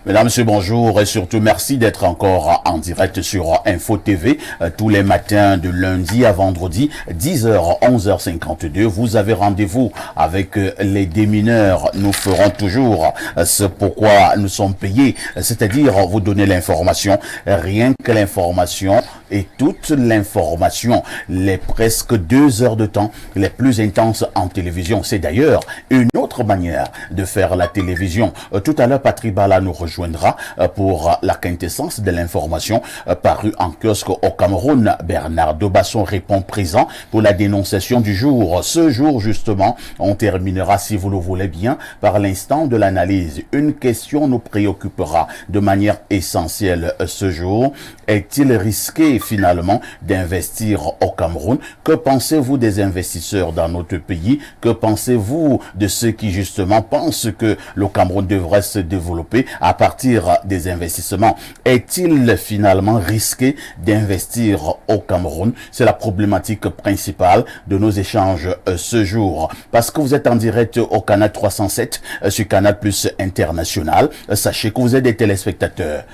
Mesdames, Messieurs, bonjour et surtout merci d'être encore en direct sur Info TV tous les matins de lundi à vendredi, 10h, 11h52. Vous avez rendez-vous avec les démineurs. Nous ferons toujours ce pourquoi nous sommes payés, c'est-à-dire vous donner l'information, rien que l'information et toute l'information, les presque 2 heures de temps les plus intenses en télévision. C'est d'ailleurs une autre manière de faire la télévision. Tout à l'heure, Patrick Bala nous rejoindra pour la quintessence de l'information parue en kiosque au Cameroun. Bernard Dobasson répond présent pour la dénonciation du jour. Ce jour, justement, on terminera, si vous le voulez bien, par l'instant de l'analyse. Une question nous préoccupera de manière essentielle ce jour. Est-il risqué finalement d'investir au Cameroun? Que pensez-vous des investisseurs dans notre pays? Que pensez-vous de ceux qui justement pensent que le Cameroun devrait se développer à partir des investissements? Est-il finalement risqué d'investir au Cameroun? C'est la problématique principale de nos échanges ce jour. Parce que vous êtes en direct au canal 307 sur Canal Plus International, sachez que vous êtes des téléspectateurs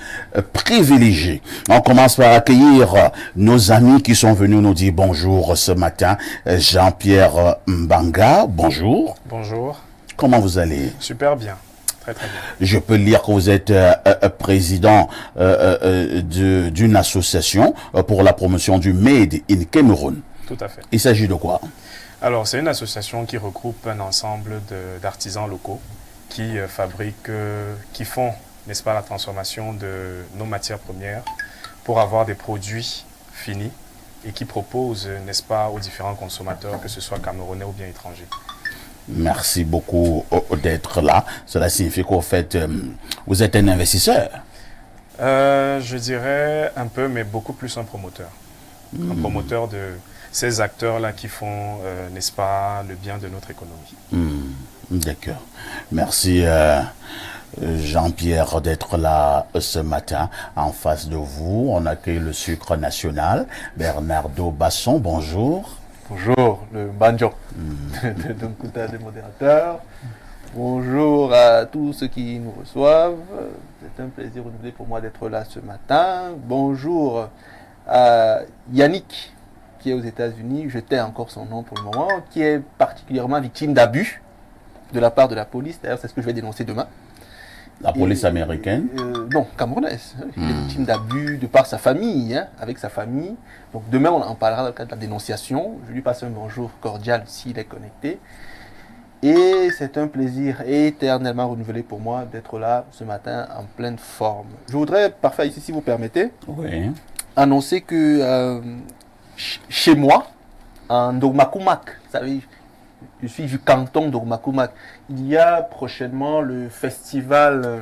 privilégiés. On commence par accueillir nos amis qui sont venus nous dire bonjour ce matin. Jean-Pierre Mbanga, bonjour. Bonjour. Comment vous allez? Super bien. Très très bien. Je peux lire que vous êtes président d'une association pour la promotion du Made in Cameroun. Tout à fait. Il s'agit de quoi? Alors, c'est une association qui regroupe un ensemble d'artisans locaux qui fabriquent, qui font, n'est-ce pas, la transformation de nos matières premières pour avoir des produits finis et qui proposent, n'est-ce pas, aux différents consommateurs, que ce soit camerounais ou bien étrangers. Merci beaucoup d'être là. Cela signifie qu'au fait, vous êtes un investisseur. Je dirais un peu, mais beaucoup plus un promoteur. Un promoteur de ces acteurs-là qui font, n'est-ce pas, le bien de notre économie. D'accord. Merci Jean-Pierre d'être là ce matin. En face de vous, on accueille le sucre national. Bernard Dobasson, bonjour. Bonjour, le banjo de Donkuta des modérateurs. Bonjour à tous ceux qui nous reçoivent. C'est un plaisir renouvelé pour moi d'être là ce matin. Bonjour à Yannick, qui est aux États-Unis. Je tais encore son nom pour le moment, qui est particulièrement victime d'abus de la part de la police. D'ailleurs, c'est ce que je vais dénoncer demain. La police américaine? Non, camerounaise. Il est victime d'abus de par sa famille, avec sa famille. Donc demain, on en parlera dans le cadre de la dénonciation. Je lui passe un bonjour cordial s'il est connecté. Et c'est un plaisir éternellement renouvelé pour moi d'être là ce matin en pleine forme. Je voudrais, parfait ici, si vous permettez, Oui. annoncer que chez moi, en Dogmakumak, vous savez, je suis du canton d'Ormakumak. Il y a prochainement le festival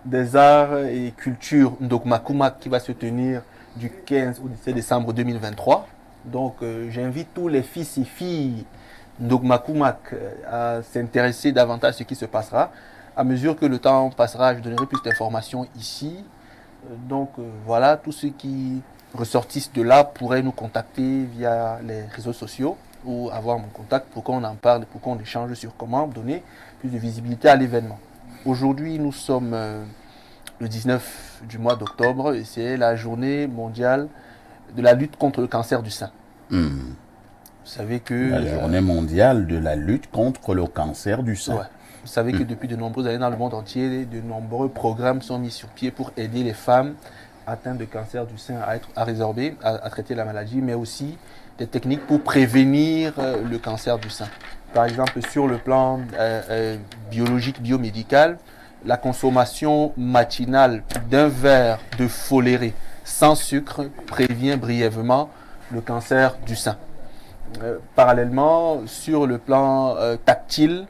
des arts et cultures d'Ormakumak qui va se tenir du 15 au 17 décembre 2023. Donc j'invite tous les fils et filles d'Ormakumak à s'intéresser davantage à ce qui se passera. À mesure que le temps passera, je donnerai plus d'informations ici. Donc voilà, tous ceux qui ressortissent de là pourraient nous contacter via les réseaux sociaux ou avoir mon contact pour qu'on en parle, pour qu'on échange sur comment donner plus de visibilité à l'événement. Aujourd'hui, nous sommes le 19 du mois d'octobre et c'est la journée mondiale de la lutte contre le cancer du sein. Vous savez que... La journée mondiale de la lutte contre le cancer du sein. Ouais. Vous savez que depuis de nombreuses années dans le monde entier, de nombreux programmes sont mis sur pied pour aider les femmes atteintes de cancer du sein à résorber, à traiter la maladie, mais aussi des techniques pour prévenir le cancer du sein. Par exemple, sur le plan biologique, biomédical, la consommation matinale d'un verre de foléré sans sucre prévient brièvement le cancer du sein. Parallèlement, sur le plan tactile,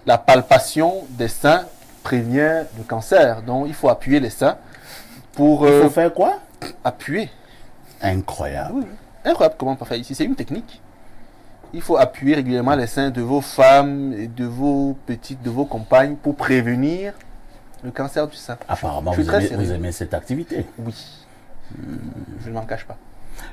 la palpation des seins prévient le cancer. Donc, il faut appuyer les seins pour... Il faut faire quoi? Appuyer. Incroyable. Oui. Incroyable comment on peut faire ici. C'est une technique. Il faut appuyer régulièrement les seins de vos femmes, et de vos petites, de vos compagnes pour prévenir le cancer du sein. Apparemment, vous aimez cette activité. Oui. Je ne m'en cache pas.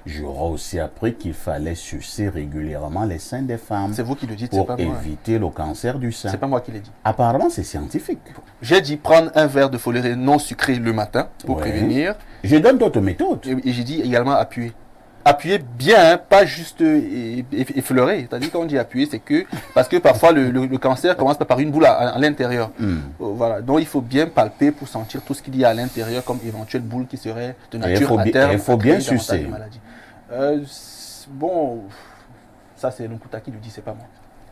J'aurais aussi appris qu'il fallait sucer régulièrement les seins des femmes. C'est vous qui le dites, c'est pour pas moi. éviter le cancer du sein. C'est pas moi qui l'ai dit. Apparemment, c'est scientifique. J'ai dit prendre un verre de foléré non sucré le matin pour Ouais. prévenir. Je donne d'autres méthodes. Et j'ai dit également appuyer. Appuyer bien, hein, pas juste effleurer. C'est-à-dire quand on dit appuyer, c'est que parce que parfois le cancer commence par une boule à l'intérieur. Voilà. Donc il faut bien palper pour sentir tout ce qu'il y a à l'intérieur comme éventuelle boule qui serait de nature à terme. Il faut à bien créer davantage sucer. de maladies. Bon, ça c'est Nkuta qui le dit, c'est pas moi.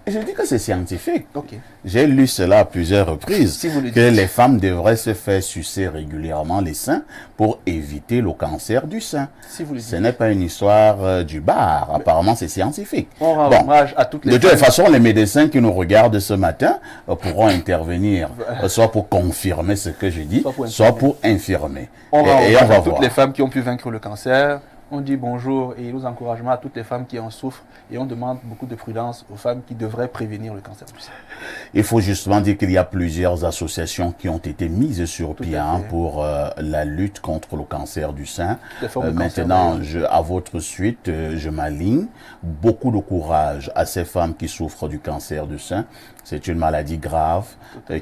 Je dis que c'est scientifique. Ok. J'ai lu cela à plusieurs reprises. Si vous le que dites. les femmes devraient se faire sucer régulièrement les seins pour éviter le cancer du sein. Si vous le Ce dites. n'est pas une histoire du bar. Apparemment, c'est scientifique. On rend Bon. hommage à toutes les De toute femmes. façon, les médecins qui nous regardent ce matin pourront intervenir, soit pour confirmer ce que je dis, soit pour infirmer. On rend Et hommage on va à toutes voir. les femmes qui ont pu vaincre le cancer. On dit bonjour et nos encouragements à toutes les femmes qui en souffrent. Et on demande beaucoup de prudence aux femmes qui devraient prévenir le cancer du sein. Il faut justement dire qu'il y a plusieurs associations qui ont été mises sur pied à fait. pour la lutte contre le cancer du sein. Les formes de cancer, Maintenant, d'ailleurs. à votre suite, je m'aligne. Beaucoup de courage à ces femmes qui souffrent du cancer du sein. C'est une maladie grave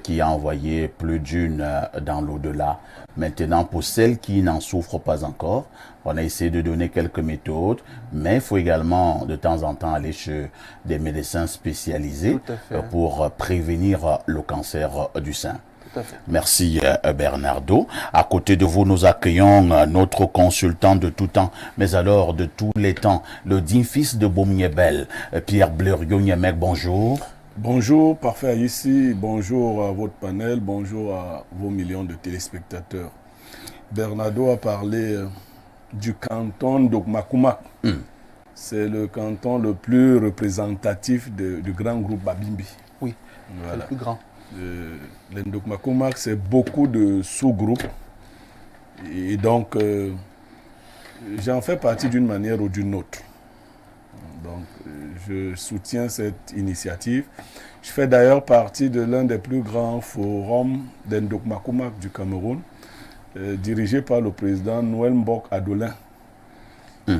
qui a envoyé plus d'une dans l'au-delà. Maintenant, pour celles qui n'en souffrent pas encore, on a essayé de donner quelques méthodes, mais il faut également de temps en temps aller chez des médecins spécialisés Tout à fait. pour prévenir le cancer du sein. Tout à fait. Merci Bernardo. À côté de vous, nous accueillons notre consultant de tout temps, mais alors de tous les temps, le digne fils de Bomiebel, Pierre Bleriot-Niemek, bonjour. Bonjour, parfait ici. Bonjour à votre panel. Bonjour à vos millions de téléspectateurs. Bernardo a parlé du canton d'Okmakumak. C'est le canton le plus représentatif du grand groupe Babimbi. Oui, c'est Voilà. le plus grand. L'Indokmakumak, c'est beaucoup de sous-groupes. Et donc, j'en fais partie d'une manière ou d'une autre. Donc, je soutiens cette initiative. Je fais d'ailleurs partie de l'un des plus grands forums d'Indokmakumak du Cameroun, dirigé par le président Noël Mbok Adolin,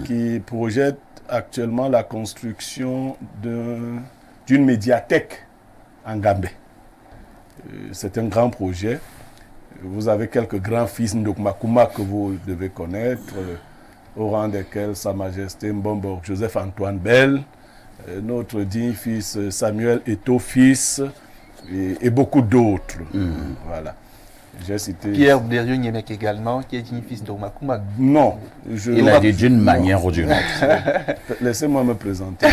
qui projette actuellement la construction d'une médiathèque en Gambie. C'est un grand projet. Vous avez quelques grands fils d'Indokmakumak que vous devez connaître, au rang desquels Sa Majesté Mbombo Joseph Antoine Bell, notre digne fils Samuel Eto'o fils et beaucoup d'autres. Voilà. J'ai cité... Pierre Bleriot-Niemek également, qui est digne fils d'Okmakumak. Non. Il a dit d'une manière ou d'une autre. Laissez-moi me présenter.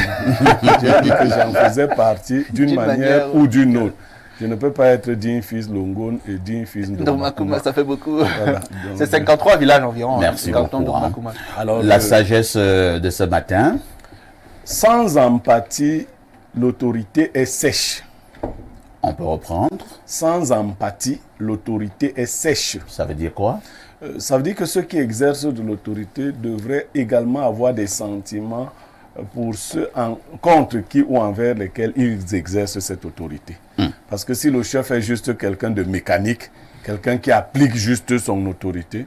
J'ai dit que j'en faisais partie d'une manière ou d'une autre. Je ne peux pas être digne fils Longon et digne fils d'Okmakumak, ça fait beaucoup. Voilà. C'est 53 villages environ. Merci canton beaucoup, hein. d'Okmakumak. Alors, La sagesse de ce matin, sans empathie, l'autorité est sèche. on peut reprendre. Sans empathie, l'autorité est sèche. Ça veut dire quoi? Ça veut dire que ceux qui exercent de l'autorité devraient également avoir des sentiments pour ceux contre qui ou envers lesquels ils exercent cette autorité. Parce que si le chef est juste quelqu'un de mécanique, quelqu'un qui applique juste son autorité,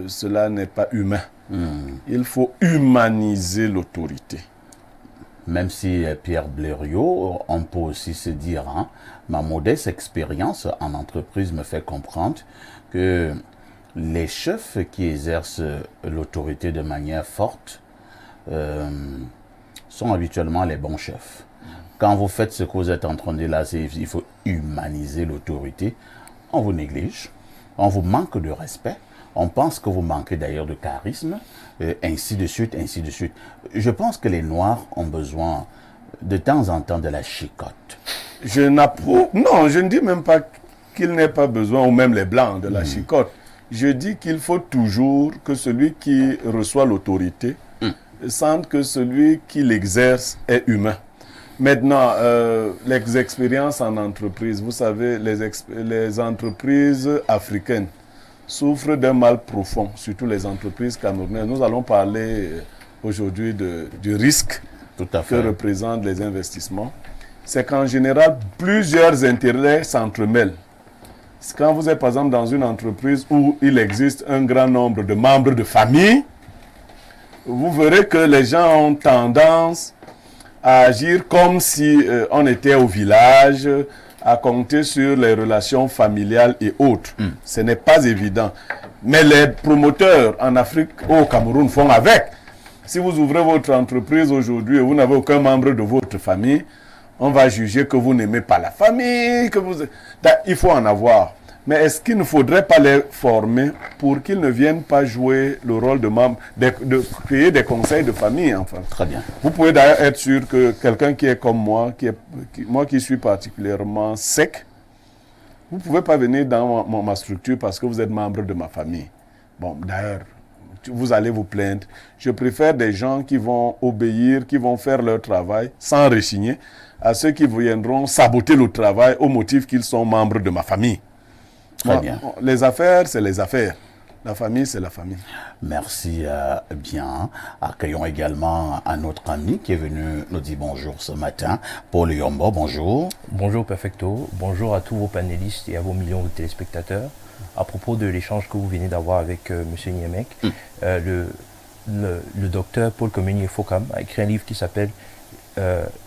cela n'est pas humain. Il faut humaniser l'autorité. Même si Pierre Bleriot, on peut aussi se dire, hein, ma modeste expérience en entreprise me fait comprendre que les chefs qui exercent l'autorité de manière forte sont habituellement les bons chefs. Quand vous faites ce que vous êtes en train de dire là, il faut humaniser l'autorité. On vous néglige, on vous manque de respect, on pense que vous manquez d'ailleurs de charisme, ainsi de suite, ainsi de suite. Je pense que les Noirs ont besoin de temps en temps de la chicotte. Je n'approuve, non, je ne dis même pas qu'il n'ait pas besoin, ou même les Blancs, de la chicotte. Je dis qu'il faut toujours que celui qui reçoit l'autorité sente que celui qui l'exerce est humain. Maintenant, les expériences en entreprise, vous savez, les entreprises africaines souffrent d'un mal profond, surtout les entreprises camerounaises. Nous allons parler aujourd'hui du risque que représentent les investissements. C'est qu'en général, plusieurs intérêts s'entremêlent. Quand vous êtes par exemple dans une entreprise où il existe un grand nombre de membres de famille, vous verrez que les gens ont tendance à agir comme si on était au village, à compter sur les relations familiales et autres. Ce n'est pas évident. Mais les promoteurs en Afrique ou au Cameroun font avec. Si vous ouvrez votre entreprise aujourd'hui et vous n'avez aucun membre de votre famille, on va juger que vous n'aimez pas la famille, que vous... Il faut en avoir. Mais est-ce qu'il ne faudrait pas les former pour qu'ils ne viennent pas jouer le rôle de membre, de créer des conseils de famille, enfin? Très bien. Vous pouvez d'ailleurs être sûr que quelqu'un qui est comme moi, moi qui suis particulièrement sec, vous ne pouvez pas venir dans ma structure parce que vous êtes membre de ma famille. Bon, d'ailleurs, vous allez vous plaindre. Je préfère des gens qui vont obéir, qui vont faire leur travail sans rechigner, à ceux qui viendront saboter le travail au motif qu'ils sont membres de ma famille. Très bien. Les affaires, c'est les affaires. La famille, c'est la famille. Merci bien. Accueillons également un autre ami qui est venu nous dire bonjour ce matin. Paul Yombo, bonjour. Bonjour Perfecto. Bonjour à tous vos panélistes et à vos millions de téléspectateurs. À propos de l'échange que vous venez d'avoir avec M. Niemek, le docteur Paul Comenier Fokam a écrit un livre qui s'appelle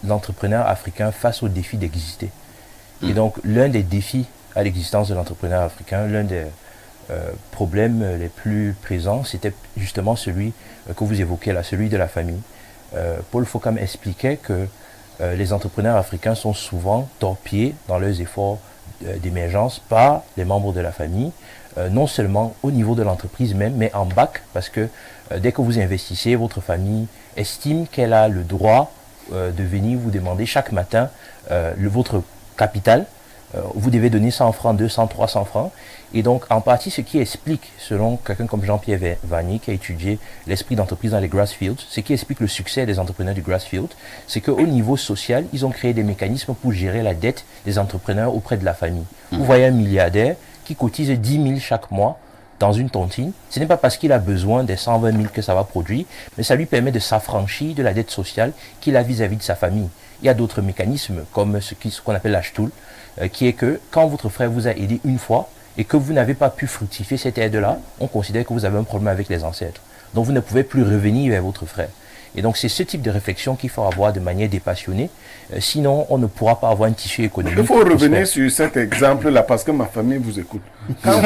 L'entrepreneur africain face au défi d'exister. Et donc, l'un des défis à l'existence de l'entrepreneur africain, l'un des problèmes les plus présents, c'était justement celui que vous évoquez là, celui de la famille. Paul Fokam expliquait que les entrepreneurs africains sont souvent torpillés dans leurs efforts d'émergence par les membres de la famille, non seulement au niveau de l'entreprise même, mais en bac, parce que dès que vous investissez, votre famille estime qu'elle a le droit de venir vous demander chaque matin votre capital. Vous devez donner 100 francs, 200, 300 francs. Et donc, en partie, ce qui explique, selon quelqu'un comme Jean-Pierre Vanier, qui a étudié l'esprit d'entreprise dans les Grassfields, ce qui explique le succès des entrepreneurs du Grassfield, c'est qu'au niveau social, ils ont créé des mécanismes pour gérer la dette des entrepreneurs auprès de la famille. Vous voyez un milliardaire qui cotise 10 000 chaque mois dans une tontine. Ce n'est pas parce qu'il a besoin des 120 000 que ça va produire, mais ça lui permet de s'affranchir de la dette sociale qu'il a vis-à-vis de sa famille. Il y a d'autres mécanismes, comme ce qu'on appelle l'achetoul, qui est que quand votre frère vous a aidé une fois et que vous n'avez pas pu fructifier cette aide-là, on considère que vous avez un problème avec les ancêtres. Donc vous ne pouvez plus revenir vers votre frère. Et donc c'est ce type de réflexion qu'il faut avoir de manière dépassionnée. Sinon, on ne pourra pas avoir un tissu économique. Il faut revenir sur cet exemple-là parce que ma famille vous écoute. Quand,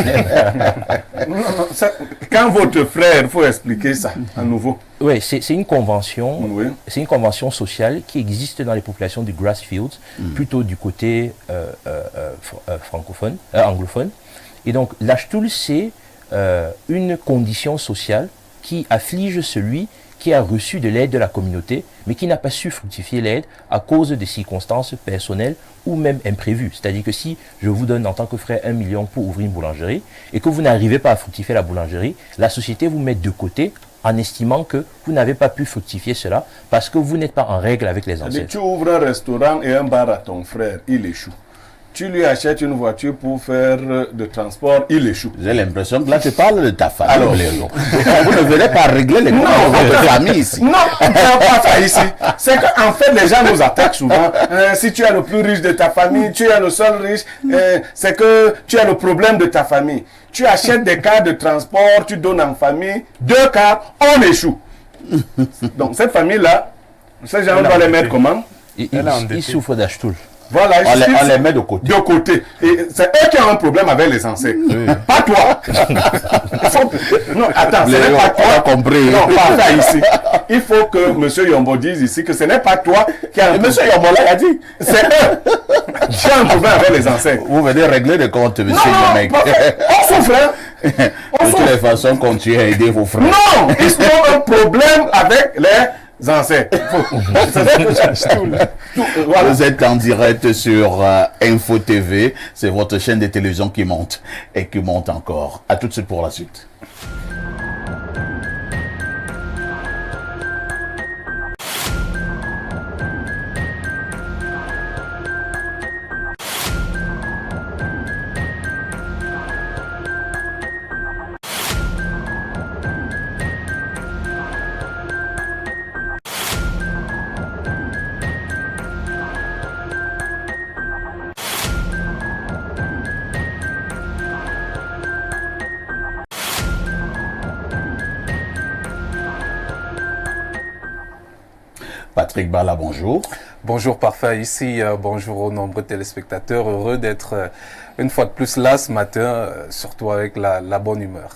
quand votre frère, il faut expliquer ça à nouveau. Oui, c'est une convention. Oui. C'est une convention sociale qui existe dans les populations du Grassfields, plutôt du côté anglophone. Et donc l'achetoul, c'est une condition sociale qui afflige celui qui a reçu de l'aide de la communauté, mais qui n'a pas su fructifier l'aide à cause de circonstances personnelles ou même imprévues. C'est-à-dire que si je vous donne en tant que frère 1 million pour ouvrir une boulangerie et que vous n'arrivez pas à fructifier la boulangerie, la société vous met de côté en estimant que vous n'avez pas pu fructifier cela parce que vous n'êtes pas en règle avec les ancêtres. Tu ouvres un restaurant et un bar à ton frère, il échoue. Tu lui achètes une voiture pour faire de transport, il échoue. J'ai l'impression que là, tu parles de ta famille. Alors, vous ne venez pas régler les problèmes de votre famille ici. Non, on ne parle pas ça ici. C'est qu'en fait, les gens nous attaquent souvent. Si tu es le plus riche de ta famille, tu es le seul riche, c'est que tu as le problème de ta famille. Tu achètes des cars de transport, tu donnes en famille, 2 cars, on échoue. Donc, cette famille-là, ces gens, on va les mettre comment? Ils souffrent d'achetoul. Voilà, on les met de côté. De côté. Et c'est eux qui ont un problème avec les ancêtres. Oui. Pas toi. Non, attends, ce n'est pas toi. Compris. Non, pas ça ici. Il faut que M. Yombo dise ici que ce n'est pas toi qui a un problème. M. Yombo l'a dit. C'est eux qui ont un problème avec les ancêtres. Vous venez régler des comptes, M. Yemek. On souffre, hein. De toutes les façons, continuez à aider vos frères. Non, ils ont un problème avec les ancêtres. Voilà. Vous êtes en direct sur Info TV, c'est votre chaîne de télévision qui monte et qui monte encore. À tout de suite pour la suite. Patrick Bala, bonjour. Bonjour Parfait, ici, bonjour aux nombreux téléspectateurs, heureux d'être une fois de plus là ce matin, surtout avec la bonne humeur.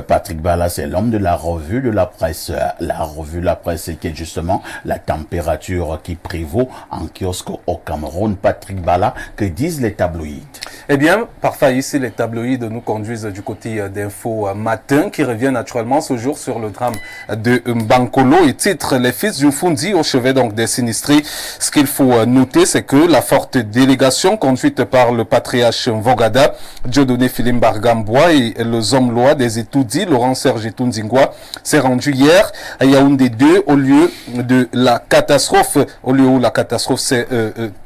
Patrick Bala, c'est l'homme de la revue de la presse. La revue de la presse qui est justement la température qui prévaut en kiosque au Cameroun. Patrick Bala, que disent les tabloïds? Eh bien, Parfait, ici les tabloïds nous conduisent du côté d'Info Matin qui revient naturellement ce jour sur le drame de Mbankolo et titre les fils du Fundi au chevet donc des sinistrés. Ce qu'il faut noter, c'est que la forte délégation conduite par le patriarche Mvogada, Dieudonné Philim Bargambois et le homme loi des Étoudis, Laurent Serge Etunzingwa, s'est rendu hier à Yaoundé 2 au lieu de la catastrophe, où la catastrophe s'est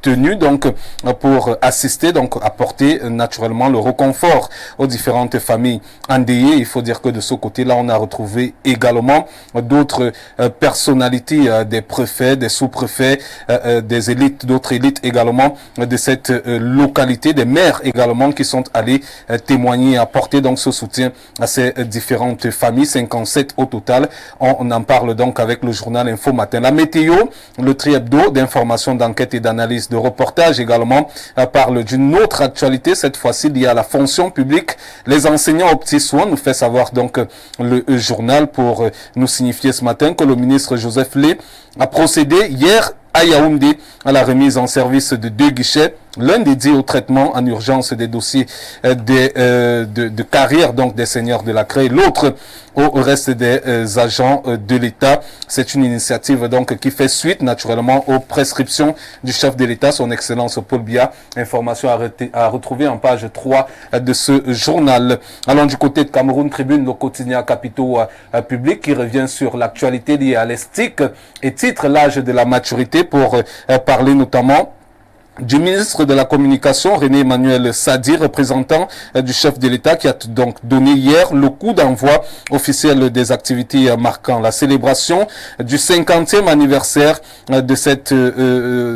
tenue donc pour assister, donc apporter naturellement le réconfort aux différentes familles endeuillées. Il faut dire que de ce côté-là, on a retrouvé également d'autres personnalités, des préfets, des sous-préfets, des élites, d'autres élites également de cette localité, des maires également qui sont allés témoigner, apporter donc ce soutien à ces différentes familles, 57 au total. On en parle donc avec le journal Info Matin. La météo, le tri-hebdo d'informations, d'enquête et d'analyse, de reportage également parle d'une autre actualité, cette fois-ci liée à la fonction publique. Les enseignants aux petits soins nous fait savoir donc le journal pour nous signifier ce matin que le ministre Joseph Lé a procédé hier à Yaoundé à la remise en service de 2 guichets, l'un dédié au traitement en urgence des dossiers de carrière donc des seigneurs de la CRE, l'autre au reste des agents de l'État. C'est une initiative donc qui fait suite naturellement aux prescriptions du chef de l'État, son Excellence Paul Biya. Information à retrouver en page 3 de ce journal. Allons du côté de Cameroun Tribune, le quotidien Capitaux Public qui revient sur l'actualité liée à l'ESTIC et titre l'âge de la maturité pour parler notamment du ministre de la Communication, René Emmanuel Sadi, représentant du chef de l'État, qui a donc donné hier le coup d'envoi officiel des activités marquant la célébration du 50e anniversaire de cette,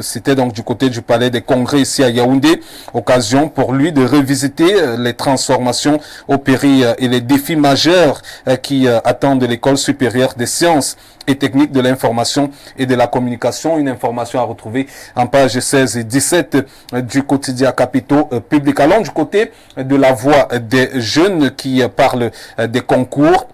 c'était donc du côté du Palais des Congrès ici à Yaoundé, occasion pour lui de revisiter les transformations opérées et les défis majeurs qui attendent l'école supérieure des sciences et techniques de l'information et de la communication. Une information à retrouver en page 16 et 17 du quotidien Capitaux Public. Allons du côté de la voix des jeunes qui parlent des concours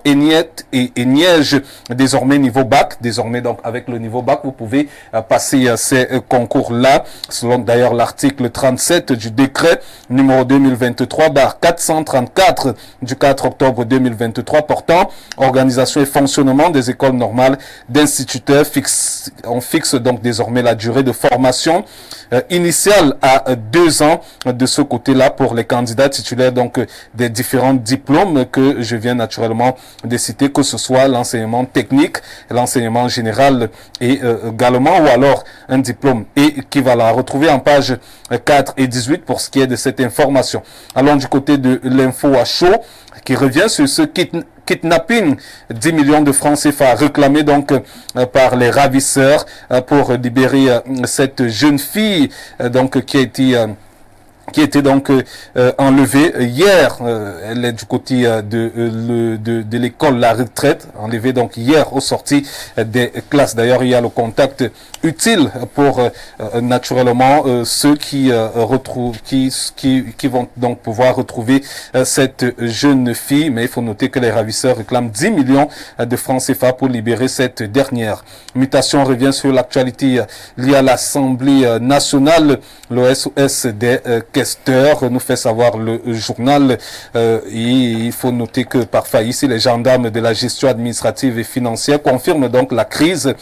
et Niège désormais niveau bac. Désormais donc avec le niveau bac, vous pouvez passer ces concours-là, selon d'ailleurs l'article 37 du décret numéro 2023/434 du 4 octobre 2023 portant organisation et fonctionnement des écoles normales d'instituteurs. On fixe donc désormais la durée de formation initiale à 2 ans de ce côté-là pour les candidats titulaires donc des différents diplômes que je viens naturellement de citer, que ce soit l'enseignement technique, l'enseignement général et également ou alors un diplôme équivalent. À retrouver en page 4 et 18 pour ce qui est de cette information. Allons du côté de l'info à chaud qui revient sur ce kidnapping, 10 millions de francs CFA réclamés donc par les ravisseurs pour libérer cette jeune fille donc qui était donc enlevée hier. Elle est du côté de l'école La Retraite, enlevée donc hier au sorti des classes. D'ailleurs, il y a le contact utile pour naturellement ceux qui vont donc pouvoir retrouver cette jeune fille. Mais il faut noter que les ravisseurs réclament 10 millions de francs CFA pour libérer cette dernière. Mutation revient sur l'actualité liée à l'Assemblée nationale. L'OSOS des questeurs nous fait savoir le journal et il faut noter que parfois ici les gendarmes de la gestion administrative et financière confirment donc la crise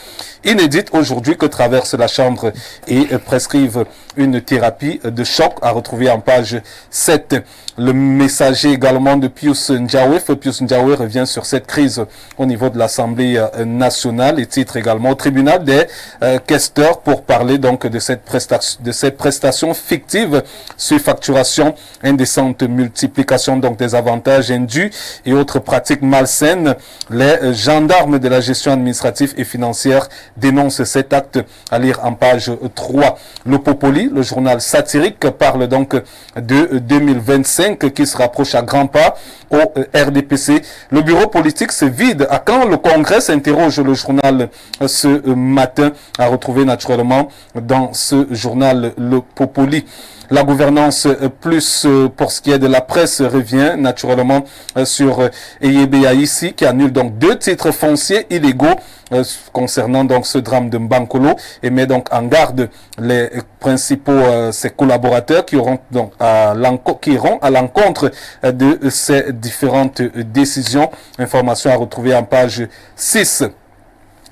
inédite aujourd'hui que traverse la Chambre et prescrivent une thérapie de choc à retrouver en page 7. Le messager également de Pius Ndiawe. Pius Ndiawe revient sur cette crise au niveau de l'Assemblée nationale et titre également au tribunal des questeurs pour parler donc de cette prestation fictive sur facturation indécente, multiplication donc des avantages indus et autres pratiques malsaines. Les gendarmes de la gestion administrative et financière dénoncent cet acte à lire en page 3. Le Popoli, le journal satirique, parle donc de 2025 5 qui se rapproche à grands pas au RDPC. Le bureau politique se vide. À quand le Congrès s'interroge le journal ce matin, à retrouver naturellement dans ce journal Le Popoli. La gouvernance plus pour ce qui est de la presse revient naturellement sur Eyebea ici, qui annule donc 2 titres fonciers illégaux concernant donc ce drame de Mbankolo, et met donc en garde les principaux ses collaborateurs qui iront à l'encontre de ces différentes décisions. Information à retrouver en page 6.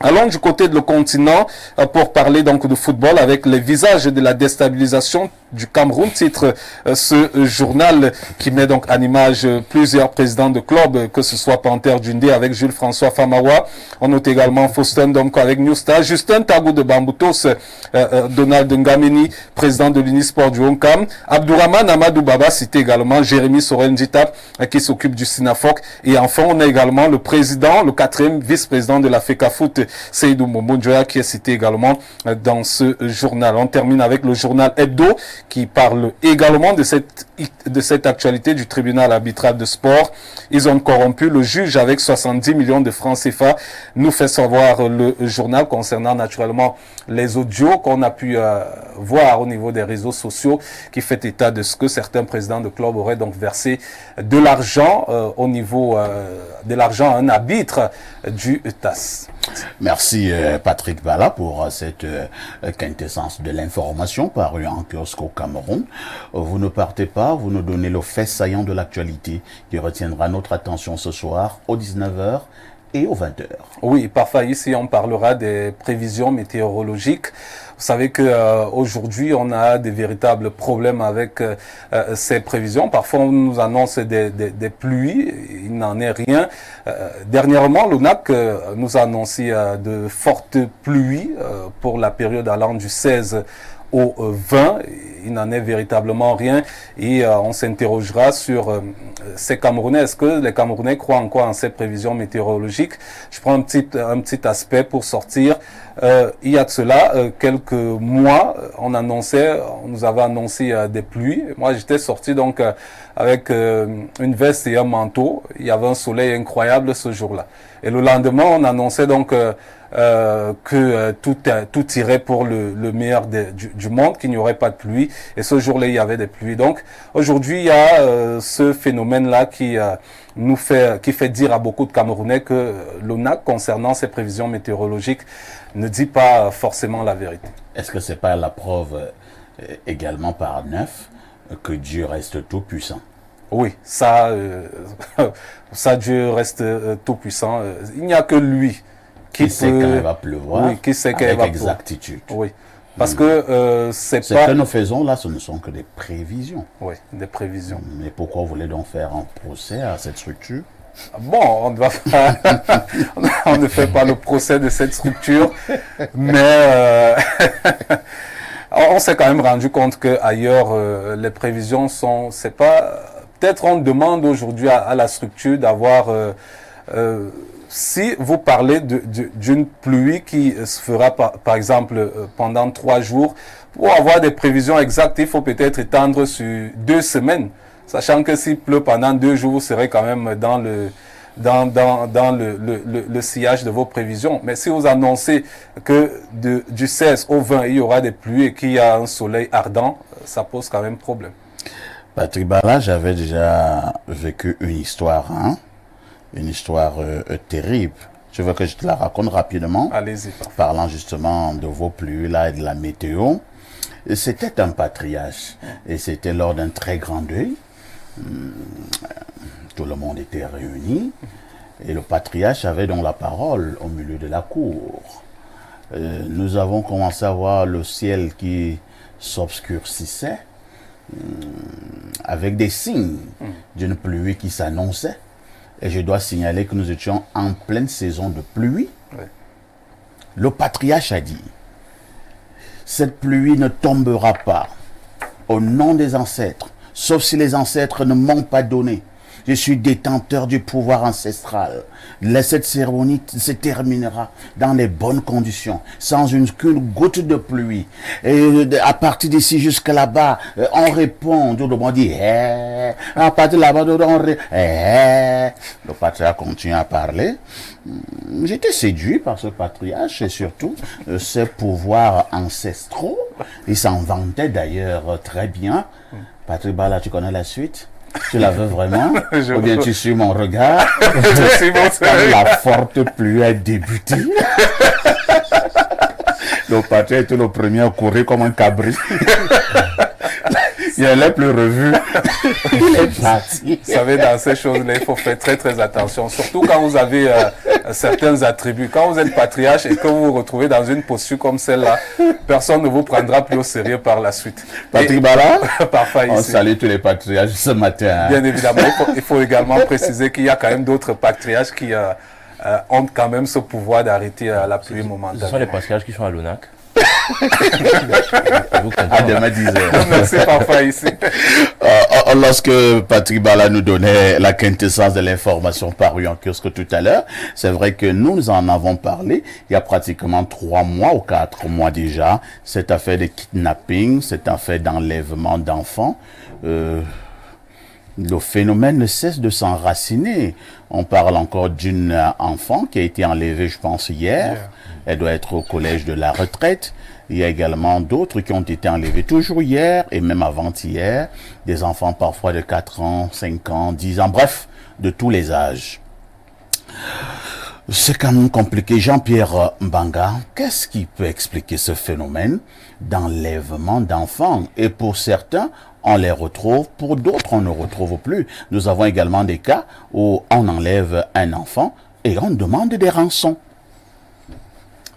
Allons du côté de le continent pour parler donc de football avec les visages de la déstabilisation du Cameroun, titre ce journal qui met donc en image plusieurs présidents de clubs, que ce soit Panther Dundee avec Jules-François Famawa. On note également Faustin Domko avec New Star, Justin Tagou de Bamboutos, Donald Ngameni, président de l'Unisport du Honkam, Abdourahman Amadou Baba, cité également Jérémy Sorendjita qui s'occupe du Sinafoc, et enfin on a également le président, le 4e vice-président de la FECAFoot, Seydou Mombonjoya, qui est cité également dans ce journal. On termine avec le journal Hebdo qui parle également de cette actualité du tribunal arbitral de sport. Ils ont corrompu le juge avec 70 millions de francs CFA, nous fait savoir le journal, concernant naturellement les audios qu'on a pu voir au niveau des réseaux sociaux, qui fait état de ce que certains présidents de clubs auraient donc versé de l'argent au niveau de l'argent à un arbitre du TAS. Merci Patrick Bala pour cette quintessence de l'information parue en kiosque au Cameroun. Vous ne partez pas, vous nous donnez le fait saillant de l'actualité qui retiendra notre attention ce soir aux 19h et aux 20h. Oui, parfois ici on parlera des prévisions météorologiques. Vous savez que aujourd'hui on a des véritables problèmes avec ces prévisions. Parfois on nous annonce des pluies, il n'en est rien. Dernièrement, l'ONAC nous a annoncé de fortes pluies pour la période allant du 16 au 20, il n'en est véritablement rien, et on s'interrogera sur ces Camerounais. Est-ce que les Camerounais croient encore en ces prévisions météorologiques? Je prends un petit aspect pour sortir. Il y a de cela quelques mois, on nous avait annoncé des pluies. Moi, j'étais sorti donc avec une veste et un manteau. Il y avait un soleil incroyable ce jour-là. Et le lendemain, on annonçait donc que tout irait pour le meilleur du monde, qu'il n'y aurait pas de pluie. Et ce jour-là, il y avait des pluies. Donc, aujourd'hui, il y a ce phénomène-là qui fait dire à beaucoup de Camerounais que l'ONAC, concernant ses prévisions météorologiques, ne dit pas forcément la vérité. Est-ce que c'est pas la preuve également par 9 que Dieu reste tout puissant? Oui, ça Dieu reste tout puissant. Il n'y a que lui qui sait quand il va pleuvoir, oui, qui sait avec exactitude. Oui, parce que ce que nous faisons là, ce ne sont que des prévisions. Oui, des prévisions. Mais pourquoi vous voulez donc faire un procès à cette structure? Bon, on ne fait pas le procès de cette structure, mais on s'est quand même rendu compte que ailleurs les prévisions c'est pas. Peut-être on demande aujourd'hui à la structure d'avoir. Si vous parlez d'une pluie qui se fera par exemple pendant 3 jours, pour avoir des prévisions exactes, il faut peut-être étendre sur 2 semaines. Sachant que s'il pleut pendant 2 jours, vous serez quand même dans le sillage de vos prévisions. Mais si vous annoncez que du 16 au 20, il y aura des pluies et qu'il y a un soleil ardent, ça pose quand même problème. Patrick Bala, j'avais déjà vécu une histoire, une histoire terrible. Je veux que je te la raconte rapidement. Allez-y. Parlant justement de vos pluies là et de la météo. C'était un patriarche et c'était lors d'un très grand deuil. Tout le monde était réuni et le patriarche avait donc la parole au milieu de la cour. Nous avons commencé à voir le ciel qui s'obscurcissait avec des signes d'une pluie qui s'annonçait. Et je dois signaler que nous étions en pleine saison de pluie. Ouais. Le patriarche a dit, cette pluie ne tombera pas au nom des ancêtres, sauf si les ancêtres ne m'ont pas donné. Je suis détenteur du pouvoir ancestral. Cette cérémonie se terminera dans les bonnes conditions, sans qu'une goutte de pluie. Et à partir d'ici jusqu'à là-bas, on répond, tout le monde dit, à partir de là-bas, on répond, Le patriarche continue à parler. J'étais séduit par ce patriarche et surtout ses pouvoirs ancestraux. Il s'en vantait d'ailleurs très bien. Patrick Bala, tu connais la suite? Tu la veux vraiment? Ou bien tu suis mon regard? Quand la forte pluie a débuté, le patriarche était le premier à courir comme un cabri. Il n'est plus revu. Il est parti. Vous savez, dans ces choses-là, il faut faire très très attention. Surtout quand vous avez certains attributs. Quand vous êtes patriarche et que vous vous retrouvez dans une posture comme celle-là, personne ne vous prendra plus au sérieux par la suite. Patrick Bala, parfait on ici. salue tous les patriarches ce matin. Bien évidemment, il faut également préciser qu'il y a quand même d'autres patriarches qui ont quand même ce pouvoir d'arrêter la pluie momentanément. Ce sont les patriarches qui sont à l'ONAC. À demain 10h. Merci parfois ici. Lorsque Patrick Bala nous donnait la quintessence de l'information parue en kiosque tout à l'heure, c'est vrai que nous en avons parlé il y a pratiquement 3 mois ou 4 mois déjà. Cette affaire de kidnapping, cette affaire d'enlèvement d'enfants. Le phénomène ne cesse de s'enraciner. On parle encore d'une enfant qui a été enlevée, je pense, hier. Elle doit être au collège de la retraite. Il y a également d'autres qui ont été enlevés toujours hier et même avant-hier. Des enfants parfois de 4 ans, 5 ans, 10 ans, bref, de tous les âges. C'est quand même compliqué. Jean-Pierre Mbanga, qu'est-ce qui peut expliquer ce phénomène d'enlèvement d'enfants? Et pour certains, on les retrouve, pour d'autres, on ne retrouve plus. Nous avons également des cas où on enlève un enfant et on demande des rançons.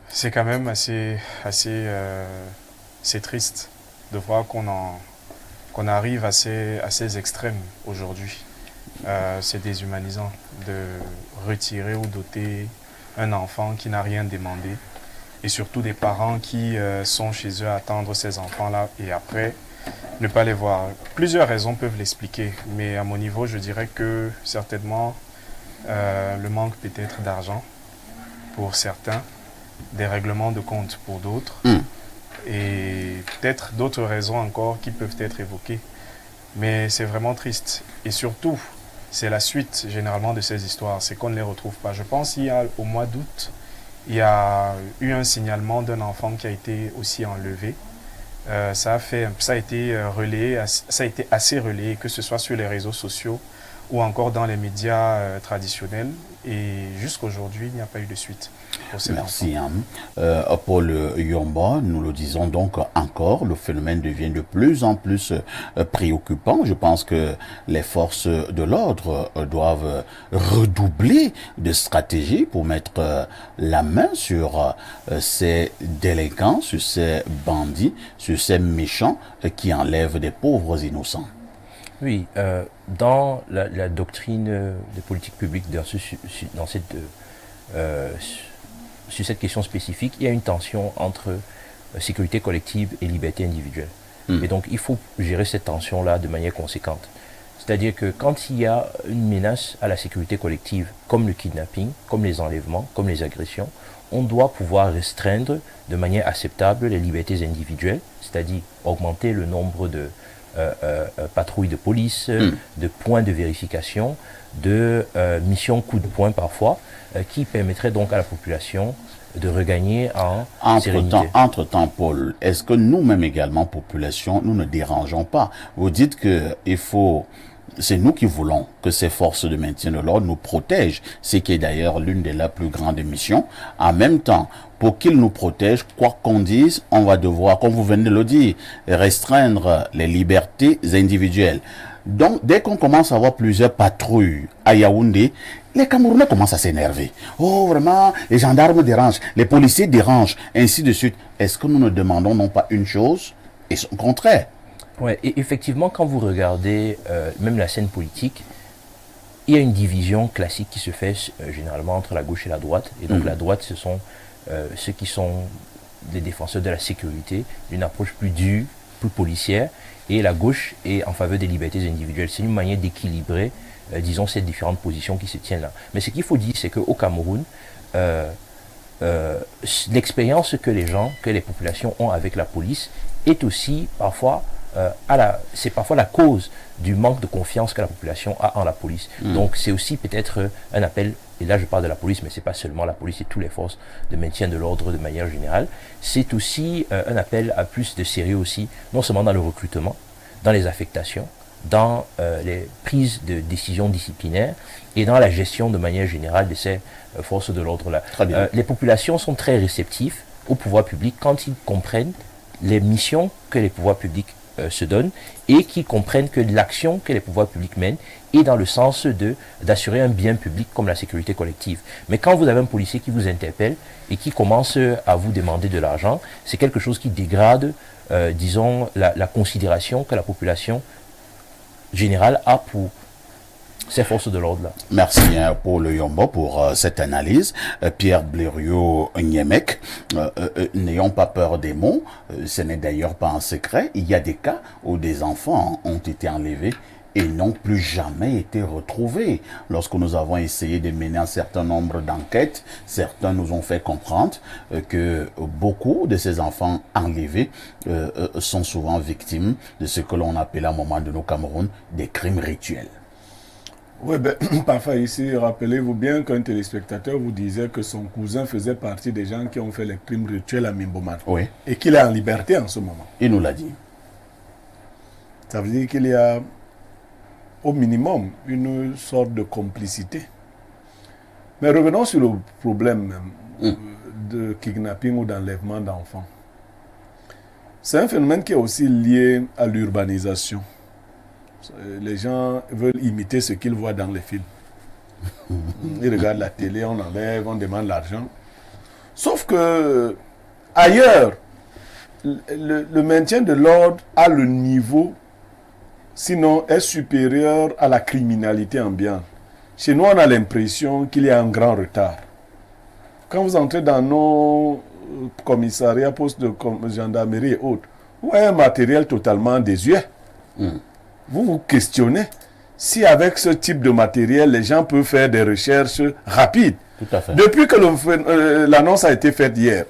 C'est quand même assez c'est triste de voir qu'on arrive à ces extrêmes aujourd'hui. C'est déshumanisant de retirer ou d'ôter un enfant qui n'a rien demandé et surtout des parents qui sont chez eux à attendre ces enfants-là et après ne pas les voir. Plusieurs raisons peuvent l'expliquer, mais à mon niveau, je dirais que certainement le manque peut-être d'argent pour certains, des règlements de compte pour d'autres, et peut-être d'autres raisons encore qui peuvent être évoquées. Mais c'est vraiment triste. Et surtout, c'est la suite généralement de ces histoires, c'est qu'on ne les retrouve pas. Je pense qu'il y a au mois d'août, il y a eu un signalement d'un enfant qui a été aussi enlevé. Ça a été relayé, ça a été assez relayé, que ce soit sur les réseaux sociaux ou encore dans les médias traditionnels. Et jusqu'aujourd'hui, il n'y a pas eu de suite pour ces Merci. Paul Yomba, nous le disons donc encore, le phénomène devient de plus en plus préoccupant. Je pense que les forces de l'ordre doivent redoubler de stratégie pour mettre la main sur ces délinquants, sur ces bandits, sur ces méchants qui enlèvent des pauvres innocents. Oui, dans la doctrine des politiques publiques sur cette question spécifique, il y a une tension entre sécurité collective et liberté individuelle. Et donc, il faut gérer cette tension-là de manière conséquente. C'est-à-dire que quand il y a une menace à la sécurité collective, comme le kidnapping, comme les enlèvements, comme les agressions, on doit pouvoir restreindre de manière acceptable les libertés individuelles, c'est-à-dire augmenter le nombre de patrouilles de police, de points de vérification, de missions coup de poing parfois, qui permettraient donc à la population de regagner en sérénité. Entre-temps, Paul, est-ce que nous-mêmes également, population, nous ne dérangeons pas? Vous dites que c'est nous qui voulons que ces forces de maintien de l'ordre nous protègent, ce qui est d'ailleurs l'une de leurs plus grandes missions. En même temps, pour qu'ils nous protègent, quoi qu'on dise, on va devoir, comme vous venez de le dire, restreindre les libertés individuelles. Donc, dès qu'on commence à avoir plusieurs patrouilles à Yaoundé, les Camerounais commencent à s'énerver. Oh, vraiment, les gendarmes dérangent, les policiers dérangent, ainsi de suite. Est-ce que nous ne demandons non pas une chose et son contraire? Ouais, et effectivement, quand vous regardez même la scène politique, il y a une division classique qui se fait généralement entre la gauche et la droite. Et donc la droite, ce sont ceux qui sont des défenseurs de la sécurité, d'une approche plus dure, surtout policière, et la gauche est en faveur des libertés individuelles. C'est une manière d'équilibrer, disons, ces différentes positions qui se tiennent là. Mais ce qu'il faut dire, c'est qu'au Cameroun, l'expérience que les populations ont avec la police est aussi parfois c'est parfois la cause du manque de confiance que la population a en la police. Donc c'est aussi peut-être un appel, et là je parle de la police, mais c'est pas seulement la police, c'est toutes les forces de maintien de l'ordre de manière générale. C'est aussi un appel à plus de sérieux aussi, non seulement dans le recrutement, dans les affectations, dans les prises de décisions disciplinaires et dans la gestion de manière générale de ces forces de l'ordre-là. Les populations sont très réceptives au pouvoir public quand ils comprennent les missions que les pouvoirs publics se donnent et qui comprennent que l'action que les pouvoirs publics mènent est dans le sens d'assurer un bien public comme la sécurité collective. Mais quand vous avez un policier qui vous interpelle et qui commence à vous demander de l'argent, c'est quelque chose qui dégrade, disons, la considération que la population générale a pour ces forces de l'ordre-là. Merci Paul Yombo pour cette analyse. Pierre Blériot-Niemek, n'ayons pas peur des mots, ce n'est d'ailleurs pas un secret. Il y a des cas où des enfants ont été enlevés et n'ont plus jamais été retrouvés. Lorsque nous avons essayé de mener un certain nombre d'enquêtes, certains nous ont fait comprendre que beaucoup de ces enfants enlevés sont souvent victimes de ce que l'on appelle à un moment de nos Cameroun des crimes rituels. Oui, ben, parfois ici, rappelez-vous bien qu'un téléspectateur vous disait que son cousin faisait partie des gens qui ont fait les crimes rituels à Mimboman. Oui. Et qu'il est en liberté en ce moment. Il nous l'a dit. Ça veut dire qu'il y a au minimum une sorte de complicité. Mais revenons sur le problème de kidnapping ou d'enlèvement d'enfants. C'est un phénomène qui est aussi lié à l'urbanisation. Les gens veulent imiter ce qu'ils voient dans les films. Ils regardent la télé, on enlève, on demande l'argent. Sauf que ailleurs, le maintien de l'ordre a le niveau, sinon est supérieur à la criminalité ambiante. Chez nous, on a l'impression qu'il y a un grand retard. Quand vous entrez dans nos commissariats, postes de gendarmerie et autres, vous avez un matériel totalement désuet. Vous vous questionnez si avec ce type de matériel, les gens peuvent faire des recherches rapides. Tout à fait. Depuis que l'annonce a été faite hier,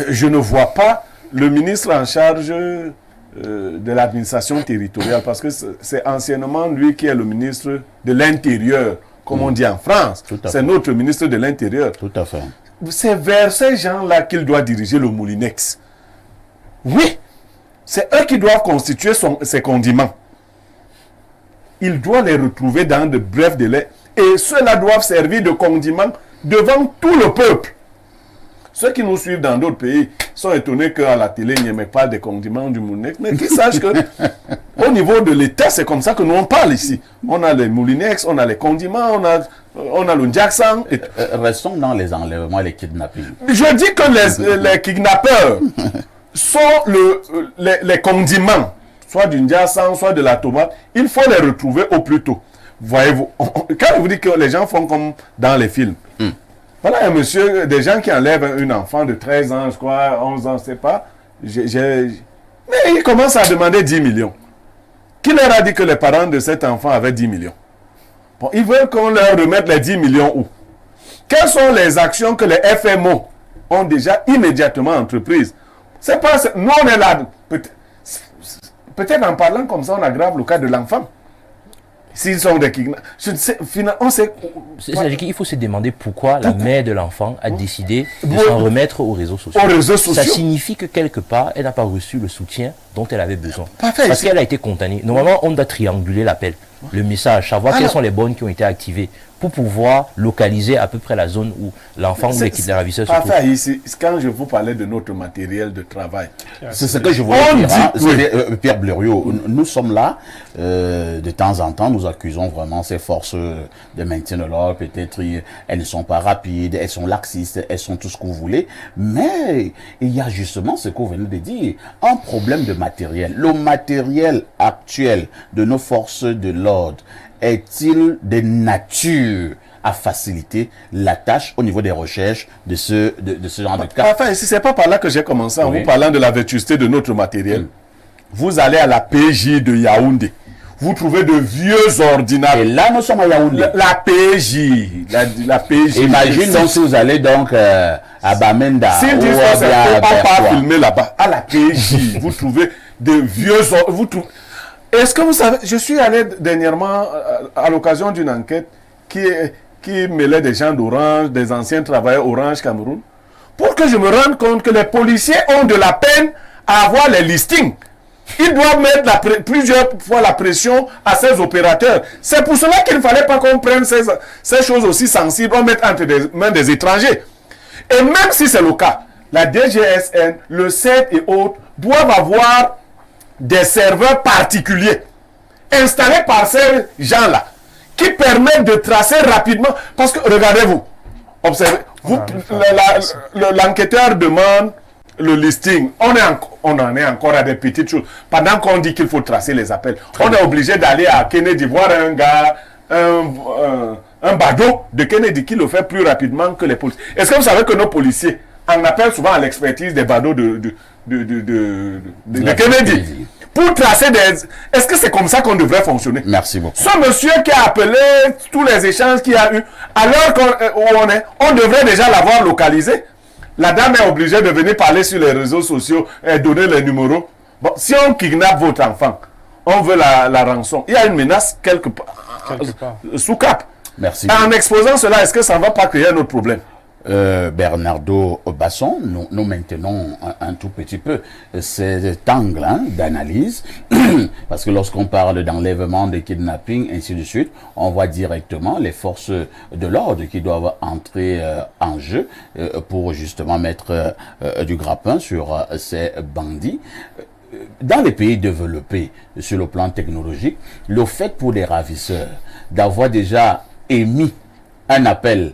je ne vois pas le ministre en charge de l'administration territoriale, parce que c'est anciennement lui qui est le ministre de l'Intérieur, comme on dit en France. C'est notre ministre de l'Intérieur. Tout à fait. C'est vers ces gens-là qu'il doit diriger le Moulinex. Oui, c'est eux qui doivent constituer ses condiments. Il doit les retrouver dans de brefs délais. Et ceux-là doivent servir de condiments devant tout le peuple. Ceux qui nous suivent dans d'autres pays sont étonnés qu'à la télé, il n'y ait pas de condiments du Moulinex. Mais qu'ils sachent qu'au niveau de l'État, c'est comme ça que nous on parle ici. On a les Moulinex, on a les condiments, on a le Jackson. Restons dans les enlèvements et les kidnappings. Je dis que les kidnappeurs sont les condiments, soit du Jackson, soit de la tomate. Il faut les retrouver au plus tôt. Voyez-vous, quand je vous dis que les gens font comme dans les films, voilà un monsieur, des gens qui enlèvent un enfant de 13 ans, je crois, 11 ans, je ne sais pas. Mais ils commencent à demander 10 millions. Qui leur a dit que les parents de cet enfant avaient 10 millions? Bon, ils veulent qu'on leur remette les 10 millions où? Quelles sont les actions que les FMO ont déjà immédiatement entreprises? C'est pas... Nous, on est là. Peut-être en parlant comme ça, on aggrave le cas de l'enfant. S'ils sont des kidnappeurs. On sait. C'est-à-dire qu'il faut se demander pourquoi la mère de l'enfant a décidé de s'en remettre aux réseaux sociaux. Aux réseaux sociaux. Ça signifie que quelque part, elle n'a pas reçu le soutien dont elle avait besoin. Parfait, parce qu'elle a été condamnée. Normalement, on doit trianguler l'appel, le message, savoir quelles sont les bornes qui ont été activées pour pouvoir localiser à peu près la zone où l'enfant ou l'équipe de ravisseurs se trouve. Parfait, ici, quand je vous parlais de notre matériel de travail. C'est ce que je voulais dire. Pierre Blériot, nous sommes là, de temps en temps, nous accusons vraiment ces forces de maintien de l'ordre. Peut-être elles ne sont pas rapides, elles sont laxistes, elles sont tout ce que vous voulez. Mais il y a justement ce que vous venez de dire, un problème de matériel. Le matériel actuel de nos forces de l'ordre est-il de nature à faciliter la tâche au niveau des recherches de ce genre de cas? Enfin, si ce n'est pas par là que j'ai commencé, en vous parlant de la vétusté de notre matériel. vous allez à la PJ de Yaoundé. Vous trouvez de vieux ordinateurs. Et là, nous sommes à Yaoundé. La PJ. La PJ. Imagine donc si vous allez donc à Bamenda. S'ils disent que c'est on pas filmer là-bas. À la PJ, vous trouvez de vieux... Est-ce que vous savez, je suis allé dernièrement à l'occasion d'une enquête qui mêlait des gens d'Orange, des anciens travailleurs Orange Cameroun, pour que je me rende compte que les policiers ont de la peine à avoir les listings. Ils doivent mettre plusieurs fois la pression à ces opérateurs. C'est pour cela qu'il ne fallait pas qu'on prenne ces choses aussi sensibles, on mette entre les mains des étrangers. Et même si c'est le cas, la DGSN, le CED et autres doivent avoir des serveurs particuliers installés par ces gens-là qui permettent de tracer rapidement. Parce que, regardez-vous, observez, l'enquêteur demande le listing. On en est encore à des petites choses. Pendant qu'on dit qu'il faut tracer les appels, on est obligé d'aller à Kennedy voir un gars, un badaud de Kennedy qui le fait plus rapidement que les policiers. Est-ce que vous savez que nos policiers en appellent souvent à l'expertise des badauds de Kennedy pour tracer des... Est-ce que c'est comme ça qu'on devrait fonctionner? Merci beaucoup. Ce monsieur qui a appelé tous les échanges qu'il y a eu, à l'heure où on devrait déjà l'avoir localisé. La dame est obligée de venir parler sur les réseaux sociaux et donner les numéros. Bon, si on kidnappe votre enfant, on veut la rançon. Il y a une menace quelque part. Sous cap. Merci. En exposant cela, est-ce que ça ne va pas créer un autre problème? Bernardo Basson, nous maintenons un tout petit peu cet angle d'analyse, parce que lorsqu'on parle d'enlèvement, de kidnapping, ainsi de suite, on voit directement les forces de l'ordre qui doivent entrer en jeu pour justement mettre du grappin sur ces bandits. Dans les pays développés sur le plan technologique, le fait pour les ravisseurs d'avoir déjà émis un appel,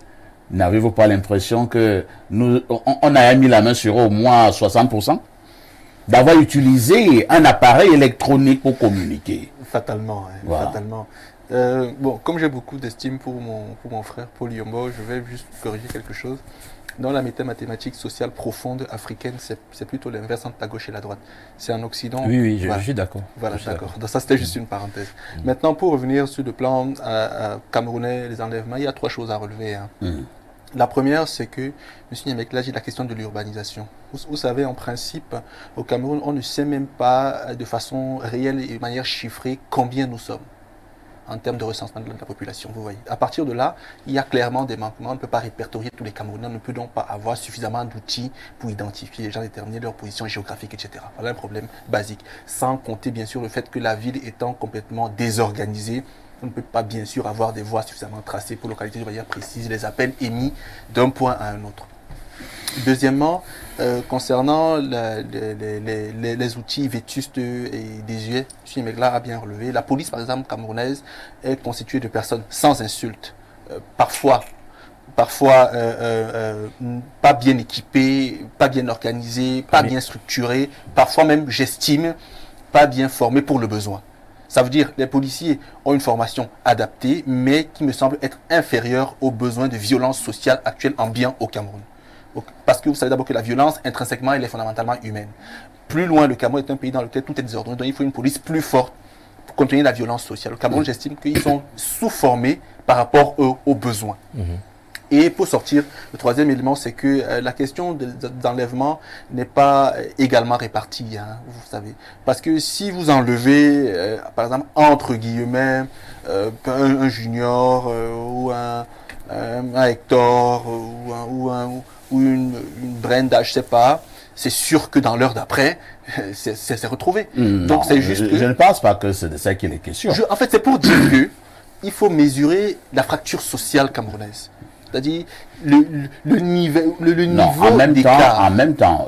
n'avez-vous pas l'impression que on a mis la main sur au moins 60% d'avoir utilisé un appareil électronique pour communiquer? Fatalement, hein, Voilà. fatalement. Bon, comme j'ai beaucoup d'estime pour mon frère Paul Yombo, je vais juste corriger quelque chose. Dans la mathématique sociale profonde africaine, c'est plutôt l'inverse entre la gauche et la droite. C'est en Occident. Oui, je voilà. suis d'accord. Voilà, d'accord. Donc ça, c'était juste une parenthèse. Maintenant, pour revenir sur le plan camerounais, les enlèvements, il y a 3 choses à relever. Hein. La première, c'est que, M. Niamek, là, j'ai la question de l'urbanisation. Vous savez, en principe, au Cameroun, on ne sait même pas de façon réelle et de manière chiffrée combien nous sommes en termes de recensement de la population, vous voyez. À partir de là, il y a clairement des manquements. On ne peut pas répertorier tous les Camerounais, on ne peut donc pas avoir suffisamment d'outils pour identifier les gens, déterminer leur position géographique, etc. Voilà un problème basique. Sans compter, bien sûr, le fait que la ville étant complètement désorganisée, on ne peut pas, bien sûr, avoir des voies suffisamment tracées pour localiser de manière précise les appels émis d'un point à un autre. Deuxièmement, concernant les outils vétustes et désuets, M. Megla a bien relevé. La police, par exemple, camerounaise, est constituée de personnes sans insulte, parfois pas bien équipées, pas bien organisées, pas bien structurées, parfois même, j'estime, pas bien formées pour le besoin. Ça veut dire que les policiers ont une formation adaptée, mais qui me semble être inférieure aux besoins de violence sociale actuelle ambiant au Cameroun. Parce que vous savez d'abord que la violence, intrinsèquement, elle est fondamentalement humaine. Plus loin, le Cameroun est un pays dans lequel tout est désordonné, donc il faut une police plus forte pour contenir la violence sociale. Au Cameroun, j'estime qu'ils sont sous-formés par rapport aux besoins. Et pour sortir, le troisième élément, c'est que la question d'enlèvement n'est pas également répartie, hein, vous savez. Parce que si vous enlevez, par exemple, entre guillemets, un junior ou un Hector ou une Brenda, je ne sais pas, c'est sûr que dans l'heure d'après, c'est retrouvé. Donc c'est juste je ne pense pas que c'est de ça qu'il est question. En fait, c'est pour dire que il faut mesurer la fracture sociale camerounaise. C'est-à-dire le niveau d'écart. En même temps,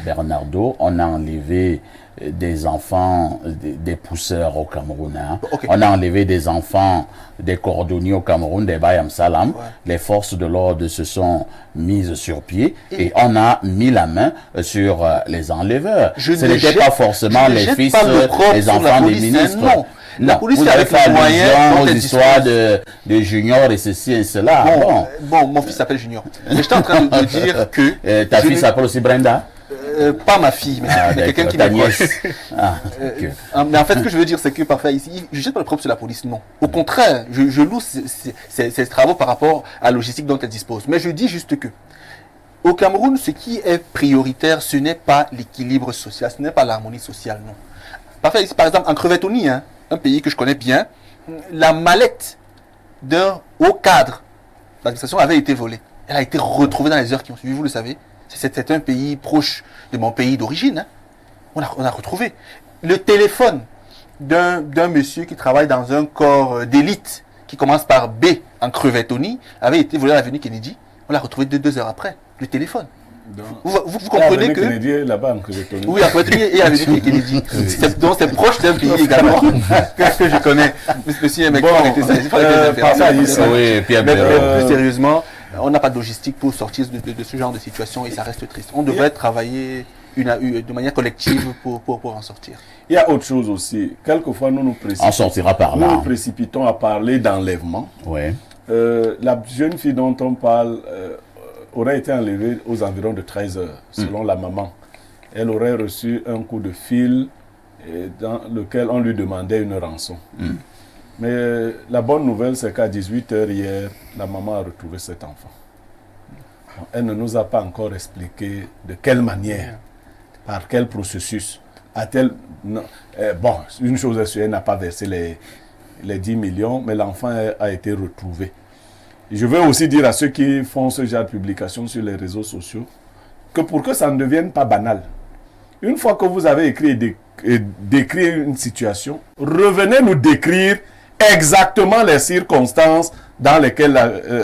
Bernardo, on a enlevé des enfants, des pousseurs au Cameroun. Hein. Okay. On a enlevé des enfants, des cordonniers au Cameroun, des Bayam Salam. Ouais. Les forces de l'ordre se sont mises sur pied et on a mis la main sur les enleveurs. Ce n'était pas forcément les fils, les enfants des ministres. Non. La police vous avez fait allusion aux histoires de Junior et ceci et cela. Bon, mon fils s'appelle Junior. Mais j'étais en train de dire que... ta fille s'appelle aussi Brenda? Pas ma fille, mais quelqu'un qui ta m'est proche. nièce. Ah, Mais en fait, ce que je veux dire, c'est que parfois ici, je jette pas le problème sur la police, non. Au contraire, je loue ces travaux par rapport à la logistique dont elle dispose. Mais je dis juste que, au Cameroun, ce qui est prioritaire, ce n'est pas l'équilibre social, ce n'est pas l'harmonie sociale, non. Parfois ici, par exemple, en Crevettonie, hein, un pays que je connais bien, la mallette d'un haut cadre de l'administration avait été volée. Elle a été retrouvée dans les heures qui ont suivi, vous le savez. C'était un pays proche de mon pays d'origine. Hein. On a retrouvé. Le téléphone d'un monsieur qui travaille dans un corps d'élite qui commence par B en Crevettonie avait été volé à l'avenue Kennedy. On l'a retrouvé 2 heures après. Le téléphone. Vous comprenez que... Kennedy est là-bas en Crevettonie. Oui, en Crevettonie et à l'avenue Kennedy. Donc c'est proche d'un pays également que je connais. Monsieur Mec, oui, Pierre mais plus sérieusement, on n'a pas de logistique pour sortir de ce genre de situation et ça reste triste. On devrait travailler de manière collective pour en sortir. Il y a autre chose aussi. Quelquefois, on sortira par là. Nous nous précipitons à parler d'enlèvement. Ouais. La jeune fille dont on parle aurait été enlevée aux environs de 13 heures, selon la maman. Elle aurait reçu un coup de fil dans lequel on lui demandait une rançon. Mais la bonne nouvelle, c'est qu'à 18 heures hier, la maman a retrouvé cet enfant. Elle ne nous a pas encore expliqué de quelle manière, par quel processus a-t-elle... bon, une chose est sûre, elle n'a pas versé les 10 millions, mais l'enfant a été retrouvé. Je veux aussi dire à ceux qui font ce genre de publication sur les réseaux sociaux que pour que ça ne devienne pas banal, une fois que vous avez écrit et décrit une situation, revenez nous décrire exactement les circonstances dans lesquelles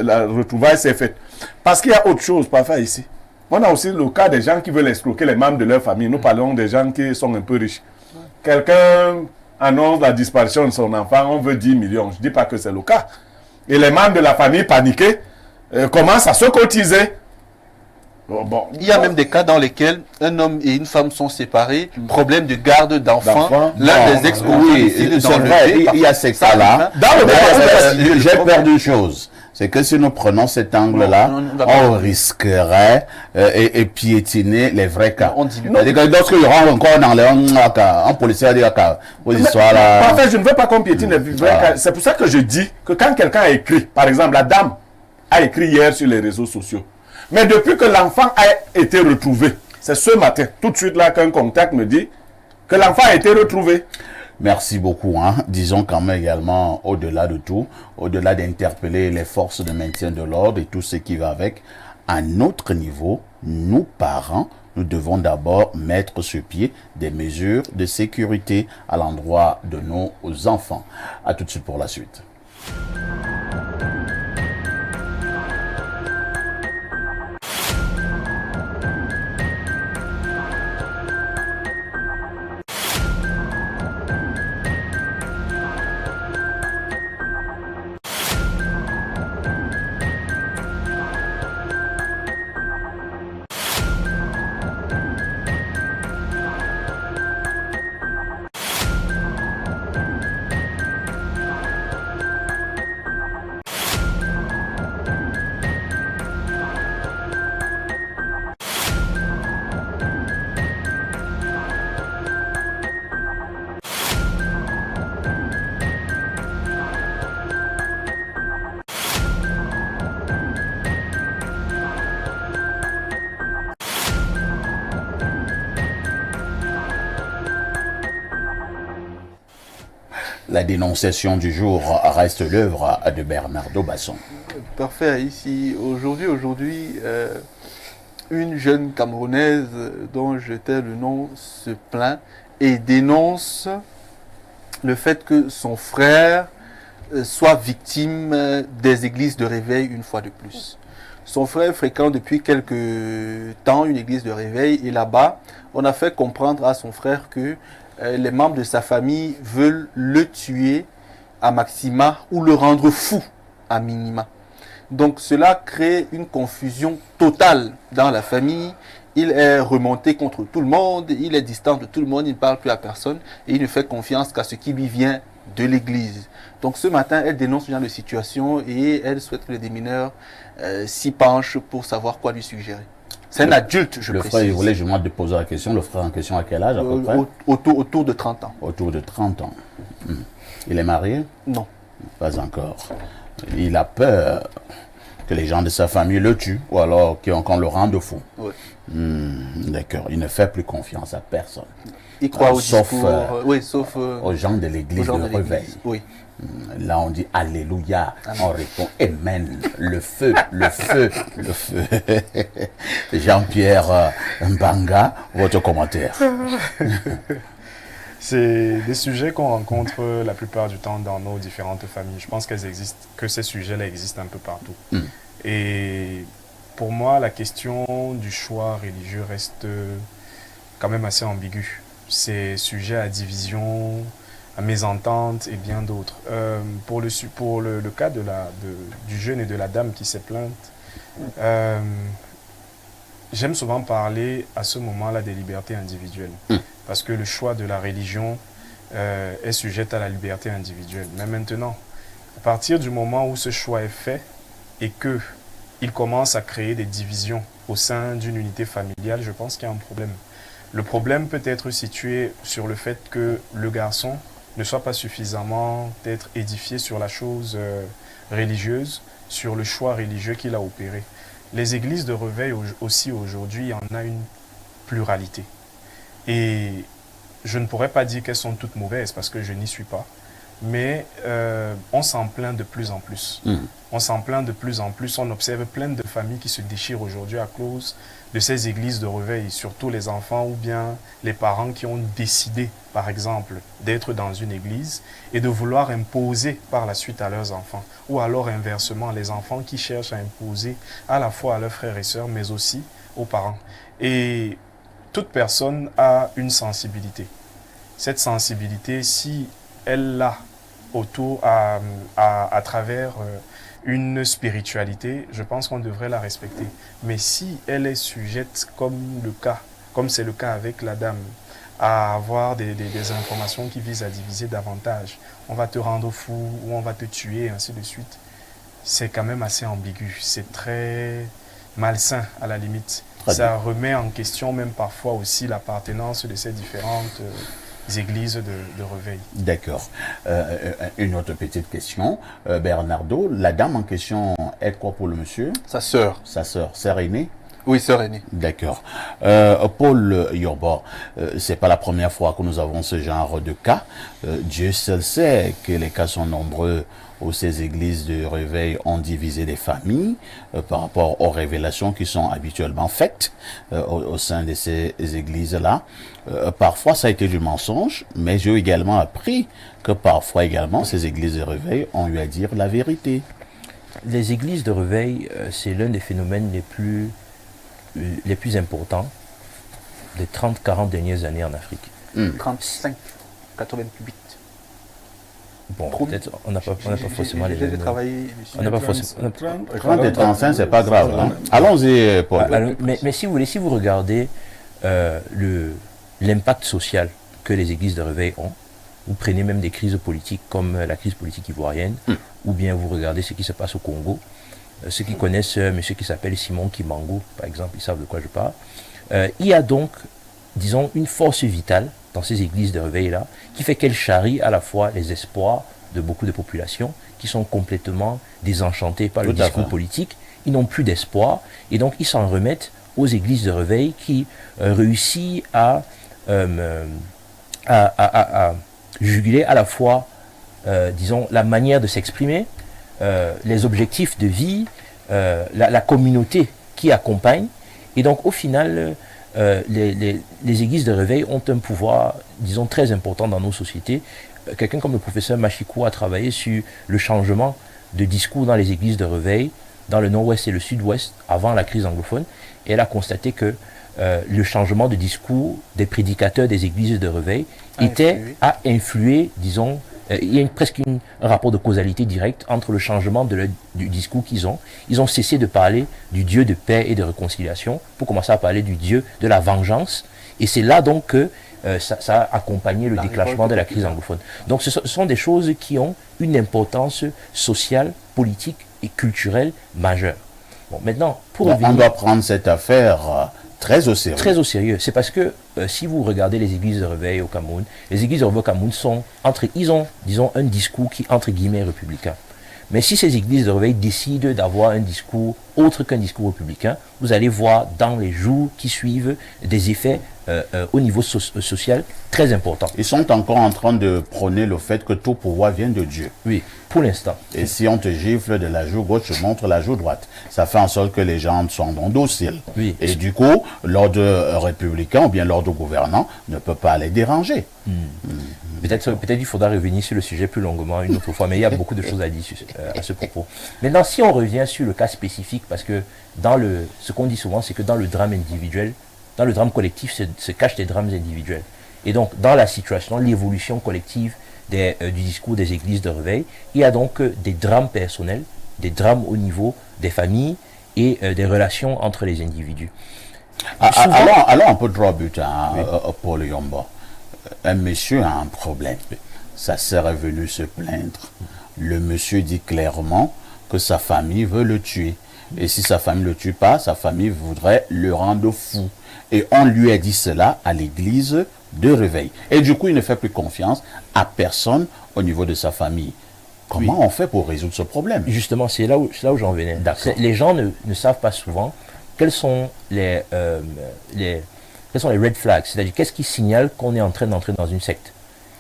la retrouvaille s'est faite. Parce qu'il y a autre chose parfois ici. On a aussi le cas des gens qui veulent escroquer les membres de leur famille. Nous parlons des gens qui sont un peu riches. Quelqu'un annonce la disparition de son enfant, on veut 10 millions. Je ne dis pas que c'est le cas. Et les membres de la famille paniqués commencent à se cotiser. Bon. Il y a même des cas dans lesquels un homme et une femme sont séparés, problème de garde d'enfants, l'un des ex oui, c'est vrai, il y a ces cas-là. J'ai peur d'une chose, c'est que si nous prenons cet angle-là, on risquerait et piétiner les vrais cas. Lorsqu'il y aura encore dans un policier à dire aux histoires là. En fait, je ne veux pas qu'on piétine les vrais cas. C'est pour ça que je dis que quand quelqu'un a écrit, par exemple, la dame a écrit hier sur les réseaux sociaux. Mais depuis que l'enfant a été retrouvé, c'est ce matin, tout de suite là qu'un contact me dit que l'enfant a été retrouvé. Merci beaucoup. Hein. Disons quand même également, au-delà de tout, au-delà d'interpeller les forces de maintien de l'ordre et tout ce qui va avec, à notre niveau, nous parents, nous devons d'abord mettre sur pied des mesures de sécurité à l'endroit de nos enfants. À tout de suite pour la suite. La dénonciation du jour reste l'œuvre de Bernardo Basson. Parfait. Ici, aujourd'hui, une jeune Camerounaise dont je tais le nom se plaint et dénonce le fait que son frère soit victime des églises de réveil une fois de plus. Son frère fréquente depuis quelques temps une église de réveil et là-bas, on a fait comprendre à son frère que les membres de sa famille veulent le tuer à maxima ou le rendre fou à minima. Donc cela crée une confusion totale dans la famille. Il est remonté contre tout le monde, il est distant de tout le monde, il ne parle plus à personne et il ne fait confiance qu'à ce qui lui vient de l'église. Donc ce matin, elle dénonce ce genre de situation et elle souhaite que les démineurs s'y penchent pour savoir quoi lui suggérer. C'est un adulte, je Le précise. frère, il voulait justement te poser la question. Le frère en question, à quel âge à peu près? Autour de 30 ans. Autour de 30 ans. Il est marié? Non. Pas encore. Il a peur que les gens de sa famille le tuent ou alors qu'on le rende fou. Oui. D'accord. Il ne fait plus confiance à personne. Il croit au Sauf, discours. Oui, sauf aux gens de l'église aux gens de de réveil. l'église. Oui. Là, on dit Alléluia. On répond Amen. Le feu, le feu, le feu. Jean-Pierre Mbanga, votre commentaire. C'est des sujets qu'on rencontre la plupart du temps dans nos différentes familles. Je pense que ces sujets-là existent un peu partout. Et pour moi, la question du choix religieux reste quand même assez ambiguë. C'est sujet à division, à mésentente et bien d'autres. Pour le cas du jeune et de la dame qui s'est plainte, j'aime souvent parler à ce moment-là des libertés individuelles. Parce que le choix de la religion est sujet à la liberté individuelle. Mais maintenant, à partir du moment où ce choix est fait et qu'il commence à créer des divisions au sein d'une unité familiale, je pense qu'il y a un problème. Le problème peut être situé sur le fait que le garçon ne soit pas suffisamment peut-être édifié sur la chose religieuse, sur le choix religieux qu'il a opéré. Les églises de réveil aussi aujourd'hui, il y en a une pluralité. Et je ne pourrais pas dire qu'elles sont toutes mauvaises parce que je n'y suis pas. Mais on s'en plaint de plus en plus. On s'en plaint de plus en plus. On observe plein de familles qui se déchirent aujourd'hui à cause de ces églises de réveil, surtout les enfants ou bien les parents qui ont décidé, par exemple, d'être dans une église et de vouloir imposer par la suite à leurs enfants. Ou alors inversement, les enfants qui cherchent à imposer à la fois à leurs frères et sœurs, mais aussi aux parents. Et toute personne a une sensibilité. Cette sensibilité, si elle l'a à travers une spiritualité, je pense qu'on devrait la respecter. Mais si elle est sujette, comme c'est le cas avec la dame, à avoir des informations qui visent à diviser davantage, on va te rendre fou ou on va te tuer, ainsi de suite, c'est quand même assez ambigu. C'est très malsain à la limite. Ça remet en question même parfois aussi l'appartenance de ces différentes églises de réveil. D'accord. Une autre petite question. Bernardo, la dame en question est quoi pour le monsieur? Sa sœur. Sa sœur aînée? Oui, sœur aînée. D'accord. Paul Yorbo, c'est pas la première fois que nous avons ce genre de cas. Dieu seul sait que les cas sont nombreux où ces églises de réveil ont divisé les familles par rapport aux révélations qui sont habituellement faites au sein de ces églises-là. Parfois, ça a été du mensonge, mais j'ai également appris que parfois également, ces églises de réveil ont eu à dire la vérité. Les églises de réveil, c'est l'un des phénomènes les plus importants des 30-40 dernières années en Afrique. 35, 88. Bon, peut-être on n'a pas forcément les mêmes. On n'a pas forcément. 30 et 35, c'est pas grave. Hein? Allons-y, Paul. Alors, mais si vous voulez, si vous regardez l'impact social que les églises de réveil ont, vous prenez même des crises politiques comme la crise politique ivoirienne, ou bien vous regardez ce qui se passe au Congo. Ceux qui connaissent monsieur qui s'appelle Simon Kimango, par exemple, ils savent de quoi je parle. Il y a donc, disons, une force vitale dans ces églises de réveil-là, qui fait qu'elles charrient à la fois les espoirs de beaucoup de populations qui sont complètement désenchantées par le discours politique. Ils n'ont plus d'espoir, et donc ils s'en remettent aux églises de réveil qui réussissent à juguler à la fois, disons, la manière de s'exprimer, les objectifs de vie, la communauté qui accompagne. Et donc, au final, les églises de réveil ont un pouvoir, disons, très important dans nos sociétés. Quelqu'un comme le professeur Machikou a travaillé sur le changement de discours dans les églises de réveil, dans le nord-ouest et le sud-ouest, avant la crise anglophone. Et elle a constaté que le changement de discours des prédicateurs des églises de réveil a influé, disons, il y a presque un rapport de causalité directe entre le changement du discours qu'ils ont. Ils ont cessé de parler du Dieu de paix et de réconciliation pour commencer à parler du Dieu de la vengeance. Et c'est là donc que ça a accompagné le déclenchement de la crise anglophone. Donc ce sont des choses qui ont une importance sociale, politique et culturelle majeure. Bon, maintenant, pour On revenir... doit prendre cette affaire très au sérieux. Très au sérieux. C'est parce que si vous regardez les églises de réveil au Cameroun, les églises de réveil au Cameroun ils ont, disons, un discours qui est entre guillemets républicain. Mais si ces églises de réveil décident d'avoir un discours autre qu'un discours républicain, vous allez voir dans les jours qui suivent des effets au niveau social très importants. Ils sont encore en train de prôner le fait que tout pouvoir vient de Dieu. Oui, pour l'instant. Et si on te gifle de la joue gauche, je montre la joue droite. Ça fait en sorte que les gens sont dociles. Oui. Et du coup, l'ordre républicain ou bien l'ordre gouvernant ne peut pas les déranger. Peut-être il faudra revenir sur le sujet plus longuement une autre fois, mais il y a beaucoup de choses à dire à ce propos. Maintenant, si on revient sur le cas spécifique, parce que ce qu'on dit souvent, c'est que dans le drame individuel, dans le drame collectif, se cachent des drames individuels. Et donc, dans la situation, l'évolution collective du discours des églises de réveil, il y a donc des drames personnels, des drames au niveau des familles et des relations entre les individus. Allons un peu droit but à Paul Yomba. Un monsieur a un problème. Sa sœur est venue se plaindre. Le monsieur dit clairement que sa famille veut le tuer. Et si sa famille ne le tue pas, sa famille voudrait le rendre fou. Et on lui a dit cela à l'église de réveil. Et du coup, il ne fait plus confiance à personne au niveau de sa famille. Comment on fait pour résoudre ce problème? Justement, c'est là où j'en venais. Les gens ne savent pas souvent quels sont les red flags, c'est-à-dire qu'est-ce qui signale qu'on est en train d'entrer dans une secte.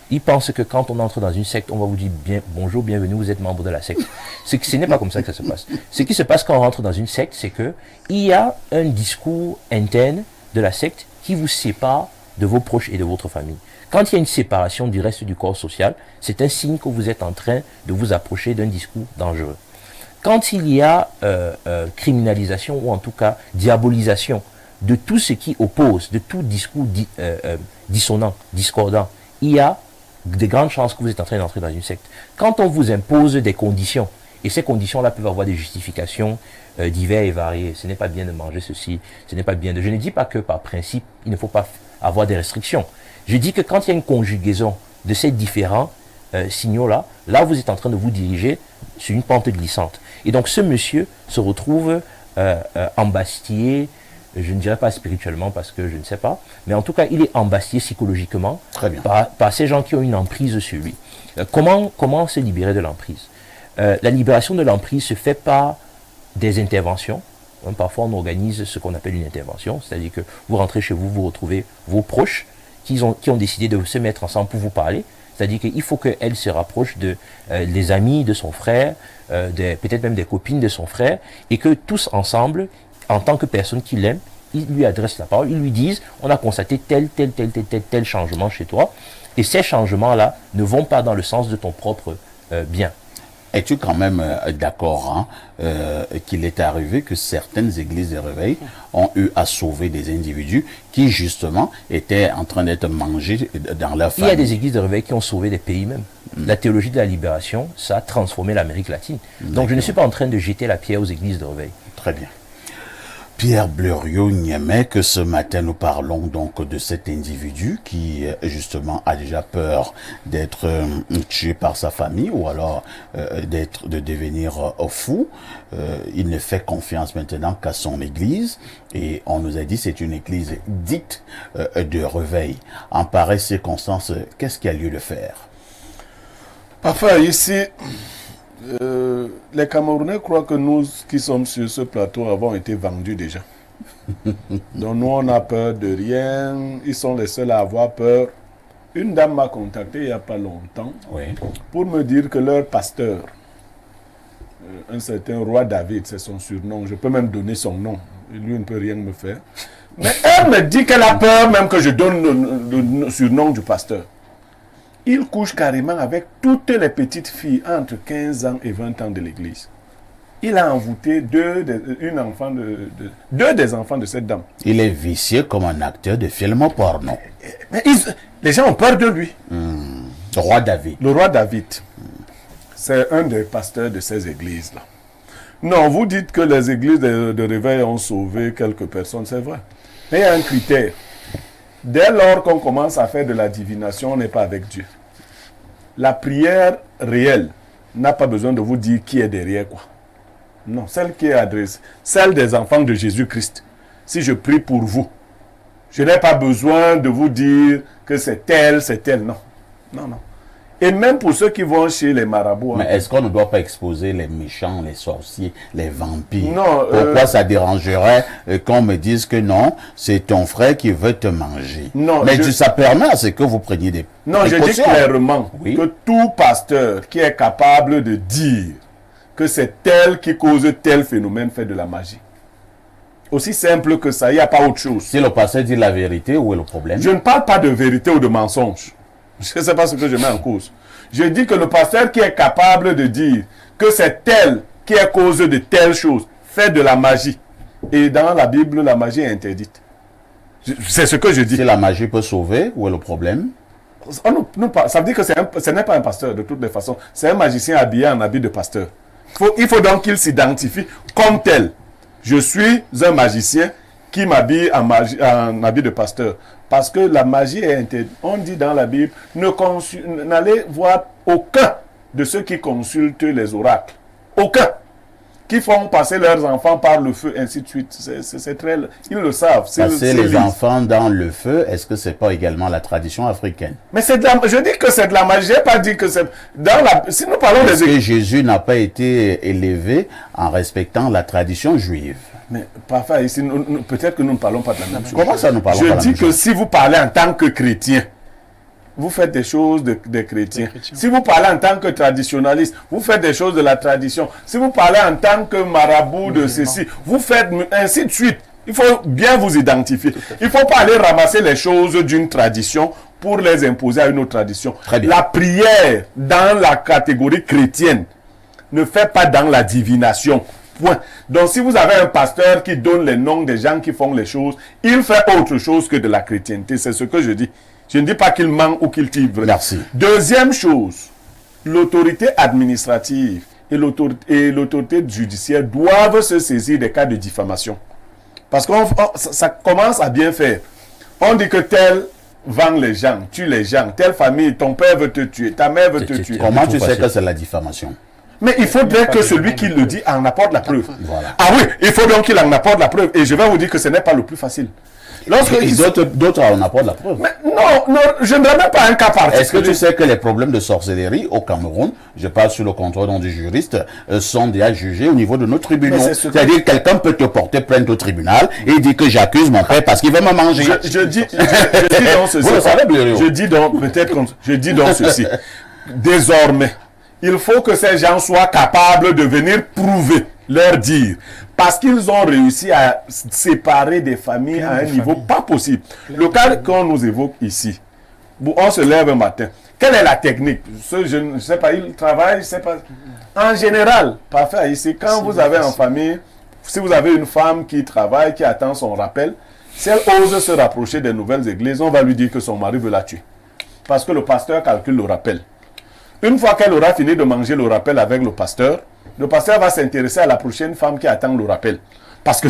Ils pensent que quand on entre dans une secte, on va vous dire bonjour, bienvenue, vous êtes membre de la secte. Ce n'est pas comme ça que ça se passe. Ce qui se passe quand on rentre dans une secte, c'est que il y a un discours interne de la secte qui vous sépare de vos proches et de votre famille. Quand il y a une séparation du reste du corps social, c'est un signe que vous êtes en train de vous approcher d'un discours dangereux. Quand il y a criminalisation ou en tout cas diabolisation de tout ce qui oppose, de tout discours dissonant, discordant, il y a de grandes chances que vous êtes en train d'entrer dans une secte. Quand on vous impose des conditions, et ces conditions-là peuvent avoir des justifications diverses et variées, ce n'est pas bien de manger ceci, ce n'est pas bien de... Je ne dis pas que par principe, il ne faut pas avoir des restrictions. Je dis que quand il y a une conjugaison de ces différents signaux-là, là vous êtes en train de vous diriger sur une pente glissante. Et donc ce monsieur se retrouve embastillé, je ne dirais pas spirituellement parce que je ne sais pas, mais en tout cas il est embastillé psychologiquement par ces gens qui ont une emprise sur lui. Comment se libérer de l'emprise? La libération de l'emprise se fait par des interventions. Parfois on organise ce qu'on appelle une intervention, c'est-à-dire que vous rentrez chez vous, vous retrouvez vos proches qui ont décidé de se mettre ensemble pour vous parler. C'est-à-dire qu'il faut qu'elle se rapproche des amis de son frère, peut-être même des copines de son frère, et que tous ensemble, en tant que personne qui l'aime, ils lui adressent la parole, ils lui disent, on a constaté tel changement chez toi, et ces changements-là ne vont pas dans le sens de ton propre bien. Es-tu quand même d'accord qu'il est arrivé que certaines églises de réveil ont eu à sauver des individus qui justement étaient en train d'être mangés dans leur famille? Il y a des églises de réveil qui ont sauvé des pays même. La théologie de la libération, ça a transformé l'Amérique latine. Donc je ne suis pas en train de jeter la pierre aux églises de réveil. Très bien. Pierre Bleriot-Niémé, que ce matin nous parlons donc de cet individu qui justement a déjà peur d'être tué par sa famille ou alors de devenir fou. Il ne fait confiance maintenant qu'à son église et on nous a dit c'est une église dite de réveil. En pareille circonstance, qu'est-ce qu'il y a lieu de faire? Parfois ici, les Camerounais croient que nous qui sommes sur ce plateau avons été vendus déjà. Donc nous on a peur de rien, ils sont les seuls à avoir peur. Une dame m'a contacté il n'y a pas longtemps pour me dire que leur pasteur, un certain roi David, c'est son surnom, je peux même donner son nom, lui ne peut rien me faire. Mais elle me dit qu'elle a peur même que je donne le surnom du pasteur. Il couche carrément avec toutes les petites filles entre 15 ans et 20 ans de l'église. Il a envoûté deux des enfants de cette dame. Il est vicieux comme un acteur de film porno. Mais les gens ont peur de lui. Le roi David. Le roi David. C'est un des pasteurs de ces églises-là. Non, vous dites que les églises de réveil ont sauvé quelques personnes, c'est vrai. Mais il y a un critère. Dès lors qu'on commence à faire de la divination, on n'est pas avec Dieu. La prière réelle n'a pas besoin de vous dire qui est derrière quoi. Non, celle qui est adressée, celle des enfants de Jésus-Christ. Si je prie pour vous, je n'ai pas besoin de vous dire que c'est tel, non. Non, non. Et même pour ceux qui vont chez les marabouts. Mais est-ce qu'on ne doit pas exposer les méchants, les sorciers, les vampires? Non, Pourquoi ça dérangerait qu'on me dise que non, c'est ton frère qui veut te manger? Non, mais ça permet à ce que vous preniez des Non, je dis précautions. clairement Oui. que tout pasteur qui est capable de dire que c'est tel qui cause tel phénomène fait de la magie. Aussi simple que ça, il n'y a pas autre chose. Si le pasteur dit la vérité, où est le problème? Je ne parle pas de vérité ou de mensonge. Je ne sais pas ce que je mets en cause. Je dis que le pasteur qui est capable de dire que c'est tel qui est cause de telle chose fait de la magie. Et dans la Bible, la magie est interdite. C'est ce que je dis. Si la magie peut sauver, où est le problème? Ça veut dire que ce n'est pas un pasteur de toutes les façons. C'est un magicien habillé en habit de pasteur. Il faut donc qu'il s'identifie comme tel. Je suis un magicien qui m'habille en habit de pasteur. Parce que la magie est interdite. On dit dans la Bible, n'allez voir aucun de ceux qui consultent les oracles. Aucun. Qui font passer leurs enfants par le feu, ainsi de suite. C'est très... Ils le savent. Passer les enfants dans le feu, est-ce que c'est pas également la tradition africaine? Mais c'est de la... Je dis que c'est de la magie. Je n'ai pas dit que c'est... Dans la... Si nous parlons Est-ce des... que Jésus n'a pas été élevé en respectant la tradition juive? Mais parfois, ici, peut-être que nous ne parlons pas de la même chose. Comment ça nous parlons pas Je la dis même que chose? si vous parlez en tant que chrétien, vous faites des choses des chrétiens. Si vous parlez en tant que traditionnaliste, vous faites des choses de la tradition. Si vous parlez en tant que marabout de ceci, vous faites ainsi de suite. Il faut bien vous identifier. Il ne faut pas aller ramasser les choses d'une tradition pour les imposer à une autre tradition. Très bien. La prière dans la catégorie chrétienne ne fait pas dans la divination. Point. Donc si vous avez un pasteur qui donne les noms des gens qui font les choses, il fait autre chose que de la chrétienté. C'est ce que je dis. Je ne dis pas qu'il ment ou qu'il tire. Merci. Deuxième chose, l'autorité administrative et l'autorité judiciaire doivent se saisir des cas de diffamation. Parce que ça commence à bien faire. On dit que tel vend les gens, tue les gens, telle famille, ton père veut te tuer, ta mère veut te tuer. Comment tu sais que c'est la diffamation? Mais il faudrait que celui qui le dit en apporte la preuve. Voilà. Ah oui, il faut donc qu'il en apporte la preuve. Et je vais vous dire que ce n'est pas le plus facile. D'autres en apportent la preuve. Mais non, je ne ramène pas un cas particulier. Est-ce que tu sais que les problèmes de sorcellerie au Cameroun, je parle sous le contrôle du juriste, sont déjà jugés au niveau de nos tribunaux? C'est-à-dire que quelqu'un peut te porter plainte au tribunal et dire que j'accuse mon père parce qu'il veut me manger. Je dis donc ceci. Vous le savez, Blériot. Je dis donc ceci. Désormais, il faut que ces gens soient capables de venir prouver, leur dire. Parce qu'ils ont réussi à séparer des familles à un niveau pas possible. Le cas qu'on nous évoque ici, on se lève un matin. Quelle est la technique? Je ne sais pas, il travaille, je ne sais pas. En général, parfait, ici, quand vous avez en famille, si vous avez une femme qui travaille, qui attend son rappel, si elle ose se rapprocher des nouvelles églises, on va lui dire que son mari veut la tuer. Parce que le pasteur calcule le rappel. Une fois qu'elle aura fini de manger le rappel avec le pasteur va s'intéresser à la prochaine femme qui attend le rappel. Parce que,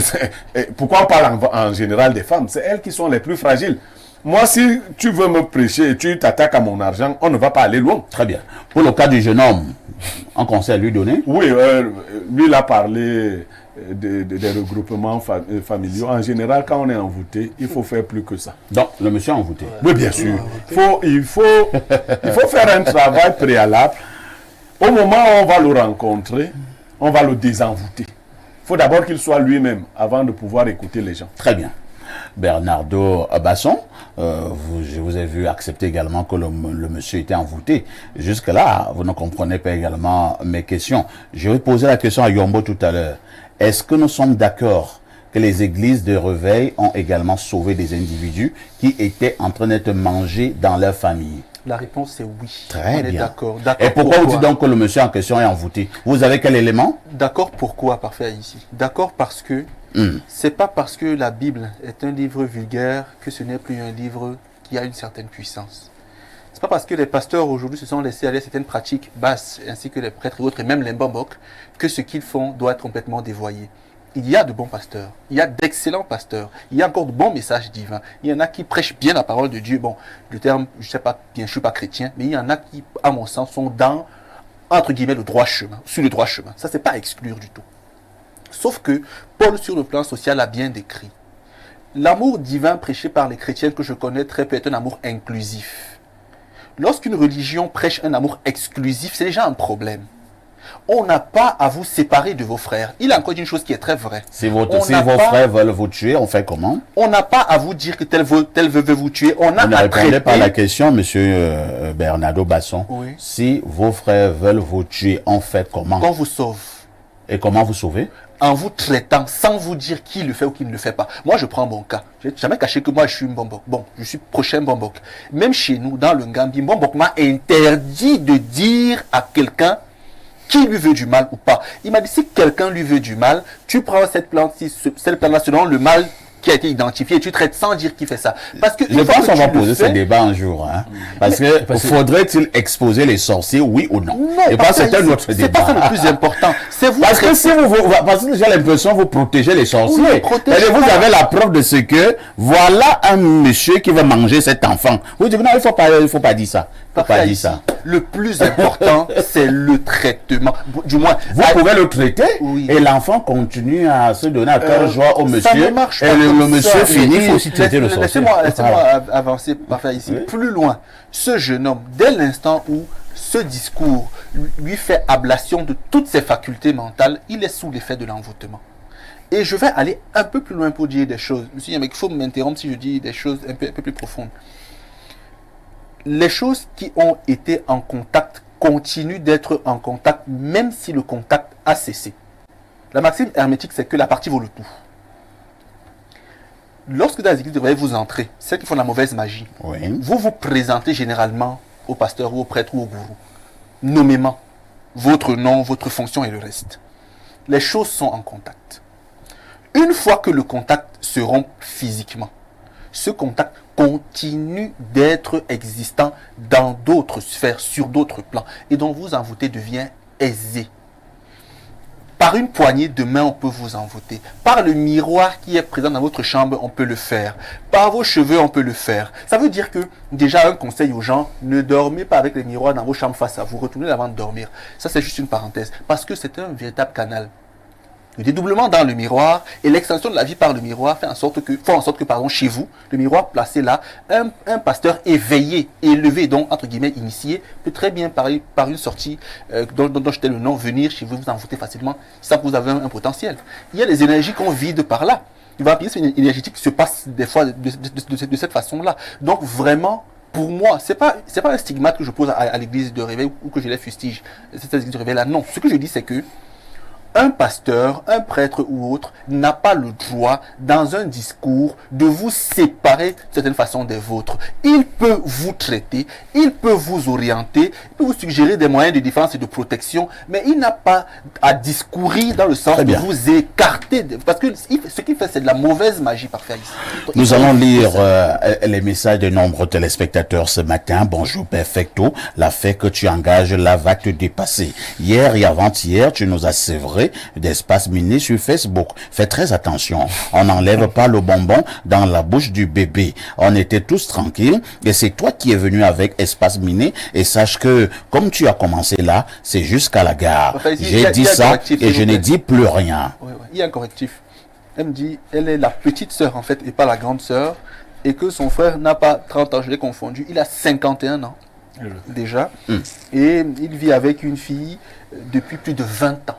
pourquoi on parle en général des femmes? C'est elles qui sont les plus fragiles. Moi, si tu veux me prêcher et tu t'attaques à mon argent, on ne va pas aller loin. Très bien. Pour le cas du jeune homme, un conseil à lui donner? Oui, lui, il a parlé des regroupements familiaux. En général, quand on est envoûté, il faut faire plus que ça. Donc, le monsieur est envoûté. Oui, bien sûr. Il faut faire un travail préalable. Au moment où on va le rencontrer, on va le désenvoûter. Il faut d'abord qu'il soit lui-même avant de pouvoir écouter les gens. Très bien. Bernardo Basson, je vous ai vu accepter également que le monsieur était envoûté. Jusque-là, vous ne comprenez pas également mes questions. Je vais poser la question à Yombo tout à l'heure. Est-ce que nous sommes d'accord que les églises de réveil ont également sauvé des individus qui étaient en train d'être mangés dans leur famille? La réponse est oui. Très on est bien. d'accord. Et pourquoi vous dites donc que le monsieur en question est envoûté? Vous avez quel élément? D'accord, pourquoi, parfait, ici? D'accord, parce que c'est pas parce que la Bible est un livre vulgaire que ce n'est plus un livre qui a une certaine puissance. C'est pas parce que les pasteurs aujourd'hui se sont laissés aller à certaines pratiques basses, ainsi que les prêtres et autres, et même les mbambok, que ce qu'ils font doit être complètement dévoyé. Il y a de bons pasteurs, il y a d'excellents pasteurs, il y a encore de bons messages divins. Il y en a qui prêchent bien la parole de Dieu. Bon, le terme, je sais pas bien, je suis pas chrétien, mais il y en a qui, à mon sens, sont dans, entre guillemets, le droit chemin, sur le droit chemin. Ça, c'est pas à exclure du tout. Sauf que Paul, sur le plan social, a bien décrit. L'amour divin prêché par les chrétiens que je connais très peu est un amour inclusif. Lorsqu'une religion prêche un amour exclusif, c'est déjà un problème. On n'a pas à vous séparer de vos frères. Il a encore une chose qui est très vraie. Si vos frères veulent vous tuer, on fait comment? On n'a pas à vous dire que tel veut vous tuer. On a Vous ne à répondez traiter... pas à la question, monsieur Bernardo Basson. Oui. Si vos frères veulent vous tuer, on fait comment? Qu'on vous sauve. Et comment vous sauvez? En vous traitant, sans vous dire qui le fait ou qui ne le fait pas. Moi, je prends mon cas. Je n'ai jamais caché que moi, je suis Mbombok. Bon, je suis prochain Mbombok. Même chez nous, dans le Gambie, Mbombok m'a interdit de dire à quelqu'un qui lui veut du mal ou pas. Il m'a dit, si quelqu'un lui veut du mal, tu prends cette plante-là selon le mal qui a été identifié et tu traites sans dire qui fait ça. Parce que je pense qu'on va poser ce débat un jour. Hein, parce que faudrait-il exposer les sorciers, oui ou non? Non, et pas c'est un autre débat. C'est pas ça le plus important. C'est vous. Parce que si parce que j'ai l'impression que vous protégez les sorciers. Oui, vous avez la preuve de ce que voilà un monsieur qui va manger cet enfant. Vous dites non, il faut pas dire ça. Faut pas dire ça. Le plus important, c'est le traitement. Du moins, vous pouvez le traiter et l'enfant continue à se donner à cœur joie au monsieur. Ça ne marche pas. Et le monsieur finit. Il faut aussi traiter le sorcier. Laissez-moi avancer parfait ici. Oui. Plus loin, ce jeune homme, dès l'instant où ce discours lui fait ablation de toutes ses facultés mentales, il est sous l'effet de l'envoûtement. Et je vais aller un peu plus loin pour dire des choses. Monsieur Yamek, il faut m'interrompre si je dis des choses un peu plus profondes. Les choses qui ont été en contact continuent d'être en contact, même si le contact a cessé. La maxime hermétique, c'est que la partie vaut le tout. Lorsque dans les églises, vous entrez, celles qui font la mauvaise magie, vous vous présentez généralement au pasteur ou au prêtre ou au gourou, nommément votre nom, votre fonction et le reste. Les choses sont en contact. Une fois que le contact se rompt physiquement, ce contact continue d'être existant dans d'autres sphères, sur d'autres plans, et donc vous envoûter devient aisé. Par une poignée de main, on peut vous envoûter. Par le miroir qui est présent dans votre chambre, on peut le faire. Par vos cheveux, on peut le faire. Ça veut dire que, déjà, un conseil aux gens, ne dormez pas avec les miroirs dans vos chambres face à vous. Retournez avant de dormir. Ça, c'est juste une parenthèse. Parce que c'est un véritable canal. Le dédoublement dans le miroir et l'extension de la vie par le miroir font en sorte que chez vous, le miroir placé là, un pasteur éveillé, élevé, donc entre guillemets initié, peut très bien par une sortie dont je t'ai le nom, venir chez vous, vous envoûter facilement, ça vous avez un potentiel. Il y a des énergies qu'on vide par là. Le vampirisme énergétique se passe des fois de cette façon-là. Donc vraiment, pour moi, c'est pas un stigmate que je pose à l'église de réveil ou que je les fustige. Cette église de réveil là, non. Ce que je dis, c'est que un pasteur, un prêtre ou autre n'a pas le droit, dans un discours, de vous séparer de certaines façons des vôtres. Il peut vous traiter, il peut vous orienter, il peut vous suggérer des moyens de défense et de protection, mais il n'a pas à discourir dans le sens de vous écarter. Parce que ce qu'il fait, c'est de la mauvaise magie parfaite ici. Nous allons lire les messages de nombreux téléspectateurs ce matin. Bonjour Perfecto, la fête que tu engages là va te dépasser. Hier et avant-hier, tu nous as sévré d'espace miné sur Facebook. Fais très attention. On n'enlève pas le bonbon dans la bouche du bébé. On était tous tranquilles et c'est toi qui es venu avec espace miné et sache que comme tu as commencé là, c'est jusqu'à la gare. Enfin, j'ai dit ça et je n'ai dit plus rien. Oui. Il y a un correctif. Elle me dit, elle est la petite sœur en fait et pas la grande sœur et que son frère n'a pas 30 ans, je l'ai confondu. Il a 51 ans déjà et il vit avec une fille depuis plus de 20 ans.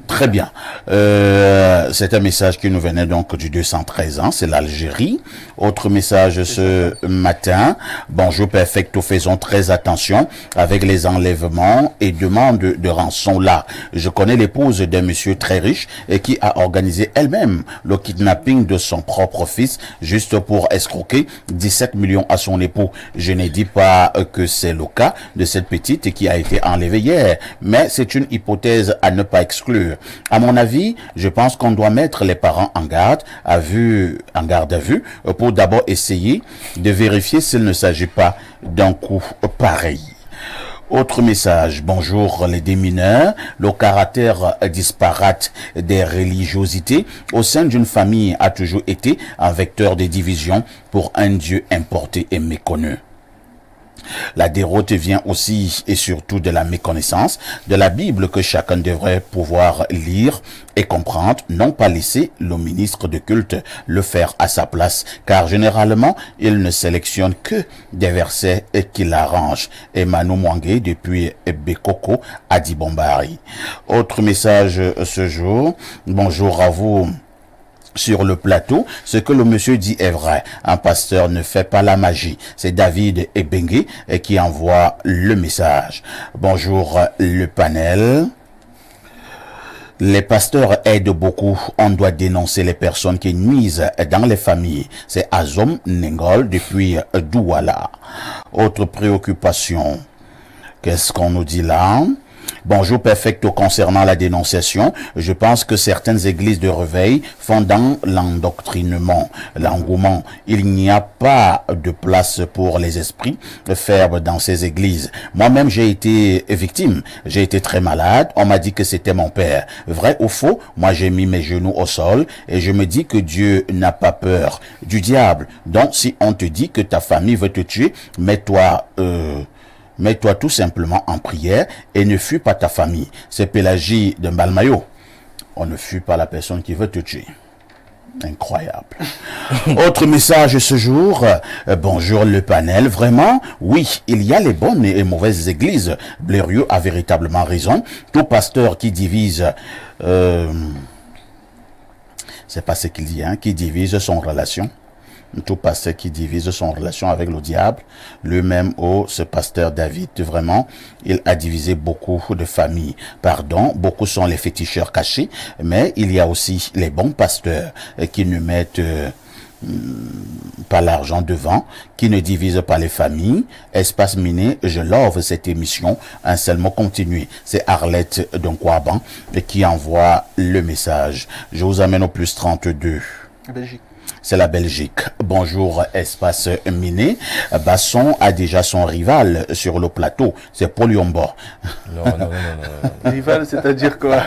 Très bien. C'est un message qui nous venait donc du 213 ans, c'est l'Algérie. Autre message ce matin. Bonjour Perfecto, faisons très attention avec les enlèvements et demandes de rançon là. Je connais l'épouse d'un monsieur très riche et qui a organisé elle-même le kidnapping de son propre fils juste pour escroquer 17 millions à son époux. Je n'ai dit pas que c'est le cas de cette petite qui a été enlevée hier, mais c'est une hypothèse à ne pas exclure. À mon avis, je pense qu'on doit mettre les parents en garde à vue pour d'abord essayer de vérifier s'il ne s'agit pas d'un coup pareil. Autre message. Bonjour les démineurs. Le caractère disparate des religiosités au sein d'une famille a toujours été un vecteur de division pour un Dieu importé et méconnu. La déroute vient aussi et surtout de la méconnaissance de la Bible que chacun devrait pouvoir lire et comprendre, non pas laisser le ministre de culte le faire à sa place, car généralement, il ne sélectionne que des versets qui l'arrangent. Emmanuel Mwangue depuis Bekoko à Dibombari. Autre message ce jour. Bonjour à vous. Sur le plateau, ce que le monsieur dit est vrai. Un pasteur ne fait pas la magie. C'est David Ebengue qui envoie le message. Bonjour le panel. Les pasteurs aident beaucoup. On doit dénoncer les personnes qui nuisent dans les familles. C'est Azom Nengol depuis Douala. Autre préoccupation. Qu'est-ce qu'on nous dit là? Bonjour Perfecto, concernant la dénonciation, je pense que certaines églises de réveil font dans l'endoctrinement, l'engouement. Il n'y a pas de place pour les esprits faibles dans ces églises. Moi-même, j'ai été victime. J'ai été très malade. On m'a dit que c'était mon père. Vrai ou faux? Moi, j'ai mis mes genoux au sol et je me dis que Dieu n'a pas peur du diable. Donc, si on te dit que ta famille veut te tuer, mets-toi tout simplement en prière et ne fuis pas ta famille. C'est Pélagie de Mbalmayo. On ne fuit pas la personne qui veut te tuer. Incroyable. Autre message ce jour. Bonjour le panel. Vraiment, oui, il y a les bonnes et mauvaises églises. Blériot a véritablement raison. Tout pasteur qui divise... c'est pas ce qu'il dit, hein, qui divise son relation. Tout pasteur qui divise son relation avec le diable, lui-même, ce pasteur David, vraiment, il a divisé beaucoup de familles. Pardon, beaucoup sont les féticheurs cachés, mais il y a aussi les bons pasteurs qui ne mettent pas l'argent devant, qui ne divisent pas les familles. Espace Miné, je love cette émission. Un seul mot continue. C'est Arlette Donkwaban qui envoie le message. Je vous amène au plus 32. Belgique. C'est la Belgique. Bonjour, Espace Miné. Basson a déjà son rival sur le plateau. C'est Paul Yombo. Non. Rival, c'est-à-dire quoi?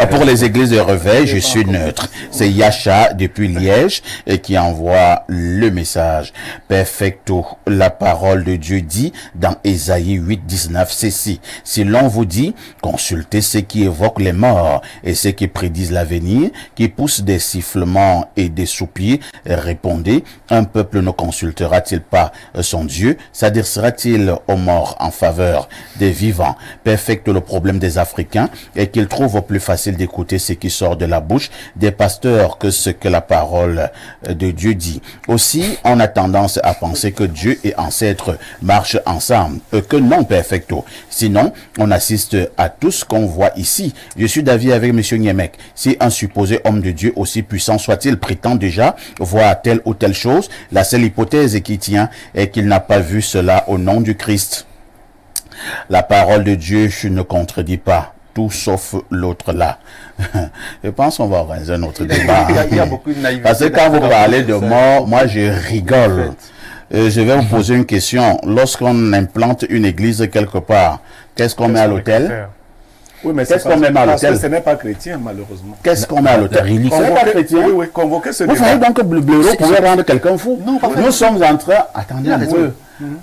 Pour les églises de réveil, je suis neutre. C'est Yacha depuis Liège qui envoie le message. Perfecto. La parole de Dieu dit dans Ésaïe 8, 19, ceci. Si l'on vous dit, consultez ceux qui évoquent les morts et ceux qui prédisent l'avenir, qui poussent des sifflements et des soupirs, répondez, un peuple ne consultera-t-il pas son Dieu? S'adressera-t-il aux morts en faveur des vivants? Perfecte le problème des Africains et qu'ils trouvent plus facile d'écouter ce qui sort de la bouche des pasteurs que ce que la parole de Dieu dit. Aussi, on a tendance à penser que Dieu et ancêtres marchent ensemble, que non, perfecto. Sinon, on assiste à tout ce qu'on voit ici. Je suis d'avis avec M. Niemek. Si un supposé homme de Dieu aussi puissant soit-il prétend déjà voir telle ou telle chose, la seule hypothèse qui tient est qu'il n'a pas vu cela au nom du Christ. La parole de Dieu ne contredit pas, tout sauf l'autre là. Je pense qu'on va avoir un autre débat. Il y a beaucoup de naïveté. Parce que quand vous parlez de mort, moi je rigole. Je vais vous poser une question. Lorsqu'on implante une église quelque part, qu'est-ce qu'on met à l'hôtel? Oui, mais Qu'est-ce qu'on met à parce que l'hôtel? ce n'est pas chrétien, malheureusement. Qu'est-ce qu'on met à l'hôtel? Ce n'est pas chrétien. Oui, convoquer ce Vous débat. savez donc que le blaireau pouvait rendre quelqu'un fou? Non, pas Nous sommes en train... Attendez un raison. peu.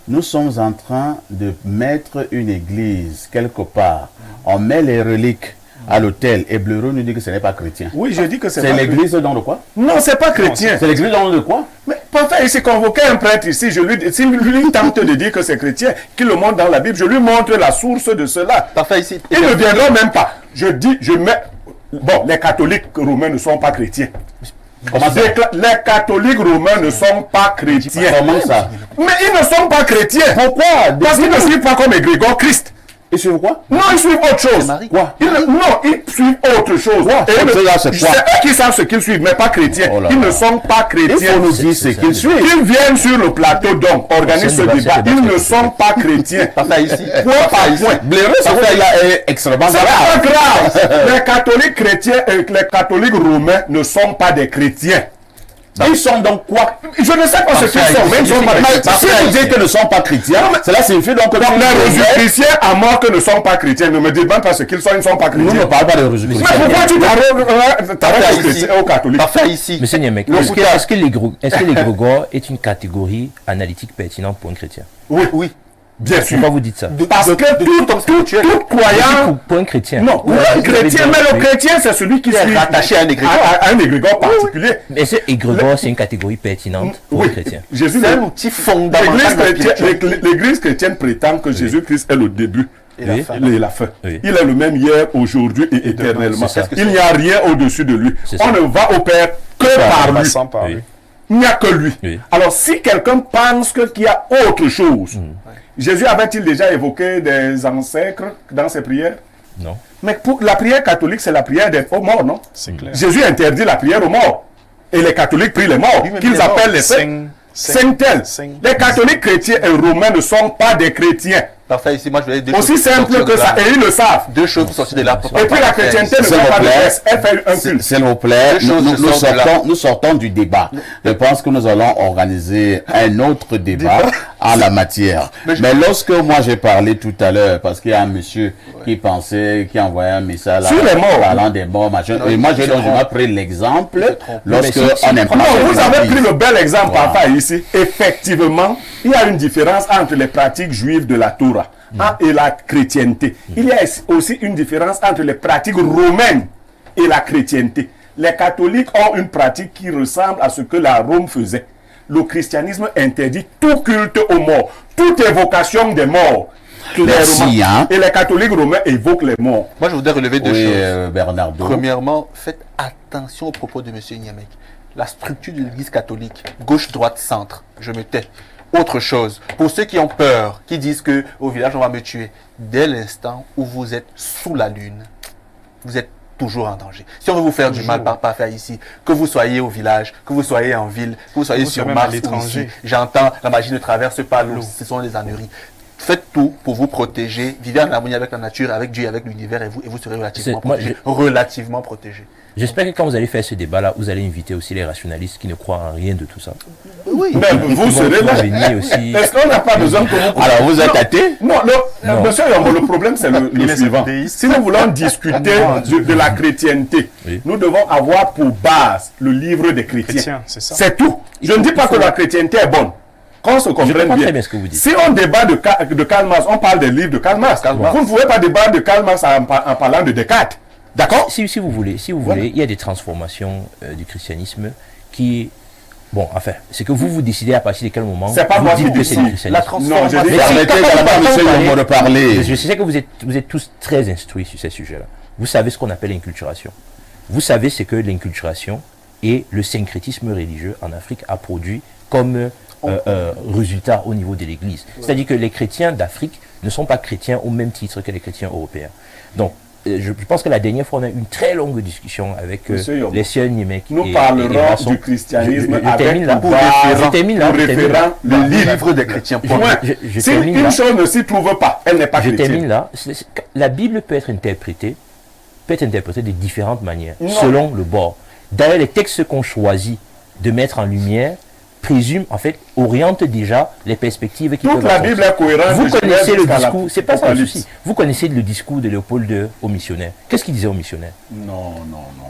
Nous sommes en train de mettre une église quelque part. On met les reliques à l'hôtel et Blaireau nous dit que ce n'est pas chrétien. Oui, je dis que c'est C'est pas l'église dans le quoi? Non, c'est pas chrétien. C'est l'église dans le quoi? Mais parfait, il s'est convoqué un prêtre ici. S'il lui tente de dire que c'est chrétien, qu'il le montre dans la Bible, je lui montre la source de cela. Parfait, ici. Il ne viendra même pas. Je dis, je mets... Bon, les catholiques romains ne sont pas chrétiens. Comment ça? Les catholiques romains ne sont pas chrétiens. Comment ça? Mais ils ne sont pas chrétiens. Pourquoi? Parce qu'ils ne suivent pas comme Égrégore Christ. Et sur quoi? Non, ils suivent autre chose. Marie. Quoi? Non, ils suivent autre chose. Quoi? Et C'est là, c'est quoi? c'est eux qui savent ce qu'ils suivent, mais pas chrétiens. Oh là Ils là. ne sont pas Il chrétiens. faut nous dire ce qu'ils suivent. Ils viennent sur le plateau donc, organisent ce débat. Ils ne sont pas chrétiens. Parfait, ici. Point par point. Blaireau, c'est là est extrêmement C'est grave. pas grave. Les catholiques chrétiens et les catholiques romains ne sont pas des chrétiens. Ils sont donc quoi? Je ne sais pas ce qu'ils sont, mais ils sont pas. Si vous dites qu'ils ne sont pas chrétiens, cela signifie donc que... Donc les Jésus-chrétiens à mort que ne sont pas chrétiens. Ne me dites pas ce qu'ils sont, ils ne sont pas Nous chrétiens. ne parlons pas de Jésus. Mais pourquoi tu t'arrêtes aux catholiques? Parfait ici. Monsieur Niemek, est-ce que l'égrégore est une catégorie analytique pertinente pour un chrétien? Oui. Bien sûr. Pourquoi vous dites ça? Parce que tout croyant... Pour un chrétien. Non, pour un chrétien, mais le chrétien, c'est celui qui est rattaché à un égrégore. À un égrégore particulier. Mais ce égrégore, c'est une catégorie pertinente pour un chrétien. Jésus, C'est un outil fondamental. L'Église chrétienne prétend que Jésus-Christ est le début Et la fin. et la fin. Oui. Il est le même hier, aujourd'hui et éternellement. C'est ça. Il n'y a rien au-dessus de lui. C'est On ça. ne va au Père que par lui. Passant par Oui. lui. Il n'y a que lui. Oui. Alors, si quelqu'un pense qu'il y a autre chose, Jésus avait-il déjà évoqué des ancêtres dans ses prières? Non. Mais pour la prière catholique, c'est la prière des morts, non? C'est clair. Jésus interdit la prière aux morts. Et les catholiques prient les morts, Oui, mais qu'ils les morts, appellent les saints. Saintel. Les catholiques chrétiens et romains ne sont pas des chrétiens. Parfait ici, moi je vais dire Aussi simple que ça, et ils le savent. Deux choses pour sortir de là. Et puis la chrétienté ne S'il va vous pas de plaît. reste, elle fait un culte. S'il vous plaît, Deux choses nous sortons du débat. Je pense que nous allons organiser un autre débat en la matière. Mais lorsque moi j'ai parlé tout à l'heure, parce qu'il y a un monsieur qui pensait, qui envoyait un message là, Sur les morts. parlant des morts, machin. Non, Et moi il se j'ai donc trompe. pris l'exemple trompe. lorsque Mais si- on n'aime pas. Non, cette vous avez pratique. pris le bel exemple, Voilà. papa, ici. Effectivement, il y a une différence entre les pratiques juives de la Torah et la chrétienté. Il y a aussi une différence entre les pratiques romaines et la chrétienté. Les catholiques ont une pratique qui ressemble à ce que la Rome faisait. Le christianisme interdit tout culte aux morts, toute évocation des morts. Merci, hein. Et les catholiques romains évoquent les morts. Moi je voudrais relever deux Oui, choses. Bernardo. Premièrement, faites attention aux propos de M. Niamek. La structure de l'Église catholique, gauche, droite, centre, je me tais. Autre chose, pour ceux qui ont peur, qui disent que au village on va me tuer, dès l'instant où vous êtes sous la lune, vous êtes toujours en danger. Si on veut vous faire du mal, pas faire ici, que vous soyez au village, que vous soyez en ville, que vous soyez Vous sur soyez même à Mars ou l'étranger. ici, j'entends la magie ne traverse pas l'eau, ce sont les âneries. Faites tout pour vous protéger, vivez en harmonie avec la nature, avec Dieu, avec l'univers et vous serez relativement Moi, protégé. Relativement protégé. J'espère que quand vous allez faire ce débat-là, vous allez inviter aussi les rationalistes qui ne croient en rien de tout ça. Oui. Mais vous Ils serez vont là. venir aussi. Est-ce qu'on n'a pas besoin que vous... Alors vous êtes athée? Non, Non. monsieur Yambo, le problème c'est le suivant. athéiste. Si nous voulons discuter de la chrétienté, Oui. nous devons avoir pour base le livre des chrétiens. Chrétien, c'est ça. C'est tout. Je ne dis pas que la chrétienté est bonne. Qu'on se comprenne comprends bien. très bien ce que vous dites. Si on débat de Karl Marx, on parle des livres de Karl Marx. Karl Marx. Vous ne pouvez pas débattre de Karl Marx en parlant de Descartes. D'accord? Si vous voulez, il y a des transformations du christianisme qui... Bon, enfin, c'est que vous décidez à partir de quel moment C'est pas vous moi qui dites que c'est le décide. christianisme. La transformation. Non, je dis Mais si, Permettez quand également à vous monsieur parlez- Yombo de parler. Je sais que vous êtes tous très instruits sur ces sujets-là. Vous savez ce qu'on appelle l'inculturation. Vous savez ce que l'inculturation et le syncrétisme religieux en Afrique a produit comme résultat au niveau de l'Église. C'est-à-dire que les chrétiens d'Afrique ne sont pas chrétiens au même titre que les chrétiens européens. Donc, je pense que la dernière fois, on a eu une très longue discussion avec Monsieur Yombo, les sœurs Niemek Nous et parlerons Brasson. du christianisme Je avec termine là. pour base, Je termine là. pour référent le Livre des chrétiens. Point. Je Si termine une là. chose ne s'y trouve pas, elle n'est pas Je chrétienne. termine là. La Bible peut être interprétée de différentes manières, Non. selon le bord. D'ailleurs, les textes qu'on choisit de mettre en lumière présument, en fait, orientent déjà les perspectives qui Toute peuvent la avoir. Bible est cohérente. Vous de Genèse connaissez le jusqu'à discours, c'est pas ça le l'Apocalypse. souci. Vous connaissez le discours de Léopold II aux missionnaires. Qu'est-ce qu'il disait aux missionnaires? Non.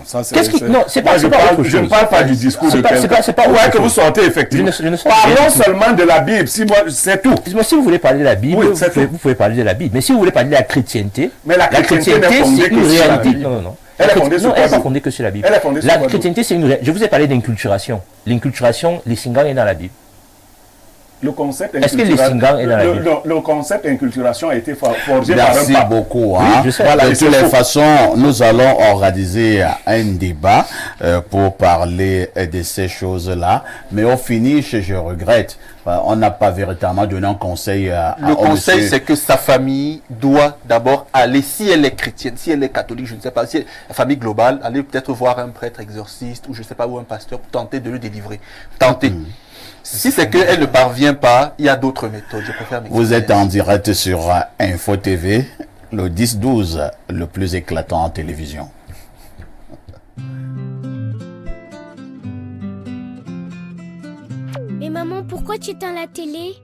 Ça, c'est. Qu'est-ce qui- non, c'est pas- Moi, c'est je pas parle- autre Je ne chose. parle pas du discours C'est de pas- quelqu'un. c'est pas- c'est pas Ouais, autre que vous chose. sortez, effectivement. Je ne sors rien Parlons du tout. seulement de la Bible. Si moi, c'est tout. Excusez-moi, si vous voulez parler de la Bible, Oui, c'est tout. vous pouvez parler de la Bible. Mais si vous voulez parler de la chrétienté, Mais la chrétienté n'est fondée c'est que une sur la réalité. Bible. Non. Elle est La fondée sur non, quoi elle n'est pas d'autre? fondée que sur la Bible. Elle est fondée sur La quoi d'autre? chrétienté, c'est une réalité. Je vous ai parlé d'inculturation. L'inculturation, les Singang est dans la Bible. Le concept Est-ce que les Singang est dans la Bible? le concept d'inculturation a été forgé par un Merci pape. beaucoup. Hein. Oui, je sais. Voilà, de et toutes c'est les faux. façons, nous allons organiser un débat pour parler de ces choses-là. Mais au finish, je regrette, on n'a pas véritablement donné un conseil à Le au conseil, monsieur. c'est que sa famille doit d'abord aller, si elle est chrétienne, si elle est catholique, je ne sais pas, si elle, la famille globale, aller peut-être voir un prêtre exorciste ou je ne sais pas, ou un pasteur pour tenter de le délivrer. Tenter. Si c'est qu'elle ne parvient pas, il y a d'autres méthodes. Je préfère Vous m'exprimer êtes en direct sur Info TV, le 10-12, le plus éclatant en télévision. pourquoi tu éteins la télé?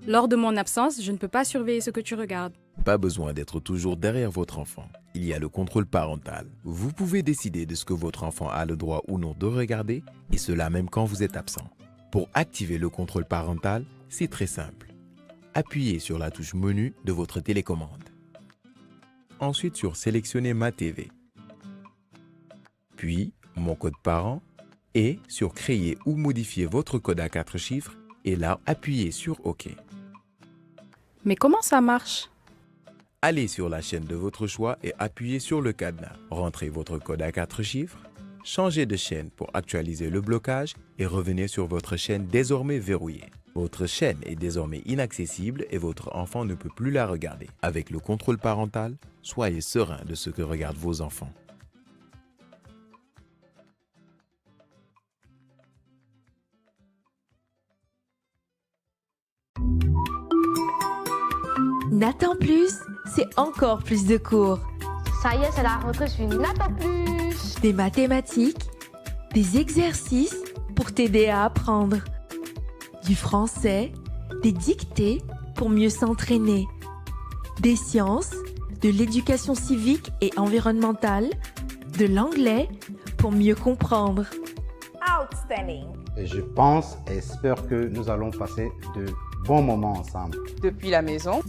Lors de mon absence, je ne peux pas surveiller ce que tu regardes. Pas besoin d'être toujours derrière votre enfant. Il y a le contrôle parental. Vous pouvez décider de ce que votre enfant a le droit ou non de regarder, et cela même quand vous êtes absent. Pour activer le contrôle parental, c'est très simple. Appuyez sur la touche menu de votre télécommande. Ensuite sur Sélectionner ma TV. Puis Mon code parent et sur Créer ou modifier votre code à 4 chiffres et là, appuyez sur OK. Mais comment ça marche? Allez sur la chaîne de votre choix et appuyez sur le cadenas. Rentrez votre code à 4 chiffres, changez de chaîne pour actualiser le blocage et revenez sur votre chaîne désormais verrouillée. Votre chaîne est désormais inaccessible et votre enfant ne peut plus la regarder. Avec le contrôle parental, soyez serein de ce que regardent vos enfants. Nathan Plus, c'est encore plus de cours. Ça y est, c'est la rentrée sur Nathan Plus. Des mathématiques, des exercices pour t'aider à apprendre. Du français, des dictées pour mieux s'entraîner. Des sciences, de l'éducation civique et environnementale, de l'anglais pour mieux comprendre. Outstanding. Et je pense et espère que nous allons passer de bons moments ensemble. Depuis la maison.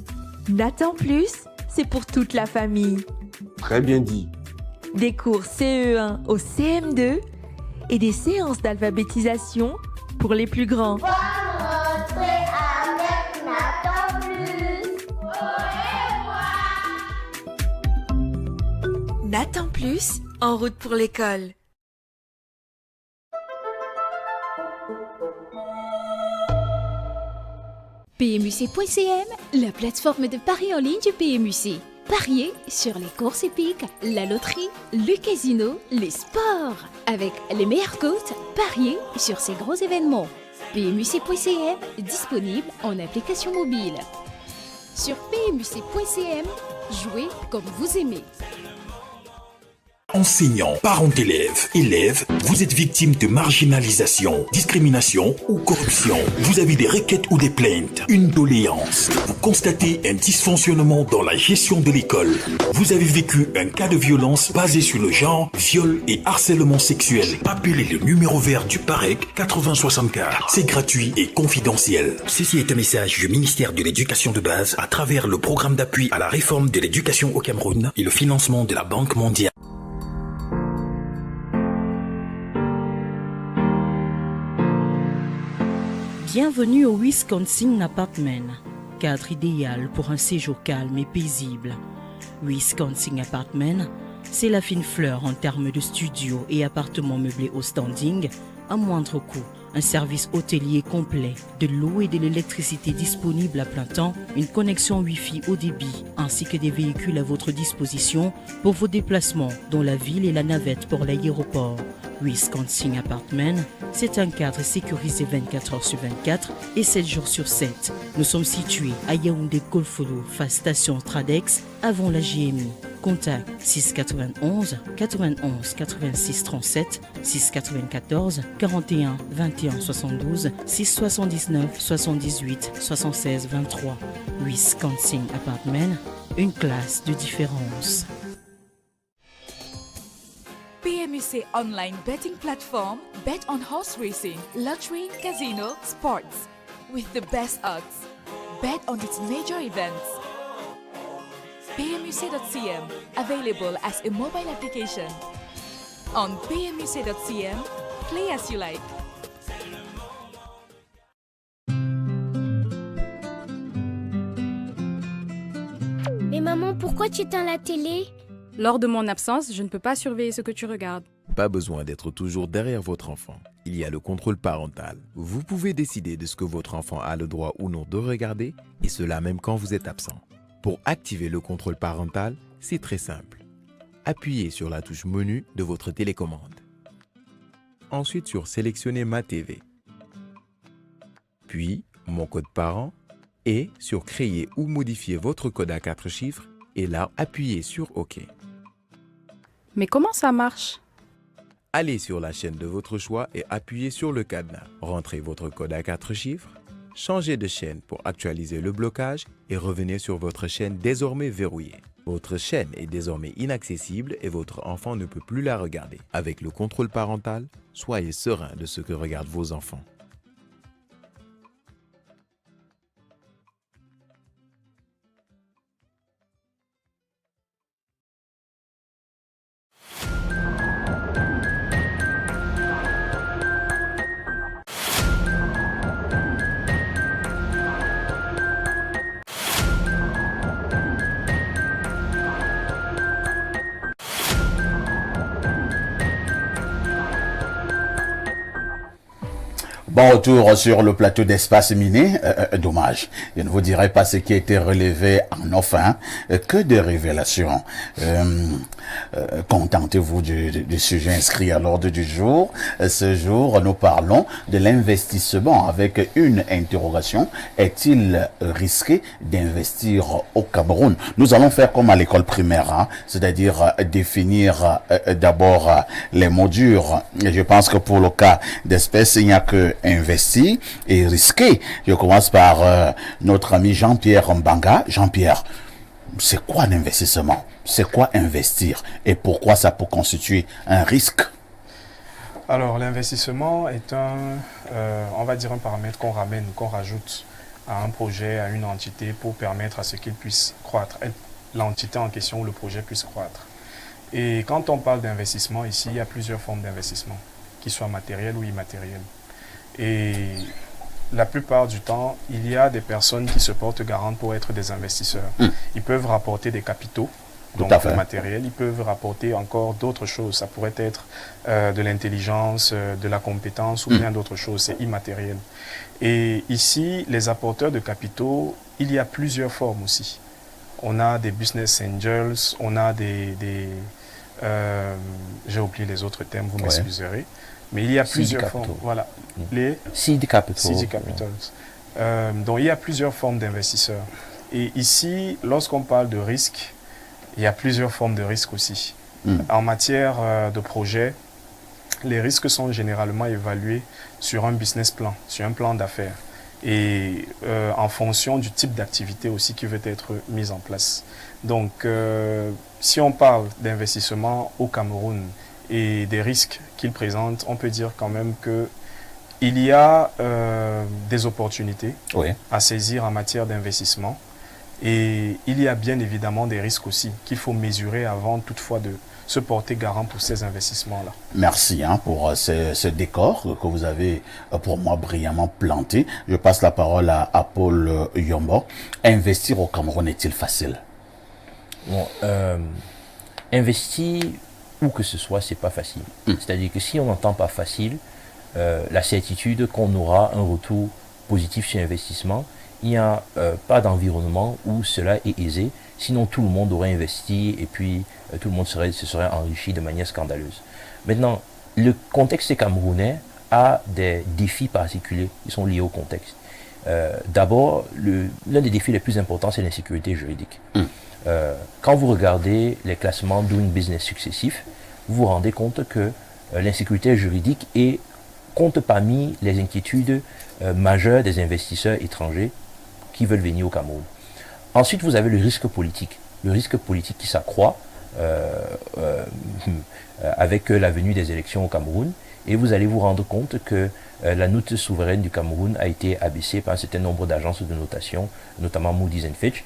Nathan Plus, c'est pour toute la famille. Très bien dit. Des cours CE1 au CM2 et des séances d'alphabétisation pour les plus grands. Bonne rentrée avec Nathan Plus. Nathan Plus, en route pour l'école. PMUC.cm, la plateforme de paris en ligne du PMUC. Pariez sur les courses épiques, la loterie, le casino, les sports. Avec les meilleures cotes, pariez sur ces gros événements. PMUC.cm, disponible en application mobile. Sur PMUC.cm, jouez comme vous aimez. Enseignants, parents d'élèves, vous êtes victime de marginalisation, discrimination ou corruption. Vous avez des requêtes ou des plaintes, une doléance. Vous constatez un dysfonctionnement dans la gestion de l'école. Vous avez vécu un cas de violence basé sur le genre, viol et harcèlement sexuel. Appelez le numéro vert du PAREC 8064. C'est gratuit et confidentiel. Ceci est un message du ministère de l'Éducation de base à travers le programme d'appui à la réforme de l'éducation au Cameroun et le financement de la Banque mondiale. Bienvenue au Wisconsin Apartment, cadre idéal pour un séjour calme et paisible. Wisconsin Apartment, c'est la fine fleur en termes de studios et appartements meublés au standing à moindre coût. Un service hôtelier complet, de l'eau et de l'électricité disponible à plein temps, une connexion Wi-Fi haut débit, ainsi que des véhicules à votre disposition pour vos déplacements dans la ville et la navette pour l'aéroport. Wisconsin Apartment, c'est un cadre sécurisé 24 heures sur 24 et 7 jours sur 7. Nous sommes situés à Yaoundé Golfolo, face station Tradex, avant la GMI. Contact 691 91 86 37 694 41 21 72 679 78 76 23. Wisconsin Apartment, une classe de différence. PMUC online betting platform, bet on horse racing, lottery, casino, sports. With the best odds. Bet on its major events. PMUC.cm, available as a mobile application. On PMUC.cm, play as you like. Mais maman, pourquoi tu éteins la télé? Lors de mon absence, je ne peux pas surveiller ce que tu regardes. Pas besoin d'être toujours derrière votre enfant. Il y a le contrôle parental. Vous pouvez décider de ce que votre enfant a le droit ou non de regarder, et cela même quand vous êtes absent. Pour activer le contrôle parental, c'est très simple. Appuyez sur la touche menu de votre télécommande. Ensuite sur Sélectionner ma TV. Puis Mon code parent et sur Créer ou modifier votre code à 4 chiffres et là, appuyez sur OK. Mais comment ça marche? Allez sur la chaîne de votre choix et appuyez sur le cadenas. Rentrez votre code à 4 chiffres, changez de chaîne pour actualiser le blocage et revenez sur votre chaîne désormais verrouillée. Votre chaîne est désormais inaccessible et votre enfant ne peut plus la regarder. Avec le contrôle parental, soyez serein de ce que regardent vos enfants. Bon retour sur le plateau d'Espace Miné. Dommage, je ne vous dirai pas ce qui a été relevé en enfin. Que de révélations. Contentez-vous du sujet inscrit à l'ordre du jour. Ce jour, nous parlons de l'investissement avec une interrogation. Est-il risqué d'investir au Cameroun? Nous allons faire comme à l'école primaire, hein, c'est-à-dire définir d'abord les mots durs. Je pense que pour le cas d'espèce, il n'y a que investir et risquer. Je commence par notre ami Jean-Pierre Mbanga. Jean-Pierre, c'est quoi l'investissement? C'est quoi investir? Et pourquoi ça peut constituer un risque? Alors, l'investissement est on va dire un paramètre qu'on rajoute à un projet, à une entité pour permettre à ce qu'il puisse croître. L'entité en question ou le projet puisse croître. Et quand on parle d'investissement ici, il y a plusieurs formes d'investissement, qu'ils soient matériels ou immatériels. Et la plupart du temps, il y a des personnes qui se portent garantes pour être des investisseurs. Ils peuvent rapporter des capitaux, donc le matériel, ils peuvent rapporter encore d'autres choses. Ça pourrait être de l'intelligence, de la compétence ou bien d'autres choses, c'est immatériel. Et ici, les apporteurs de capitaux, il y a plusieurs formes aussi. On a des business angels, on a j'ai oublié les autres termes, vous m'excuserez. Mais il y a plusieurs formes. Voilà. Les Seed Capital. Donc il y a plusieurs formes d'investisseurs. Et ici, lorsqu'on parle de risque, il y a plusieurs formes de risques aussi. En matière de projet, les risques sont généralement évalués sur un business plan, sur un plan d'affaires. Et en fonction du type d'activité aussi qui veut être mise en place. Donc, si on parle d'investissement au Cameroun, et des risques qu'il présente, on peut dire quand même qu'il y a des opportunités à saisir en matière d'investissement et il y a bien évidemment des risques aussi qu'il faut mesurer avant toutefois de se porter garant pour ces investissements-là. Merci pour ce décor que vous avez pour moi brillamment planté. Je passe la parole à Paul Yombo. Investir au Cameroun est-il facile? Bon, investir où que ce soit, c'est pas facile. C'est-à-dire que si on n'entend pas facile, la certitude qu'on aura un retour positif sur investissement, il n'y a pas d'environnement où cela est aisé, sinon tout le monde aurait investi et puis tout le monde se serait enrichi de manière scandaleuse. Maintenant, le contexte camerounais a des défis particuliers qui sont liés au contexte. D'abord, l'un des défis les plus importants, c'est l'insécurité juridique. Quand vous regardez les classements Doing Business successifs, vous vous rendez compte que l'insécurité juridique compte parmi les inquiétudes majeures des investisseurs étrangers qui veulent venir au Cameroun. Ensuite, vous avez le risque politique. Le risque politique qui s'accroît avec la venue des élections au Cameroun. Et vous allez vous rendre compte que la note souveraine du Cameroun a été abaissée par un certain nombre d'agences de notation, notamment Moody's & Fitch.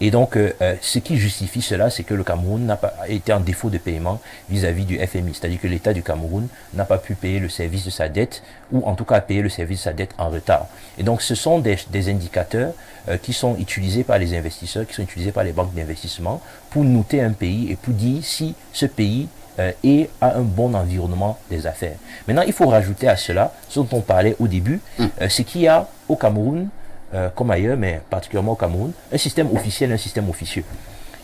Et donc, ce qui justifie cela, c'est que le Cameroun n'a pas été en défaut de paiement vis-à-vis du FMI. C'est-à-dire que l'État du Cameroun n'a pas pu payer le service de sa dette, ou en tout cas payer le service de sa dette en retard. Et donc, ce sont des indicateurs qui sont utilisés par les investisseurs, qui sont utilisés par les banques d'investissement pour noter un pays et pour dire si ce pays et à un bon environnement des affaires. Maintenant, il faut rajouter à cela, ce dont on parlait au début, c'est qu'il y a au Cameroun, comme ailleurs, mais particulièrement au Cameroun, un système officiel, un système officieux.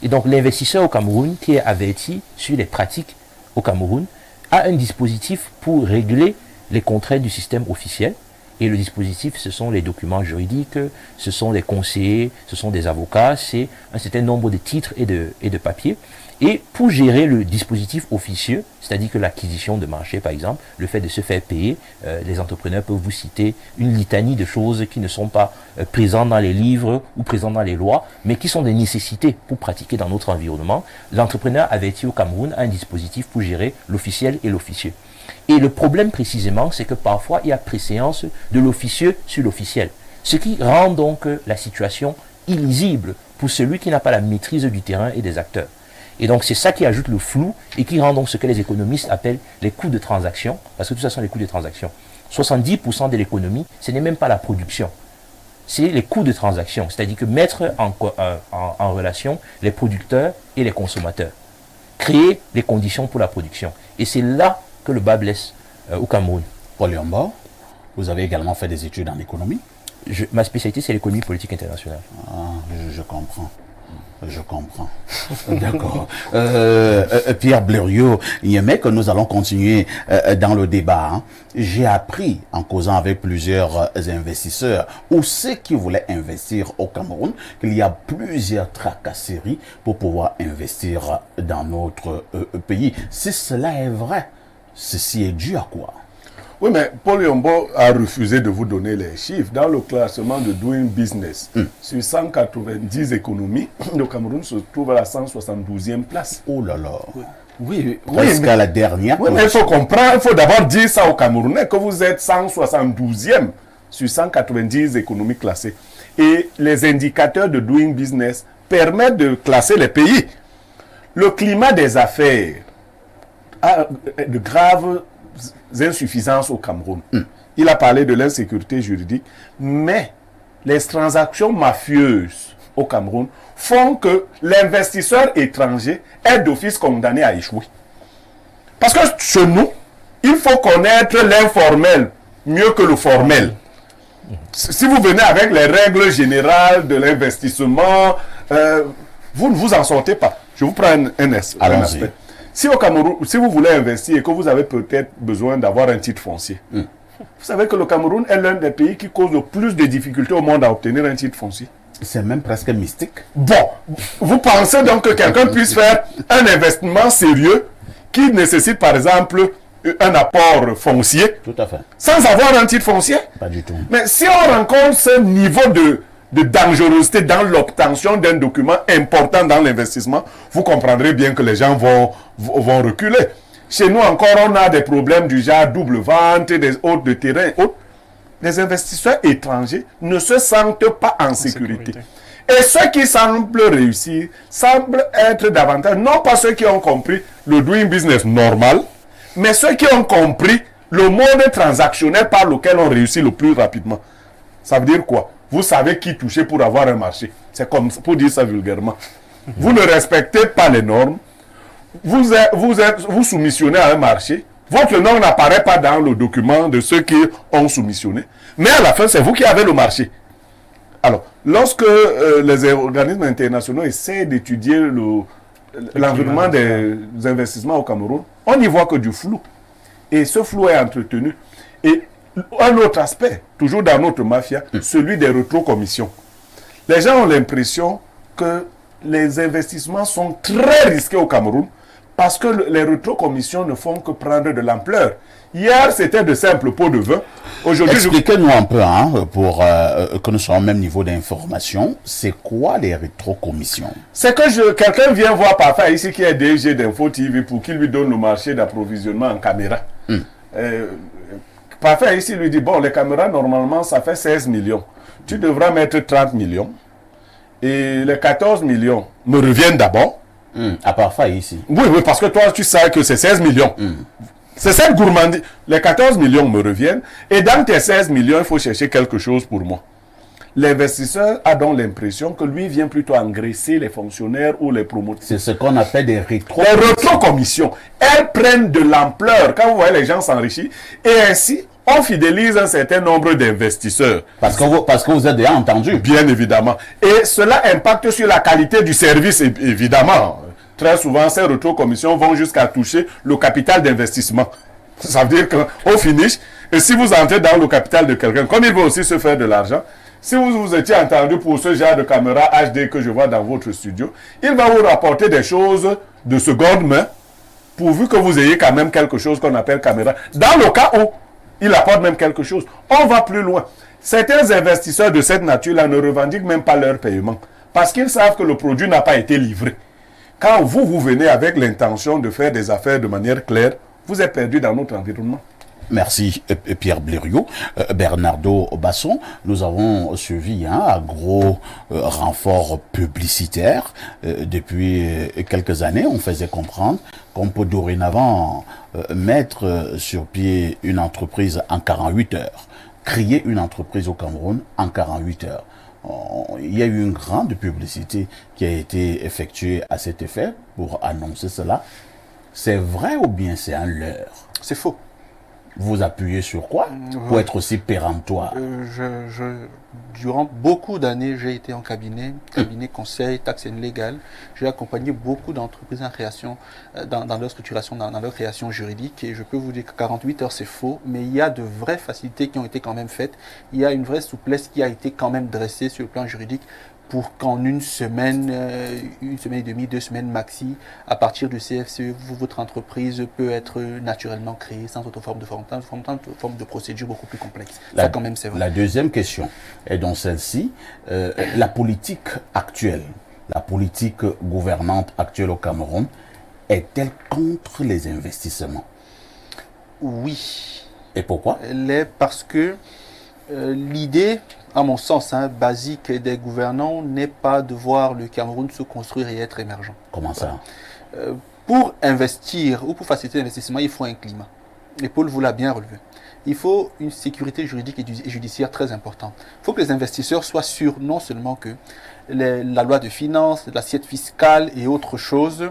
Et donc, l'investisseur au Cameroun, qui est averti sur les pratiques au Cameroun, a un dispositif pour régler les contraintes du système officiel. Et le dispositif, ce sont les documents juridiques, ce sont les conseillers, ce sont des avocats, c'est un certain nombre de titres et de papiers. Et pour gérer le dispositif officieux, c'est-à-dire que l'acquisition de marché, par exemple, le fait de se faire payer, les entrepreneurs peuvent vous citer une litanie de choses qui ne sont pas présentes dans les livres ou présentes dans les lois, mais qui sont des nécessités pour pratiquer dans notre environnement. L'entrepreneur averti au Cameroun a un dispositif pour gérer l'officiel et l'officieux. Et le problème précisément, c'est que parfois il y a préséance de l'officieux sur l'officiel, ce qui rend donc la situation illisible pour celui qui n'a pas la maîtrise du terrain et des acteurs. Et donc c'est ça qui ajoute le flou et qui rend donc ce que les économistes appellent les coûts de transaction, parce que tout ça sont les coûts de transaction. 70% de l'économie, ce n'est même pas la production, c'est les coûts de transaction, c'est-à-dire que mettre en relation les producteurs et les consommateurs, créer les conditions pour la production. Et c'est là que le bas blesse au Cameroun. Paul Yombo, vous avez également fait des études en économie? Ma spécialité, c'est l'économie politique internationale. Je comprends. Je comprends. D'accord. Pierre Blériot, Yémé, que nous allons continuer dans le débat. Hein. J'ai appris, en causant avec plusieurs investisseurs, ou ceux qui voulaient investir au Cameroun, qu'il y a plusieurs tracasseries pour pouvoir investir dans notre pays. Si cela est vrai, ceci est dû à quoi? Oui, mais Paul Yombo a refusé de vous donner les chiffres. Dans le classement de Doing Business, sur 190 économies, le Cameroun se trouve à la 172e place. Oh là là. Oui, presque à la dernière. Oui, mais il faut comprendre, il faut d'abord dire ça aux Camerounais, que vous êtes 172e sur 190 économies classées. Et les indicateurs de Doing Business permettent de classer les pays. Le climat des affaires a de graves insuffisances au Cameroun. Il a parlé de l'insécurité juridique, mais les transactions mafieuses au Cameroun font que l'investisseur étranger est d'office condamné à échouer. Parce que chez nous, il faut connaître l'informel mieux que le formel. Si vous venez avec les règles générales de l'investissement, vous ne vous en sortez pas. Je vous prends un aspect. Si au Cameroun, si vous voulez investir et que vous avez peut-être besoin d'avoir un titre foncier, vous savez que le Cameroun est l'un des pays qui cause le plus de difficultés au monde à obtenir un titre foncier. C'est même presque mystique. Bon, vous pensez donc que quelqu'un puisse faire un investissement sérieux qui nécessite par exemple un apport foncier, tout à fait, sans avoir un titre foncier? Pas du tout. Mais si on rencontre ce niveau de dangerosité dans l'obtention d'un document important dans l'investissement, vous comprendrez bien que les gens vont reculer. Chez nous encore, on a des problèmes du genre double vente, des hôtes de terrain. Les investisseurs étrangers ne se sentent pas en sécurité. Et ceux qui semblent réussir semblent être davantage, non pas ceux qui ont compris le doing business normal, mais ceux qui ont compris le mode transactionnel par lequel on réussit le plus rapidement. Ça veut dire quoi? Vous savez qui toucher pour avoir un marché. C'est comme pour dire ça vulgairement. Vous ne respectez pas les normes. Vous soumissionnez à un marché. Votre nom n'apparaît pas dans le document de ceux qui ont soumissionné. Mais à la fin, c'est vous qui avez le marché. Alors, lorsque les organismes internationaux essaient d'étudier l'environnement des investissements au Cameroun, on n'y voit que du flou. Et ce flou est entretenu. Et un autre aspect, toujours dans notre mafia, celui des rétrocommissions. Les gens ont l'impression que les investissements sont très risqués au Cameroun parce que les rétrocommissions ne font que prendre de l'ampleur. Hier, c'était de simples pots de vin. Aujourd'hui, expliquez-nous un peu, pour que nous soyons au même niveau d'information, c'est quoi les rétrocommissions? C'est que quelqu'un vient voir parfois ici qui est DG d'Info TV pour qu'il lui donne le marché d'approvisionnement en caméra. Parfait, ici, lui dit, bon, les caméras, normalement, ça fait 16 millions. Tu devras mettre 30 millions. Et les 14 millions me reviennent d'abord. À parfait, ici. Oui, parce que toi, tu sais que c'est 16 millions. C'est cette gourmandise. Les 14 millions me reviennent. Et dans tes 16 millions, il faut chercher quelque chose pour moi. L'investisseur a donc l'impression que lui vient plutôt engraisser les fonctionnaires ou les promoteurs. C'est ce qu'on appelle des rétrocommissions. Les rétrocommissions. Elles prennent de l'ampleur quand vous voyez les gens s'enrichir. Et ainsi, on fidélise un certain nombre d'investisseurs. Parce que vous êtes déjà entendu. Bien évidemment. Et cela impacte sur la qualité du service, évidemment. Très souvent, ces rétrocommissions vont jusqu'à toucher le capital d'investissement. Ça veut dire qu'au finish, et si vous entrez dans le capital de quelqu'un, comme il veut aussi se faire de l'argent, si vous vous étiez entendu pour ce genre de caméra HD que je vois dans votre studio, il va vous rapporter des choses de seconde main, pourvu que vous ayez quand même quelque chose qu'on appelle caméra. Dans le cas où il apporte même quelque chose, on va plus loin. Certains investisseurs de cette nature-là ne revendiquent même pas leur paiement, parce qu'ils savent que le produit n'a pas été livré. Quand vous venez avec l'intention de faire des affaires de manière claire, vous êtes perdu dans notre environnement. Merci Pierre Blériot. Bernardo Basson, nous avons suivi un gros renfort publicitaire depuis quelques années. On faisait comprendre qu'on peut dorénavant mettre sur pied une entreprise en 48 heures, créer une entreprise au Cameroun en 48 heures. Il y a eu une grande publicité qui a été effectuée à cet effet pour annoncer cela. C'est vrai ou bien c'est un leurre? C'est faux. Vous appuyez sur quoi pour être aussi péremptoire? Durant beaucoup d'années, j'ai été en cabinet conseil, taxe légale. J'ai accompagné beaucoup d'entreprises en création, dans leur structuration, dans leur création juridique. Et je peux vous dire que 48 heures, c'est faux, mais il y a de vraies facilités qui ont été quand même faites. Il y a une vraie souplesse qui a été quand même dressée sur le plan juridique pour qu'en une semaine et demie, 2 semaines maxi, à partir du CFCE, votre entreprise peut être naturellement créée sans autre forme de procédure beaucoup plus complexe. Ça, quand même, c'est vrai. La deuxième question est dans celle-ci. La politique actuelle, la politique gouvernante actuelle au Cameroun, est-elle contre les investissements? Oui. Et pourquoi? Elle est parce que l'idée, à mon sens, basique des gouvernants n'est pas de voir le Cameroun se construire et être émergent. Comment ça? Pour investir ou pour faciliter l'investissement, il faut un climat. Et Paul vous l'a bien relevé. Il faut une sécurité juridique et judiciaire très importante. Il faut que les investisseurs soient sûrs non seulement que la loi de finances, l'assiette fiscale et autres choses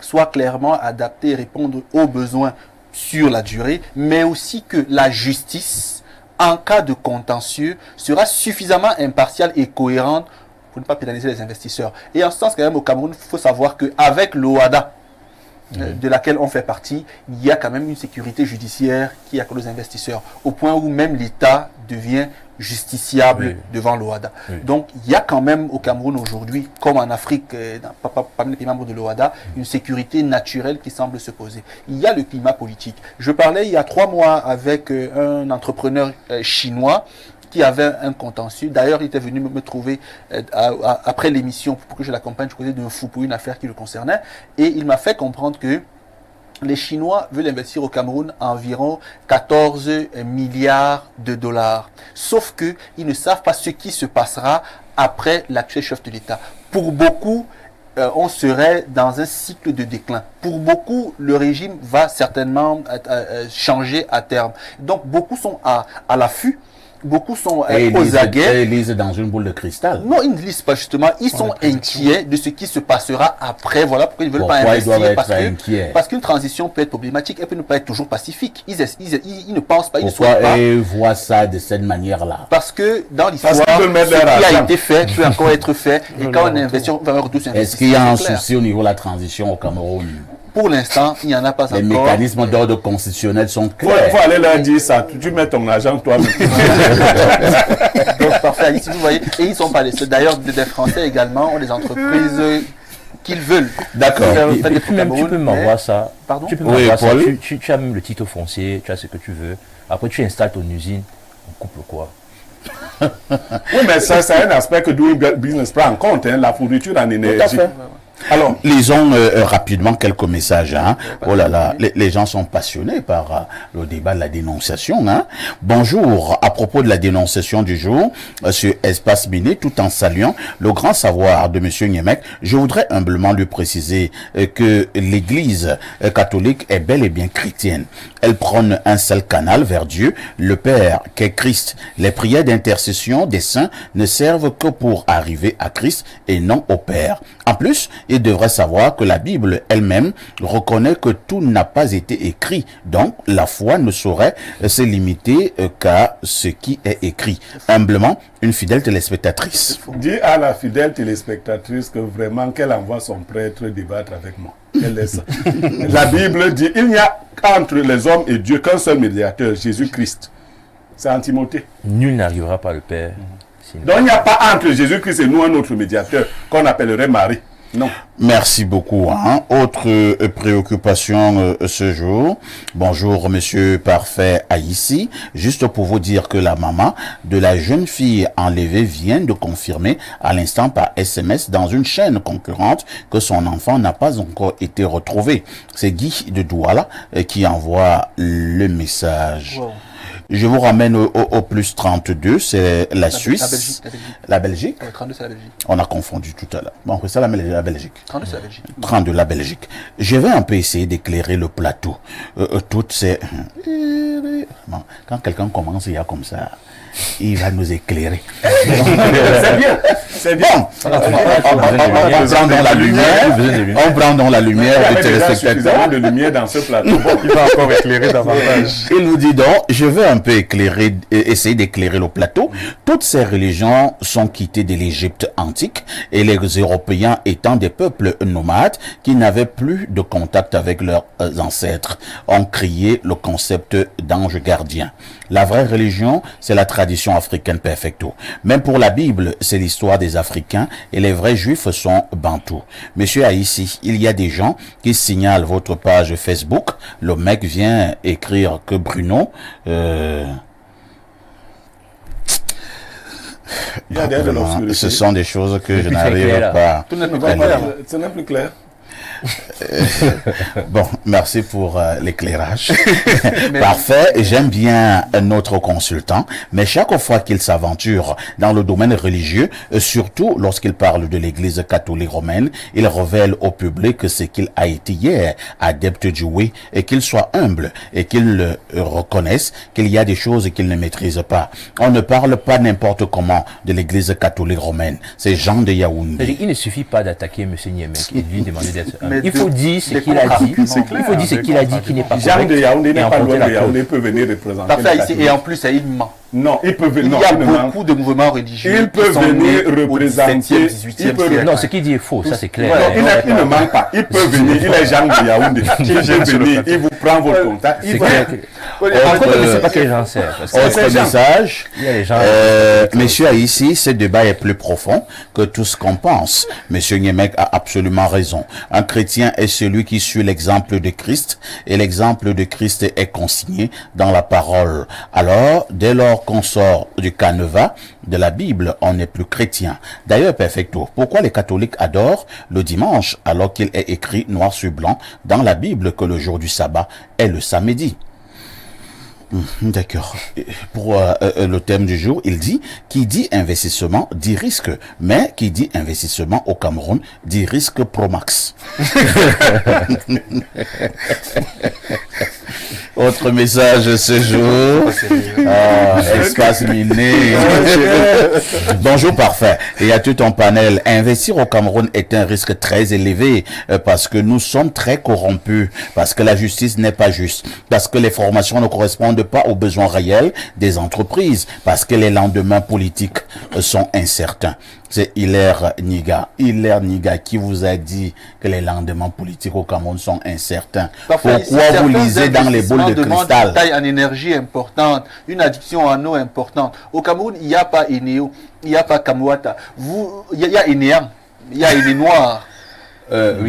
soient clairement adaptées et répondent aux besoins sur la durée, mais aussi que la justice, en cas de contentieux, sera suffisamment impartiale et cohérente pour ne pas pénaliser les investisseurs. Et en ce sens, quand même, au Cameroun, il faut savoir qu'avec l'OADA, de laquelle on fait partie, il y a quand même une sécurité judiciaire qui accorde aux investisseurs, au point où même l'État devient justiciable devant l'OADA. Donc, il y a quand même au Cameroun aujourd'hui, comme en Afrique, parmi les pays membres de l'OADA, une sécurité naturelle qui semble se poser. Il y a le climat politique. Je parlais il y a 3 mois avec un entrepreneur chinois qui avait un contentieux. D'ailleurs, il était venu me trouver après l'émission pour que je l'accompagne. Je causais de fou pour une affaire qui le concernait. Et il m'a fait comprendre que les Chinois veulent investir au Cameroun environ 14 milliards de dollars. Sauf qu'ils ne savent pas ce qui se passera après l'actuel chef de l'État. Pour beaucoup, on serait dans un cycle de déclin. Pour beaucoup, le régime va certainement changer à terme. Donc, beaucoup sont à l'affût. Beaucoup sont aux aguets. Ils lisent dans une boule de cristal. Non, ils ne lisent pas justement. Ils sont inquiets de ce qui se passera après. Voilà pourquoi ils ne veulent pas investir. Parce qu'une transition peut être problématique. Elle peut ne pas être toujours pacifique. Ils ne pensent pas. Pourquoi ils voient ça de cette manière-là? Parce que dans l'histoire, ce qui a été fait peut encore être fait. Et quand on investit, on va avoir tous investir. Est-ce qu'il y a un souci au niveau de la transition au Cameroun? Pour l'instant, il n'y en a pas encore. Les mécanismes d'ordre constitutionnel sont clairs. Il faut aller leur dire ça. Tu mets ton argent toi-même. Donc, parfait. Ici, vous voyez, et ils ne sont pas les seuls. D'ailleurs, des Français également ont des entreprises qu'ils veulent. D'accord. Tu peux m'envoyer ça. Pardon? Tu peux m'envoyer ça. Tu as même le titre foncier, tu as ce que tu veux. Après, tu installes ton usine. On coupe quoi? Oui, mais ça, c'est un aspect que Doing Business prend en compte, la fourniture en énergie. Tout à fait. Alors, lisons rapidement quelques messages. Oh là là, les gens sont passionnés par le débat de la dénonciation. Bonjour, à propos de la dénonciation du jour sur Espace Miné, tout en saluant le grand savoir de M. Niemek, je voudrais humblement lui préciser que l'Église catholique est bel et bien chrétienne. Elle prône un seul canal vers Dieu, le Père, qu'est Christ. Les prières d'intercession des saints ne servent que pour arriver à Christ et non au Père. En plus, il devrait savoir que la Bible elle-même reconnaît que tout n'a pas été écrit. Donc, la foi ne saurait se limiter qu'à ce qui est écrit. Humblement, une fidèle téléspectatrice. Dis à la fidèle téléspectatrice que vraiment qu'elle envoie son prêtre débattre avec moi. Elle laisse. La Bible dit, il n'y a entre les hommes et Dieu qu'un seul médiateur, Jésus-Christ. C'est en Timothée. Nul n'arrivera pas le Père Donc il n'y a pas entre Jésus-Christ et nous un autre médiateur qu'on appellerait Marie. Non. Merci beaucoup. Autre préoccupation ce jour. Bonjour, monsieur Parfait Haïssi. Juste pour vous dire que la maman de la jeune fille enlevée vient de confirmer à l'instant par SMS dans une chaîne concurrente que son enfant n'a pas encore été retrouvé. C'est Guy de Douala qui envoie le message. Wow. Je vous ramène au plus 32, c'est la Suisse. La Belgique. 32, c'est la Belgique. On a confondu tout à l'heure. Bon, c'est la Belgique. 32, c'est la Belgique. 32, la Belgique. Je vais un peu essayer d'éclairer le plateau. Toutes ces... Bon, quand quelqu'un commence, il y a comme ça... Il va nous éclairer. C'est bien. C'est bien. On prend dans la lumière. On prend dans la lumière des téléspectateurs. De lumière dans ce plateau. Il va encore éclairer davantage. Il nous dit donc, je vais un peu essayer d'éclairer le plateau. Toutes ces religions sont quittées de l'Égypte antique et les Européens étant des peuples nomades qui n'avaient plus de contact avec leurs ancêtres ont créé le concept d'ange gardien. La vraie religion, c'est la tradition africaine perfecto. Même pour la Bible, c'est l'histoire des Africains et les vrais Juifs sont bantous. Monsieur Haïssi, il y a des gens qui signalent votre page Facebook. Le mec vient écrire que Bruno... ce sont des choses que je n'arrive pas... Ce n'est plus clair. Bon, merci pour l'éclairage. Parfait, j'aime bien notre consultant, mais chaque fois qu'il s'aventure dans le domaine religieux, surtout lorsqu'il parle de l'église catholique romaine, il révèle au public ce qu'il a été hier, adepte du oui, et qu'il soit humble, et qu'il reconnaisse qu'il y a des choses qu'il ne maîtrise pas. On ne parle pas n'importe comment de l'église catholique romaine. C'est Jean de Yaoundé. Il ne suffit pas d'attaquer M. Niemek et de lui demander d'être il faut dire ce qu'il a dit. Il faut dire ce qu'il a dit qui n'est pas correct. Jean de Yaoundé n'est pas loin de Yaoundé, peut venir représenter. Et en plus, il ment. Non, il peut venir. Il y a beaucoup de mouvements religieux. Il peut venir représenter. 18e siècle. Non, ce qu'il dit est faux, ça c'est clair. Non, il ne ment pas. Il peut venir. Il est Jean de Yaoundé. Il peut venir. Il vous prend votre contact. C'est clair. Encore, je ne sais pas quel gens sert. Autre message. Monsieur Haïssi, ce débat est plus profond que tout ce qu'on pense. Monsieur Niemek a absolument raison. Un chrétien est celui qui suit l'exemple de Christ et l'exemple de Christ est consigné dans la parole. Alors, dès lors qu'on sort du canevas de la Bible, on n'est plus chrétien. D'ailleurs, perfecto, pourquoi les catholiques adorent le dimanche alors qu'il est écrit noir sur blanc dans la Bible que le jour du sabbat est le samedi? D'accord. Pour le thème du jour, il dit, qui dit investissement dit risque, mais qui dit investissement au Cameroun dit risque pro max. Autre message ce jour. Espace miné. Bonjour, parfait. Il y a tout un panel. Investir au Cameroun est un risque très élevé parce que nous sommes très corrompus, parce que la justice n'est pas juste, parce que les formations ne correspondent pas aux besoins réels des entreprises, parce que les lendemains politiques sont incertains. C'est Hilaire Niga qui vous a dit que les lendemains politiques au Cameroun sont incertains. Pourquoi vous lisez dans les boules de cristal? Une taille en énergie importante, une addiction en eau importante. Au Cameroun, il n'y a pas Eneo, il n'y a pas Kamwata. Il y a Enéam, il y a Ené Noir. Il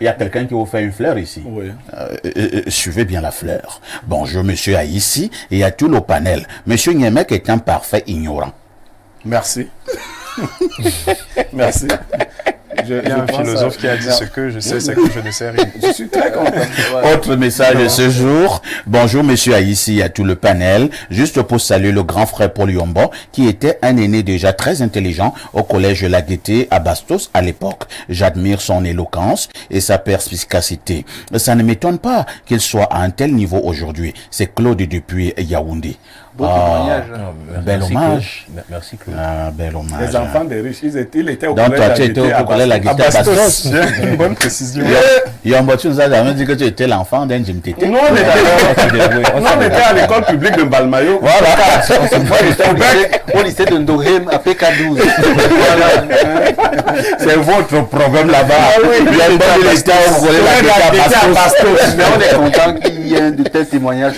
y a quelqu'un qui vous fait une fleur ici. Oui. Suivez bien la fleur. Bonjour, monsieur Haïssi, et à tout le panel. Monsieur Niemek est un parfait ignorant. Merci. Merci. Il y a un philosophe qui a dit ce que je sais, c'est que je ne sais rien. Je suis très content. Autre message ce jour. Bonjour monsieur Haïssi, à tout le panel. Juste pour saluer le grand frère Paul Yombo, qui était un aîné déjà très intelligent au collège La Gaîté à Bastos à l'époque. J'admire son éloquence et sa perspicacité. Ça ne m'étonne pas qu'il soit à un tel niveau aujourd'hui. C'est Claude depuis Yaoundé. Bel hommage. Merci Claude. Bel hommage. Les enfants des riches, il était au collège La Gaîté à Bastos. Une bonne précision. Yombo, tu nous as jamais dit que tu étais l'enfant d'un Jimtété. Non, on était à l'école publique de Balmayo. Voilà. Au lycée de Ndorem à PK12. C'est votre problème là-bas. Mais on est content qu'il y ait de tels témoignages.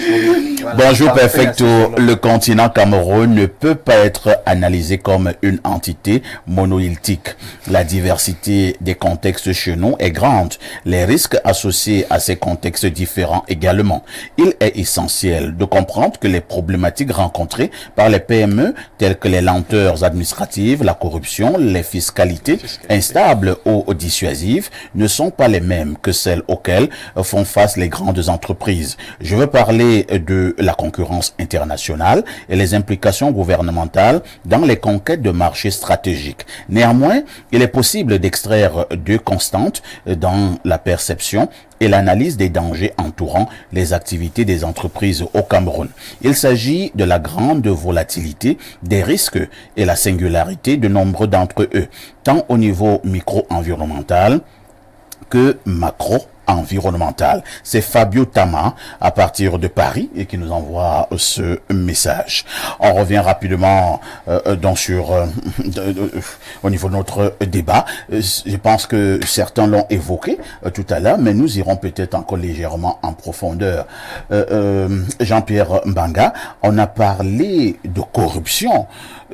Bonjour Perfecto, le continent Cameroun ne peut pas être analysé comme une entité monolithique. La diversité des contextes chez nous est grande. Les risques associés à ces contextes différents également. Il est essentiel de comprendre que les problématiques rencontrées par les PME, telles que les lenteurs administratives, la corruption, les fiscalités instables ou dissuasives, ne sont pas les mêmes que celles auxquelles font face les grandes entreprises. Je veux parler de la concurrence internationale et les implications gouvernementales dans les conquêtes de marchés stratégiques. Néanmoins, il est possible d'extraire deux constantes dans la perception et l'analyse des dangers entourant les activités des entreprises au Cameroun. Il s'agit de la grande volatilité des risques et la singularité de nombre d'entre eux, tant au niveau micro-environnemental que macro-environnemental. C'est Fabio Tama à partir de Paris et qui nous envoie ce message. On revient rapidement donc sur au niveau de notre débat. Je pense que certains l'ont évoqué tout à l'heure, mais nous irons peut-être encore légèrement en profondeur. Jean-Pierre Mbanga, on a parlé de corruption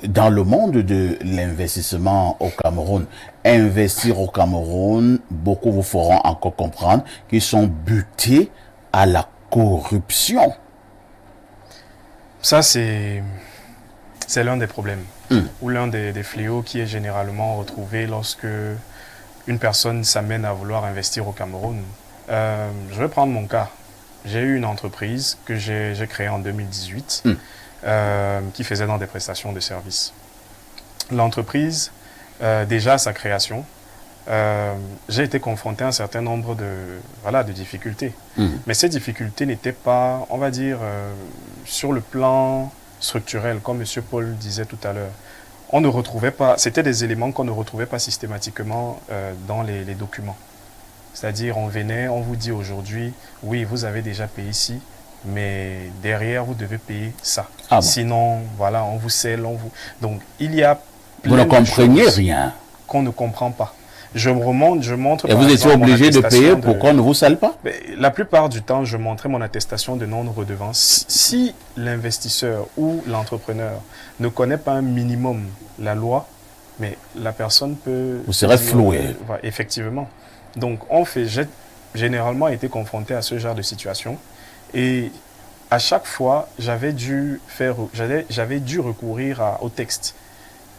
dans le monde de l'investissement au Cameroun. Investir au Cameroun, beaucoup vous feront encore comprendre qu'ils sont butés à la corruption. Ça, c'est l'un des problèmes ou l'un des fléaux qui est généralement retrouvé lorsque une personne s'amène à vouloir investir au Cameroun. Je vais prendre mon cas. J'ai eu une entreprise que j'ai créée en 2018 qui faisait dans des prestations de services. L'entreprise, déjà à sa création, j'ai été confronté à un certain nombre de difficultés. Mais ces difficultés n'étaient pas, on va dire, sur le plan structurel, comme M. Paul disait tout à l'heure. On ne retrouvait pas, c'était des éléments qu'on ne retrouvait pas systématiquement dans les documents. C'est-à-dire, on venait, on vous dit aujourd'hui, oui, vous avez déjà payé ici, mais derrière, vous devez payer ça. Ah bon. Sinon, voilà, on vous scelle, Donc, il y a plein vous ne compreniez rien qu'on ne comprend pas. Je montre... Et vous étiez obligé de payer pour qu'on ne vous scelle pas? La plupart du temps, je montrais mon attestation de non-redevance. Si l'investisseur ou l'entrepreneur ne connaît pas un minimum la loi, mais la personne peut... Vous serez floué. Effectivement. Donc, j'ai généralement été confronté à ce genre de situation. Et à chaque fois, j'avais dû recourir au texte.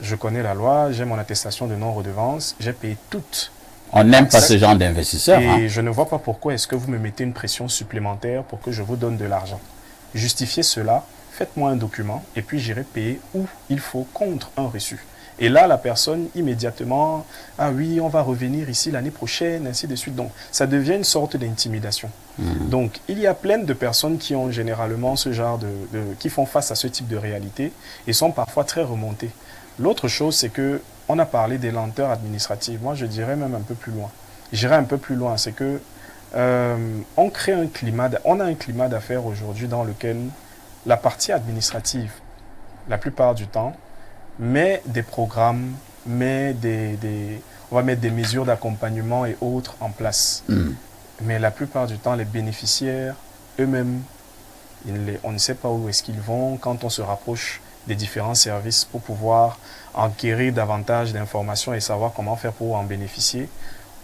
Je connais la loi, j'ai mon attestation de non-redevance, j'ai payé toutes. On n'aime pas ce genre d'investisseurs. Et je ne vois pas pourquoi est-ce que vous me mettez une pression supplémentaire pour que je vous donne de l'argent. Justifiez cela, faites-moi un document et puis j'irai payer où il faut contre un reçu. Et là, la personne, immédiatement, ah oui, on va revenir ici l'année prochaine, ainsi de suite. Donc, ça devient une sorte d'intimidation. Donc, il y a plein de personnes qui ont généralement ce genre qui font face à ce type de réalité et sont parfois très remontées. L'autre chose, c'est que on a parlé des lenteurs administratives. Moi, je dirais même un peu plus loin. J'irais un peu plus loin. C'est que on a un climat d'affaires aujourd'hui dans lequel la partie administrative, la plupart du temps, met des programmes, on va mettre des mesures d'accompagnement et autres en place. Mais la plupart du temps, les bénéficiaires eux-mêmes, on ne sait pas où est-ce qu'ils vont quand on se rapproche des différents services pour pouvoir acquérir davantage d'informations et savoir comment faire pour en bénéficier.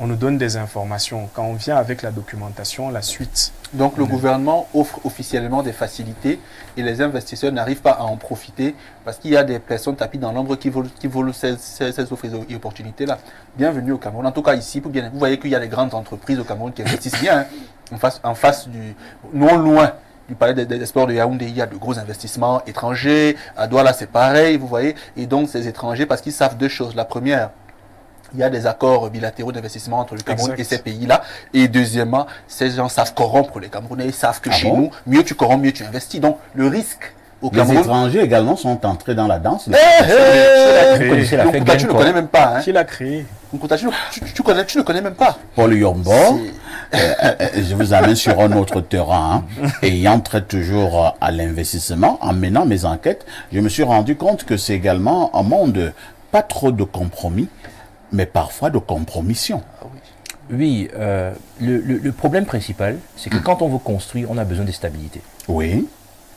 On nous donne des informations. Quand on vient avec la documentation, la suite... Donc le gouvernement offre officiellement des facilités et les investisseurs n'arrivent pas à en profiter parce qu'il y a des personnes tapis dans l'ombre qui volent ces offres et opportunités-là. Bienvenue au Cameroun. En tout cas ici, vous voyez qu'il y a des grandes entreprises au Cameroun qui investissent bien. En face non loin du palais des sports de Yaoundé, il y a de gros investissements étrangers. À Douala, c'est pareil, vous voyez. Et donc ces étrangers, parce qu'ils savent deux choses. La première, il y a des accords bilatéraux d'investissement entre le Cameroun et ces pays-là. Et deuxièmement, ces gens savent corrompre les Camerounais. Ils savent que chez nous, mieux tu corromps, mieux tu investis. Donc, le risque au Cameroun... Les étrangers également sont entrés dans la danse. Tu ne connais même pas. Qui l'a créé? Tu ne connais même pas. Paul Yombo, je vous amène sur un autre terrain. Ayant trait toujours à l'investissement, en menant mes enquêtes, je me suis rendu compte que c'est également un monde pas trop de compromis, mais parfois de compromission. Oui, le problème principal, c'est que quand on veut construire, on a besoin de stabilité. Oui.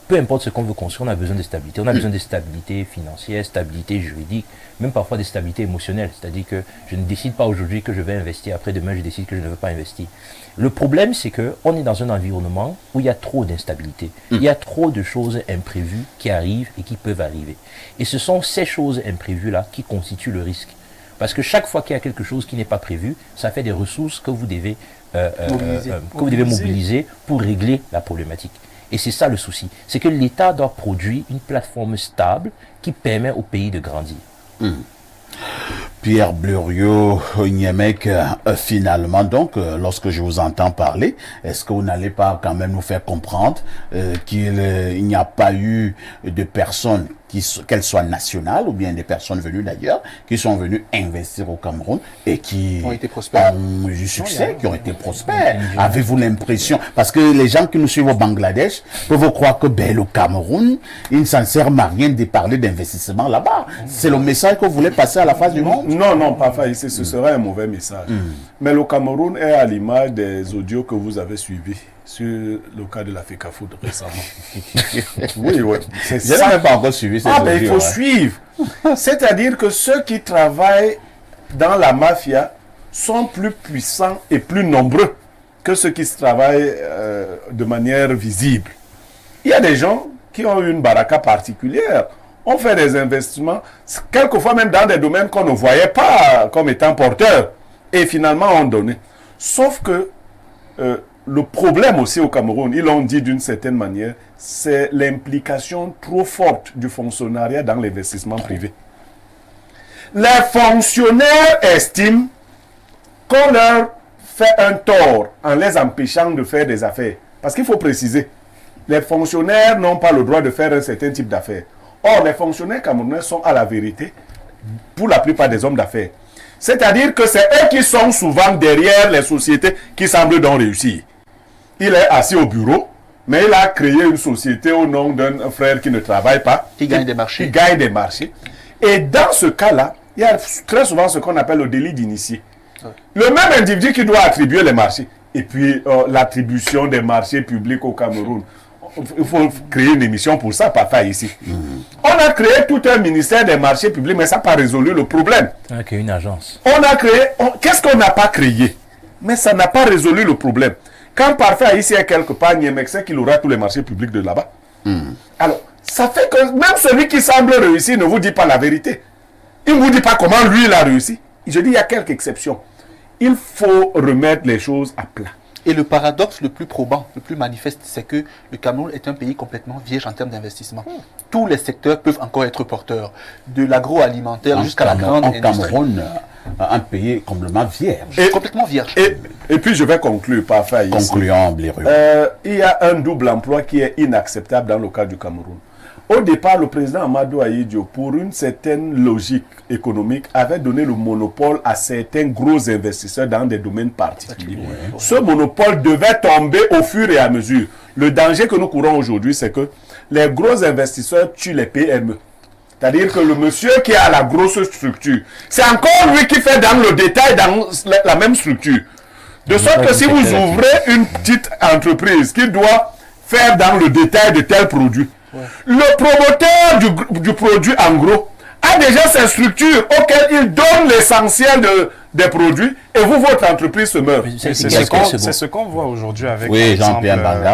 Peu importe ce qu'on veut construire, on a besoin de stabilité. On a besoin de stabilité financière, stabilité juridique, même parfois de stabilité émotionnelle. C'est-à-dire que je ne décide pas aujourd'hui que je vais investir, après demain je décide que je ne veux pas investir. Le problème, c'est qu'on est dans un environnement où il y a trop d'instabilité. Il y a trop de choses imprévues qui arrivent et qui peuvent arriver. Et ce sont ces choses imprévues-là qui constituent le risque. Parce que chaque fois qu'il y a quelque chose qui n'est pas prévu, ça fait des ressources que vous devez mobiliser pour régler la problématique. Et c'est ça le souci. C'est que l'État doit produire une plateforme stable qui permet au pays de grandir. Pierre Blériot, Niemek, finalement, donc, lorsque je vous entends parler, est-ce que vous n'allez pas quand même nous faire comprendre qu'il n'y a pas eu de personnes, qu'elles soient nationales ou bien des personnes venues d'ailleurs, qui sont venues investir au Cameroun et qui ont été prospères, ont eu du succès, qui ont été prospères? Avez-vous l'impression, parce que les gens qui nous suivent au Bangladesh peuvent croire que le Cameroun, il ne s'en sert à rien de parler d'investissement là-bas. C'est le message que vous voulez passer à la face du monde? Non, pas Faïssé, ce serait un mauvais message. Mais le Cameroun est à l'image des audios que vous avez suivis sur le cas de la FECAFOOT récemment. Oui. Je n'ai même pas encore suivi ces audios. Il faut suivre. C'est-à-dire que ceux qui travaillent dans la mafia sont plus puissants et plus nombreux que ceux qui travaillent de manière visible. Il y a des gens qui ont une baraka particulière. On fait des investissements, quelquefois même dans des domaines qu'on ne voyait pas comme étant porteurs. Et finalement, on donnait. Sauf que le problème aussi au Cameroun, ils l'ont dit d'une certaine manière, c'est l'implication trop forte du fonctionnariat dans l'investissement privé. Les fonctionnaires estiment qu'on leur fait un tort en les empêchant de faire des affaires. Parce qu'il faut préciser, les fonctionnaires n'ont pas le droit de faire un certain type d'affaires. Or, les fonctionnaires camerounais sont à la vérité, pour la plupart des hommes d'affaires. C'est-à-dire que c'est eux qui sont souvent derrière les sociétés qui semblent donc réussir. Il est assis au bureau, mais il a créé une société au nom d'un frère qui ne travaille pas. Qui gagne des marchés. Qui gagne des marchés. Et dans ce cas-là, il y a très souvent ce qu'on appelle le délit d'initié. Le même individu qui doit attribuer les marchés. Et puis, l'attribution des marchés publics au Cameroun. Il faut créer une émission pour ça, pas faire ici. On a créé tout un ministère des marchés publics, mais ça n'a pas résolu le problème. On a créé une agence. On a créé... Qu'est-ce qu'on n'a pas créé? Mais ça n'a pas résolu le problème. Quand parfait ici est quelque part, Niemek sait qu'il aura tous les marchés publics de là-bas. Alors, ça fait que même celui qui semble réussir ne vous dit pas la vérité. Il ne vous dit pas comment lui il a réussi. Je dis il y a quelques exceptions. Il faut remettre les choses à plat. Et le paradoxe le plus probant, le plus manifeste, c'est que le Cameroun est un pays complètement vierge en termes d'investissement. Tous les secteurs peuvent encore être porteurs, de l'agroalimentaire jusqu'à la grande industrie. Cameroun, un pays complètement vierge. Complètement vierge. Et puis je vais conclure par faille. Concluons, Blériot. Il y a un double emploi qui est inacceptable dans le cas du Cameroun. Au départ, le président Amadou Ahidjo, pour une certaine logique économique, avait donné le monopole à certains gros investisseurs dans des domaines particuliers. Ce monopole devait tomber au fur et à mesure. Le danger que nous courons aujourd'hui, c'est que les gros investisseurs tuent les PME. C'est-à-dire que le monsieur qui a la grosse structure, c'est encore lui qui fait dans le détail dans la même structure. De sorte que si vous ouvrez une petite entreprise qui doit faire dans le détail de tel produit, le promoteur du produit en gros a déjà ses structures auxquelles il donne l'essentiel des produits et vous, votre entreprise se meurt. C'est ce qu'on voit aujourd'hui avec par exemple,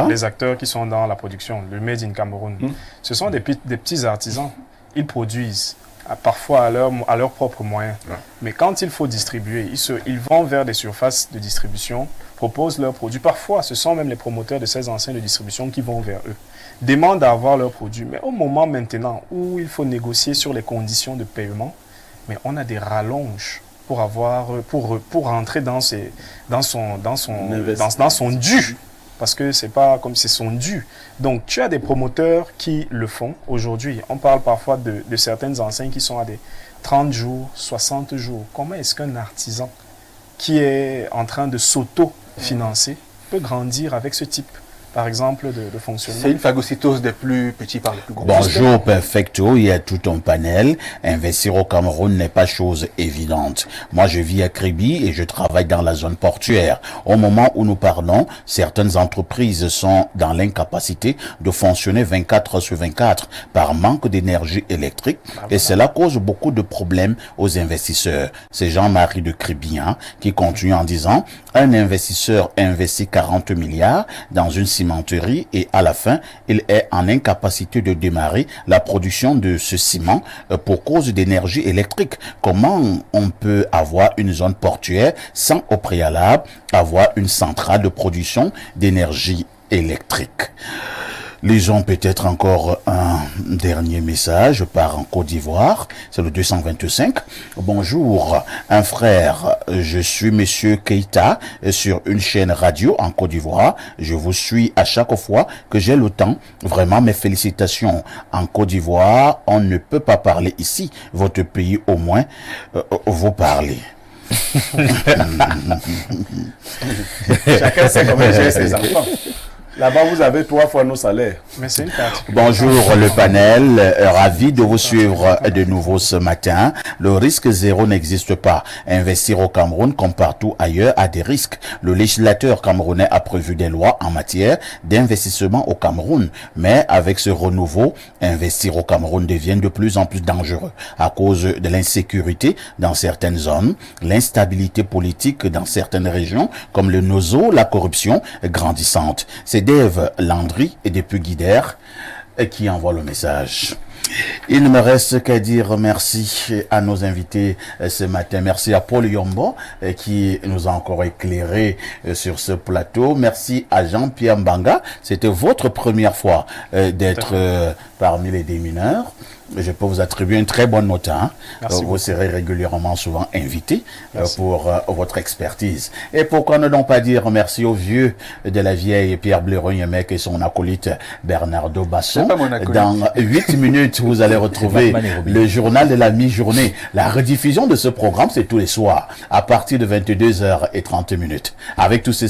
les acteurs qui sont dans la production, le Made in Cameroun. Ce sont des petits artisans. Ils produisent parfois à leurs propres moyens. Mais quand il faut distribuer, ils vont vers des surfaces de distribution, proposent leurs produits. Parfois, ce sont même les promoteurs de ces enseignes de distribution qui vont vers eux, demandent à avoir leurs produits. Mais au moment maintenant où il faut négocier sur les conditions de paiement, mais on a des rallonges pour rentrer dans son dû. Parce que c'est pas comme c'est son dû. Donc, tu as des promoteurs qui le font. Aujourd'hui, on parle parfois de certaines enseignes qui sont à des 30 jours, 60 jours. Comment est-ce qu'un artisan qui est en train de s'auto-financer peut grandir avec ce type par exemple, de fonctionnement. C'est une phagocytose des plus petits par les plus gros. Bonjour Perfecto, il y a tout un panel. Investir au Cameroun n'est pas chose évidente. Moi je vis à Kribi et je travaille dans la zone portuaire. Au moment où nous parlons, certaines entreprises sont dans l'incapacité de fonctionner 24 sur 24 par manque d'énergie électrique et cela cause beaucoup de problèmes aux investisseurs. C'est Jean-Marie de Kribi qui continue en disant un investisseur investit 40 milliards dans une cimenterie et à la fin, il est en incapacité de démarrer la production de ce ciment pour cause d'énergie électrique. Comment on peut avoir une zone portuaire sans au préalable avoir une centrale de production d'énergie électrique? Lisons peut-être encore un dernier message par en Côte d'Ivoire, c'est le 225. Bonjour, un frère, je suis Monsieur Keita sur une chaîne radio en Côte d'Ivoire. Je vous suis à chaque fois que j'ai le temps. Vraiment mes félicitations. En Côte d'Ivoire, on ne peut pas parler ici. Votre pays au moins, vous parlez. Chacun sait comment gérer ses enfants. Là-bas, vous avez 3 fois nos salaires. Mais c'est une particularité. Bonjour le panel, ravi de vous suivre de nouveau ce matin. Le risque zéro n'existe pas. Investir au Cameroun comme partout ailleurs a des risques. Le législateur camerounais a prévu des lois en matière d'investissement au Cameroun. Mais avec ce renouveau, investir au Cameroun devient de plus en plus dangereux à cause de l'insécurité dans certaines zones, l'instabilité politique dans certaines régions comme le Nozo, la corruption grandissante. C'est Dave Landry et depuis Guider qui envoie le message. Il ne me reste qu'à dire merci à nos invités ce matin. Merci à Paul Yombo qui nous a encore éclairé sur ce plateau. Merci à Jean-Pierre Mbanga. C'était votre première fois d'être parmi les démineurs. Je peux vous attribuer une très bonne note. Vous serez régulièrement souvent invité pour votre expertise. Et pourquoi ne donc pas dire merci au vieux de la vieille Pierre Blaireau-Yemec et son acolyte Bernardo Basson. Dans 8 minutes, vous allez retrouver le journal de la mi-journée. La rediffusion de ce programme, c'est tous les soirs à partir de 22h30. Avec tous ces...